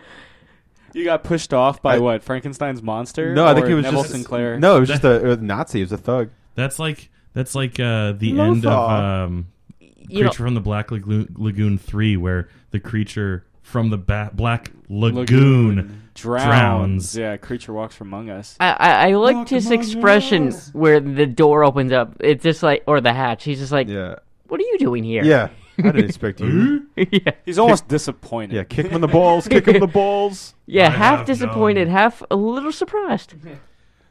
[SPEAKER 1] You got pushed off by what? Frankenstein's monster?
[SPEAKER 3] No, I think
[SPEAKER 1] Or
[SPEAKER 3] it was
[SPEAKER 1] Neville
[SPEAKER 3] just
[SPEAKER 1] Sinclair.
[SPEAKER 3] No, it was just a Nazi. It was a thug.
[SPEAKER 2] That's like the end of Creature from the Black Lagoon 3, where the creature from the Black Lagoon drowns.
[SPEAKER 1] Yeah, creature walks among us.
[SPEAKER 4] I liked
[SPEAKER 2] Walk
[SPEAKER 4] his
[SPEAKER 2] among
[SPEAKER 4] expression
[SPEAKER 2] us.
[SPEAKER 4] where the door opens up. It's just like, or the hatch. He's just like,
[SPEAKER 3] Yeah.
[SPEAKER 4] what are you doing here?
[SPEAKER 3] Yeah. I didn't expect you.
[SPEAKER 4] yeah.
[SPEAKER 1] He's almost disappointed.
[SPEAKER 3] Yeah, kick him in the balls. Kick him in the balls.
[SPEAKER 4] Yeah,
[SPEAKER 2] I
[SPEAKER 4] half
[SPEAKER 2] have
[SPEAKER 4] disappointed,
[SPEAKER 2] known.
[SPEAKER 4] half a little surprised.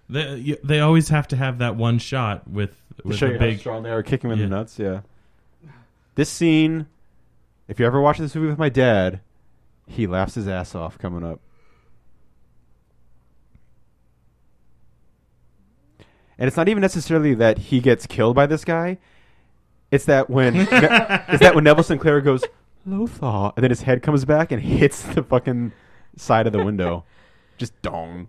[SPEAKER 2] They always have to have that one shot with
[SPEAKER 3] To show
[SPEAKER 2] the
[SPEAKER 3] you how
[SPEAKER 2] big.
[SPEAKER 3] strong they are. Kick him in
[SPEAKER 2] Yeah.
[SPEAKER 3] the nuts. Yeah. This scene, if you ever watch this movie with my dad, he laughs his ass off coming up. And it's not even necessarily that he gets killed by this guy. It's that when Neville Sinclair goes, Lothar, and then his head comes back and hits the fucking side of the window. Just dong.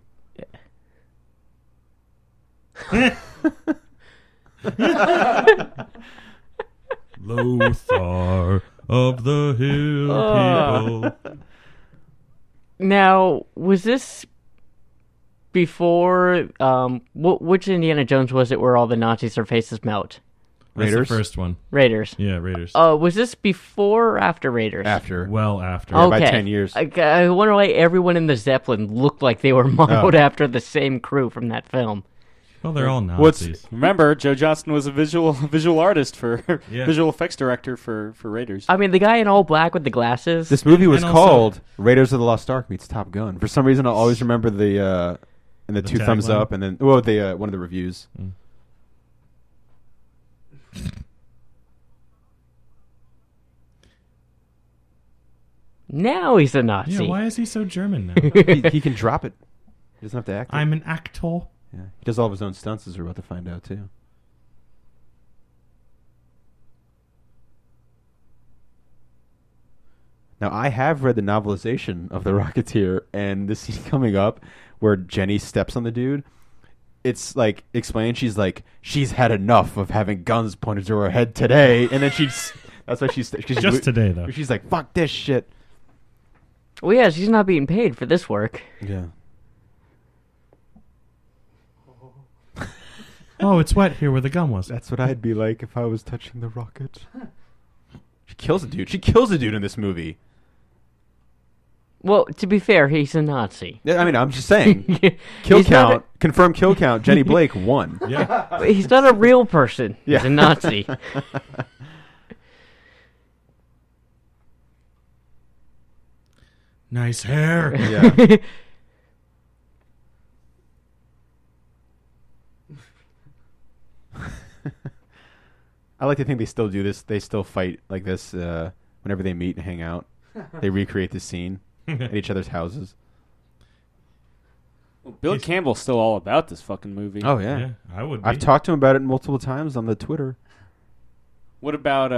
[SPEAKER 2] Lothar of the Hill people.
[SPEAKER 4] Now, was this before, which Indiana Jones was it where all the Nazis' their faces melt?
[SPEAKER 2] That's the
[SPEAKER 3] Raiders?
[SPEAKER 2] first one.
[SPEAKER 4] Raiders.
[SPEAKER 2] Yeah, Raiders.
[SPEAKER 4] Was this before or after Raiders?
[SPEAKER 3] After.
[SPEAKER 2] Well after.
[SPEAKER 3] Yeah, by
[SPEAKER 4] Okay.
[SPEAKER 3] 10 years.
[SPEAKER 4] I wonder why everyone in the Zeppelin looked like they were modeled
[SPEAKER 3] Oh.
[SPEAKER 4] after the same crew from that film.
[SPEAKER 2] Well, they're all
[SPEAKER 3] What's-
[SPEAKER 2] Nazis.
[SPEAKER 1] Remember, Joe Johnston was a visual artist for
[SPEAKER 2] Yeah.
[SPEAKER 1] visual effects director for Raiders.
[SPEAKER 4] I mean, the guy in all black with the glasses.
[SPEAKER 3] This movie was
[SPEAKER 2] And also-
[SPEAKER 3] called Raiders of the Lost Ark meets Top Gun. For some reason, I'll always remember the two thumbs
[SPEAKER 2] tagline?
[SPEAKER 3] up, and then the one of the reviews.
[SPEAKER 2] Mm.
[SPEAKER 4] Now he's a Nazi.
[SPEAKER 2] Yeah, why is he so German now?
[SPEAKER 3] he can drop it. He doesn't have to act.
[SPEAKER 2] I'm an actor.
[SPEAKER 3] Yeah. He does all of his own stunts, as we're about to find out too. Now, I have read the novelization of The Rocketeer, and the scene coming up where Jenny steps on the dude, it's like explained. She's had enough of having guns pointed to her head today, and then that's why she's
[SPEAKER 2] Just today, though.
[SPEAKER 3] She's like, "Fuck this shit."
[SPEAKER 4] Well, yeah, she's not being paid for this work.
[SPEAKER 3] Yeah.
[SPEAKER 2] Oh, it's wet here where the gun was.
[SPEAKER 3] That's what I'd be like if I was touching the rocket. She kills a dude. She kills a dude in this movie.
[SPEAKER 4] Well, to be fair, he's a Nazi.
[SPEAKER 3] Yeah, I mean, I'm just saying. Kill
[SPEAKER 4] He's not
[SPEAKER 3] count, confirmed kill count. Jenny Blake won.
[SPEAKER 2] Yeah.
[SPEAKER 4] He's not a real person.
[SPEAKER 3] Yeah.
[SPEAKER 4] He's a Nazi.
[SPEAKER 2] Nice hair.
[SPEAKER 3] Yeah. I like to think they still do this. They still fight like this whenever they meet and hang out. They recreate this scene at each other's houses.
[SPEAKER 1] Well, Bill Campbell's still all about this fucking movie.
[SPEAKER 3] Oh yeah,
[SPEAKER 2] I would.
[SPEAKER 3] I've talked to him about it multiple times on the Twitter.
[SPEAKER 1] What about,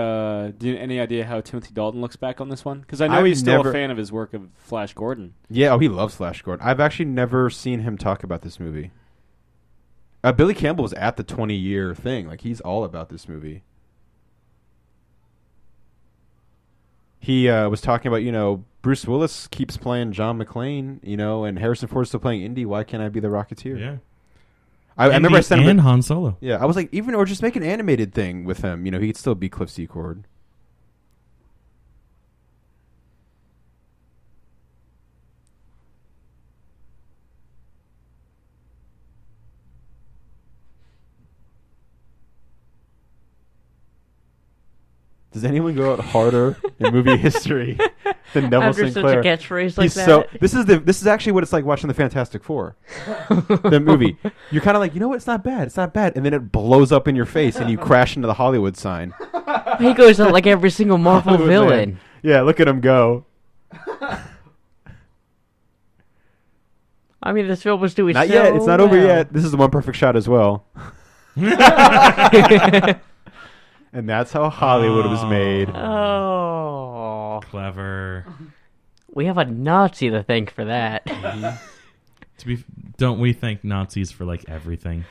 [SPEAKER 1] any idea how Timothy Dalton looks back on this one? Because I know
[SPEAKER 3] I've
[SPEAKER 1] he's still
[SPEAKER 3] never-
[SPEAKER 1] a fan of his work of Flash Gordon.
[SPEAKER 3] Yeah, he loves Flash Gordon. I've actually never seen him talk about this movie. Billy Campbell was at the 20-year thing. Like, he's all about this movie. He was talking about, Bruce Willis keeps playing John McClane, and Harrison Ford's still playing Indy. Why can't I be the Rocketeer?
[SPEAKER 2] Yeah.
[SPEAKER 3] I remember I sent him
[SPEAKER 2] and Han Solo.
[SPEAKER 3] Yeah, I was like, or just make an animated thing with him. He could still be Cliff Secord. Does anyone go out harder in movie history than Neville
[SPEAKER 4] After
[SPEAKER 3] Sinclair?
[SPEAKER 4] such a catchphrase like
[SPEAKER 3] He's
[SPEAKER 4] that.
[SPEAKER 3] This is actually what it's like watching the Fantastic Four, the movie. You're kind of like, it's not bad, and then it blows up in your face, and you crash into the Hollywood sign.
[SPEAKER 4] He goes out like every single Marvel
[SPEAKER 3] Hollywood
[SPEAKER 4] villain.
[SPEAKER 3] man. Yeah, look at him go.
[SPEAKER 4] I mean, this film was doing
[SPEAKER 3] Not
[SPEAKER 4] so
[SPEAKER 3] yet. It's not over
[SPEAKER 4] well.
[SPEAKER 3] yet. This is the one perfect shot as well. And that's how Hollywood was made.
[SPEAKER 4] Oh.
[SPEAKER 2] Clever.
[SPEAKER 4] We have a Nazi to thank for that.
[SPEAKER 2] Don't we thank Nazis for like everything?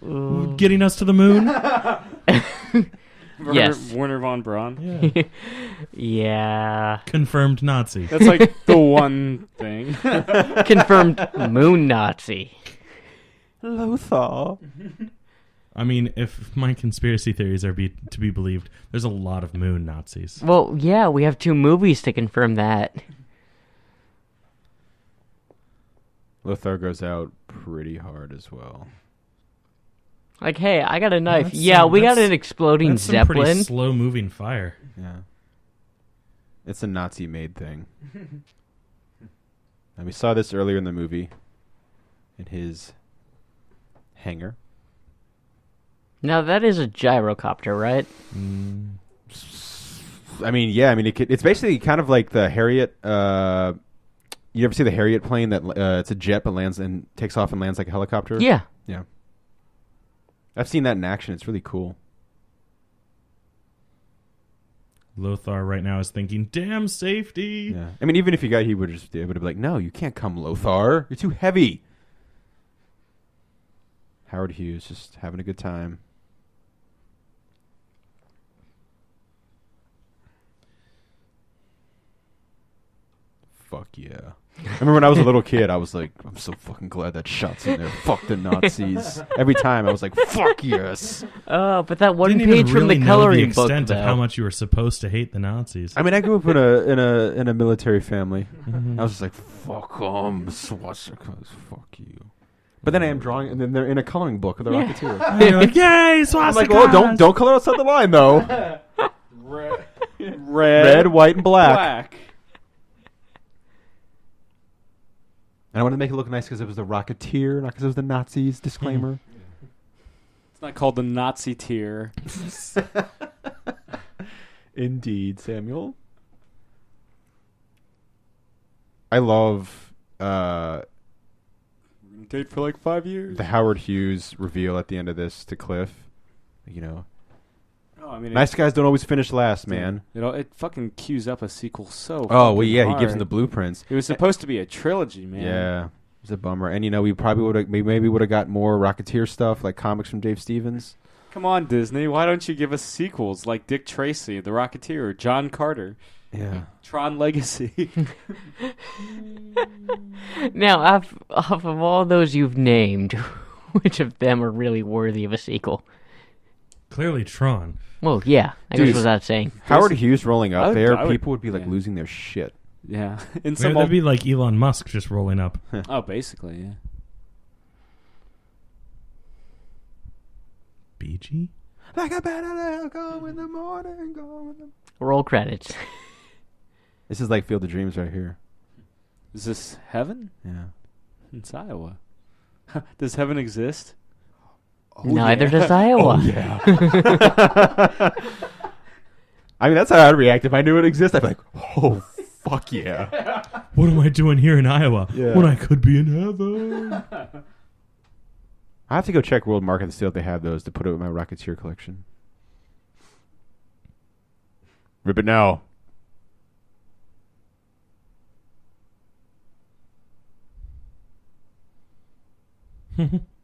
[SPEAKER 4] Ooh.
[SPEAKER 2] Getting us to the moon?
[SPEAKER 4] Yes.
[SPEAKER 1] Werner von Braun.
[SPEAKER 2] Yeah.
[SPEAKER 4] Yeah.
[SPEAKER 2] Confirmed Nazi.
[SPEAKER 1] That's like the one thing.
[SPEAKER 4] Confirmed moon Nazi.
[SPEAKER 3] Lothar.
[SPEAKER 2] I mean, if my conspiracy theories are to be believed, there's a lot of moon Nazis.
[SPEAKER 4] Well, yeah, we have 2 movies to confirm that.
[SPEAKER 3] Lothar goes out pretty hard as well.
[SPEAKER 4] Like, hey, I got a knife.
[SPEAKER 2] That's
[SPEAKER 4] Yeah,
[SPEAKER 2] some-
[SPEAKER 4] we got
[SPEAKER 2] that's-
[SPEAKER 4] an exploding
[SPEAKER 2] That's some pretty
[SPEAKER 4] Zeppelin.
[SPEAKER 2] slow-moving fire.
[SPEAKER 3] Yeah. It's a Nazi-made thing. And we saw this earlier in the movie. In his hangar.
[SPEAKER 4] Now, that is a gyrocopter, right?
[SPEAKER 3] I mean, yeah. I mean, it's basically kind of like the Harriet. You ever see the Harriet plane that it's a jet but lands and takes off and lands like a helicopter?
[SPEAKER 4] Yeah.
[SPEAKER 3] Yeah. I've seen that in action. It's really cool.
[SPEAKER 2] Lothar right now is thinking, damn safety.
[SPEAKER 3] Yeah. I mean, even if he would have been like, no, you can't come, Lothar. You're too heavy. Howard Hughes just having a good time. Fuck yeah. I remember when I was a little kid, I was like, I'm so fucking glad that shot's in there. Fuck the Nazis. Every time I was like, fuck yes.
[SPEAKER 4] But that one
[SPEAKER 2] Didn't
[SPEAKER 4] page
[SPEAKER 2] even
[SPEAKER 4] from
[SPEAKER 2] really
[SPEAKER 4] the
[SPEAKER 2] know
[SPEAKER 4] coloring
[SPEAKER 2] the
[SPEAKER 4] book,
[SPEAKER 2] extent of
[SPEAKER 4] though.
[SPEAKER 2] how much you were supposed to hate the Nazis.
[SPEAKER 3] I mean, I grew up in a military family. I was just like, fuck them, swastikas, fuck you. But then I am drawing, and then they're in a coloring book of the
[SPEAKER 4] Yeah.
[SPEAKER 3] Rocketeer.
[SPEAKER 2] And you're like, yay, swastikas!
[SPEAKER 3] I'm like, oh, don't color outside the line though. Red, white, and black. And I wanted to make it look nice because it was the Rocketeer, not because it was the Nazis. Disclaimer.
[SPEAKER 1] It's not called the Nazi tier.
[SPEAKER 3] Indeed, Samuel. I love
[SPEAKER 1] Date for like 5 years.
[SPEAKER 3] the Howard Hughes reveal at the end of this to Cliff. You know,
[SPEAKER 1] Oh, I mean,
[SPEAKER 3] nice guys don't always finish last, man.
[SPEAKER 1] it fucking cues up a sequel so.
[SPEAKER 3] Oh well,
[SPEAKER 1] fucking
[SPEAKER 3] yeah, he
[SPEAKER 1] hard.
[SPEAKER 3] gives him the blueprints.
[SPEAKER 1] It was supposed to be a trilogy, man.
[SPEAKER 3] Yeah, it's a bummer. And we probably would have maybe would have got more Rocketeer stuff, like comics from Dave Stevens.
[SPEAKER 1] Come on, Disney. Why don't you give us sequels like Dick Tracy, The Rocketeer, or John Carter,
[SPEAKER 3] Yeah.
[SPEAKER 1] Tron Legacy?
[SPEAKER 4] Now, off of all those you've named, which of them are really worthy of a sequel?
[SPEAKER 2] Clearly Tron.
[SPEAKER 4] Well, yeah, I
[SPEAKER 3] Dude,
[SPEAKER 4] guess without saying.
[SPEAKER 3] Howard Hughes rolling up there,
[SPEAKER 1] I would-
[SPEAKER 3] people would be like
[SPEAKER 1] yeah.
[SPEAKER 3] losing their shit.
[SPEAKER 1] Yeah, in
[SPEAKER 2] Maybe
[SPEAKER 1] some
[SPEAKER 2] that'd be like Elon Musk just rolling up.
[SPEAKER 1] oh, basically, yeah.
[SPEAKER 2] BG?
[SPEAKER 3] Like a better go in the morning, go in the...
[SPEAKER 4] Roll credits.
[SPEAKER 3] This is like Field of Dreams right here.
[SPEAKER 1] Is this heaven?
[SPEAKER 3] Yeah.
[SPEAKER 1] It's Iowa. Does heaven exist?
[SPEAKER 4] Neither does Iowa.
[SPEAKER 3] Oh, yeah. I mean, that's how I'd react if I knew it existed. I'd be like, oh, fuck yeah.
[SPEAKER 2] What am I doing here in Iowa
[SPEAKER 3] Yeah.
[SPEAKER 2] when I could be in heaven?
[SPEAKER 3] I have to go check World Market to see if they have those to put it in my Rocketeer collection. Rip it now.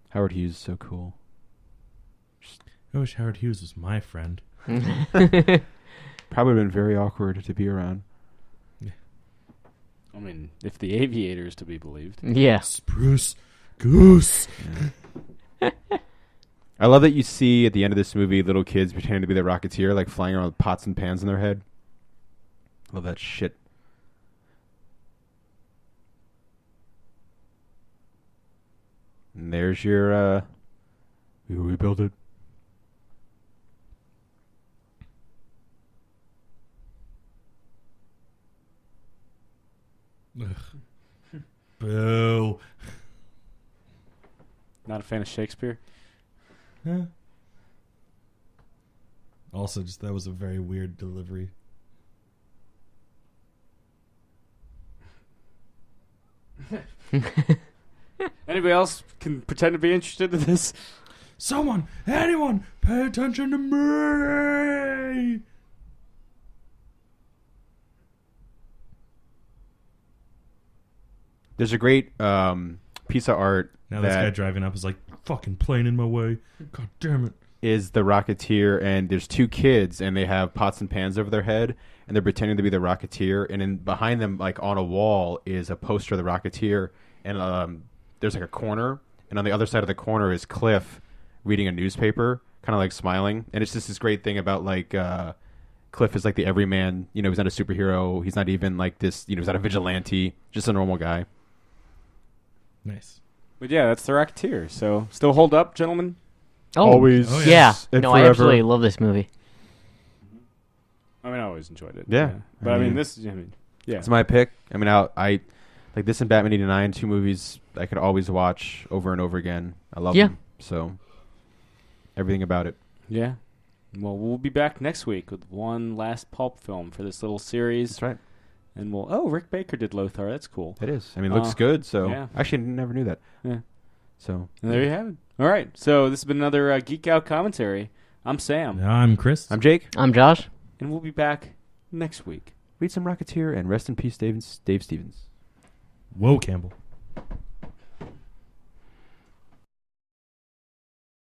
[SPEAKER 3] Howard Hughes is so cool.
[SPEAKER 2] I wish Howard Hughes was my friend.
[SPEAKER 3] Probably been very awkward to be around.
[SPEAKER 1] I mean, if the Aviator is to be believed.
[SPEAKER 4] Yeah.
[SPEAKER 2] Spruce Goose.
[SPEAKER 3] I love that you see at the end of this movie little kids pretending to be the Rocketeer, like flying around with pots and pans in their head. Love that shit. And there's your, we rebuild it.
[SPEAKER 2] Boo.
[SPEAKER 1] Not a fan of Shakespeare.
[SPEAKER 2] Huh? Also, just that was a very weird delivery.
[SPEAKER 1] Anybody else can pretend to be interested in this?
[SPEAKER 2] Someone, anyone, pay attention to me.
[SPEAKER 3] There's a great piece of art
[SPEAKER 2] Now this guy
[SPEAKER 3] that
[SPEAKER 2] driving up is like, fucking plane in my way. God damn it.
[SPEAKER 3] is the Rocketeer, and there's two kids, and they have pots and pans over their head, and they're pretending to be the Rocketeer, and then behind them, like on a wall, is a poster of the Rocketeer, and there's like a corner, and on the other side of the corner is Cliff reading a newspaper, kind of like smiling, and it's just this great thing about like Cliff is like the everyman, you know, he's not a superhero, he's not even like this, you know, he's not a vigilante, just a normal guy.
[SPEAKER 2] Nice.
[SPEAKER 1] But yeah, that's the Rocketeer. So still hold up, gentlemen?
[SPEAKER 4] Oh,
[SPEAKER 3] Always.
[SPEAKER 2] Oh,
[SPEAKER 4] yeah.
[SPEAKER 3] and
[SPEAKER 4] No, I
[SPEAKER 3] forever.
[SPEAKER 4] absolutely love this movie.
[SPEAKER 1] I mean, I always enjoyed it.
[SPEAKER 3] Yeah.
[SPEAKER 1] But I mean, this, yeah.
[SPEAKER 3] It's my pick. I mean, I like this and Batman '89, two movies I could always watch over and over again. I love them. So everything about it.
[SPEAKER 1] Yeah. Well, we'll be back next week with one last pulp film for this little series.
[SPEAKER 3] That's right.
[SPEAKER 1] And Rick Baker did Lothar. That's cool.
[SPEAKER 3] It is. I mean, it looks good. So
[SPEAKER 1] yeah.
[SPEAKER 3] actually, I never knew that.
[SPEAKER 1] Yeah.
[SPEAKER 3] So
[SPEAKER 1] And there you have it. All right. So this has been another Geek Out commentary. I'm Sam.
[SPEAKER 2] I'm Chris.
[SPEAKER 3] I'm Jake.
[SPEAKER 4] I'm Josh.
[SPEAKER 1] And we'll be back next week.
[SPEAKER 3] Read some Rocketeer and rest in peace, Dave Stevens.
[SPEAKER 2] Whoa, Campbell.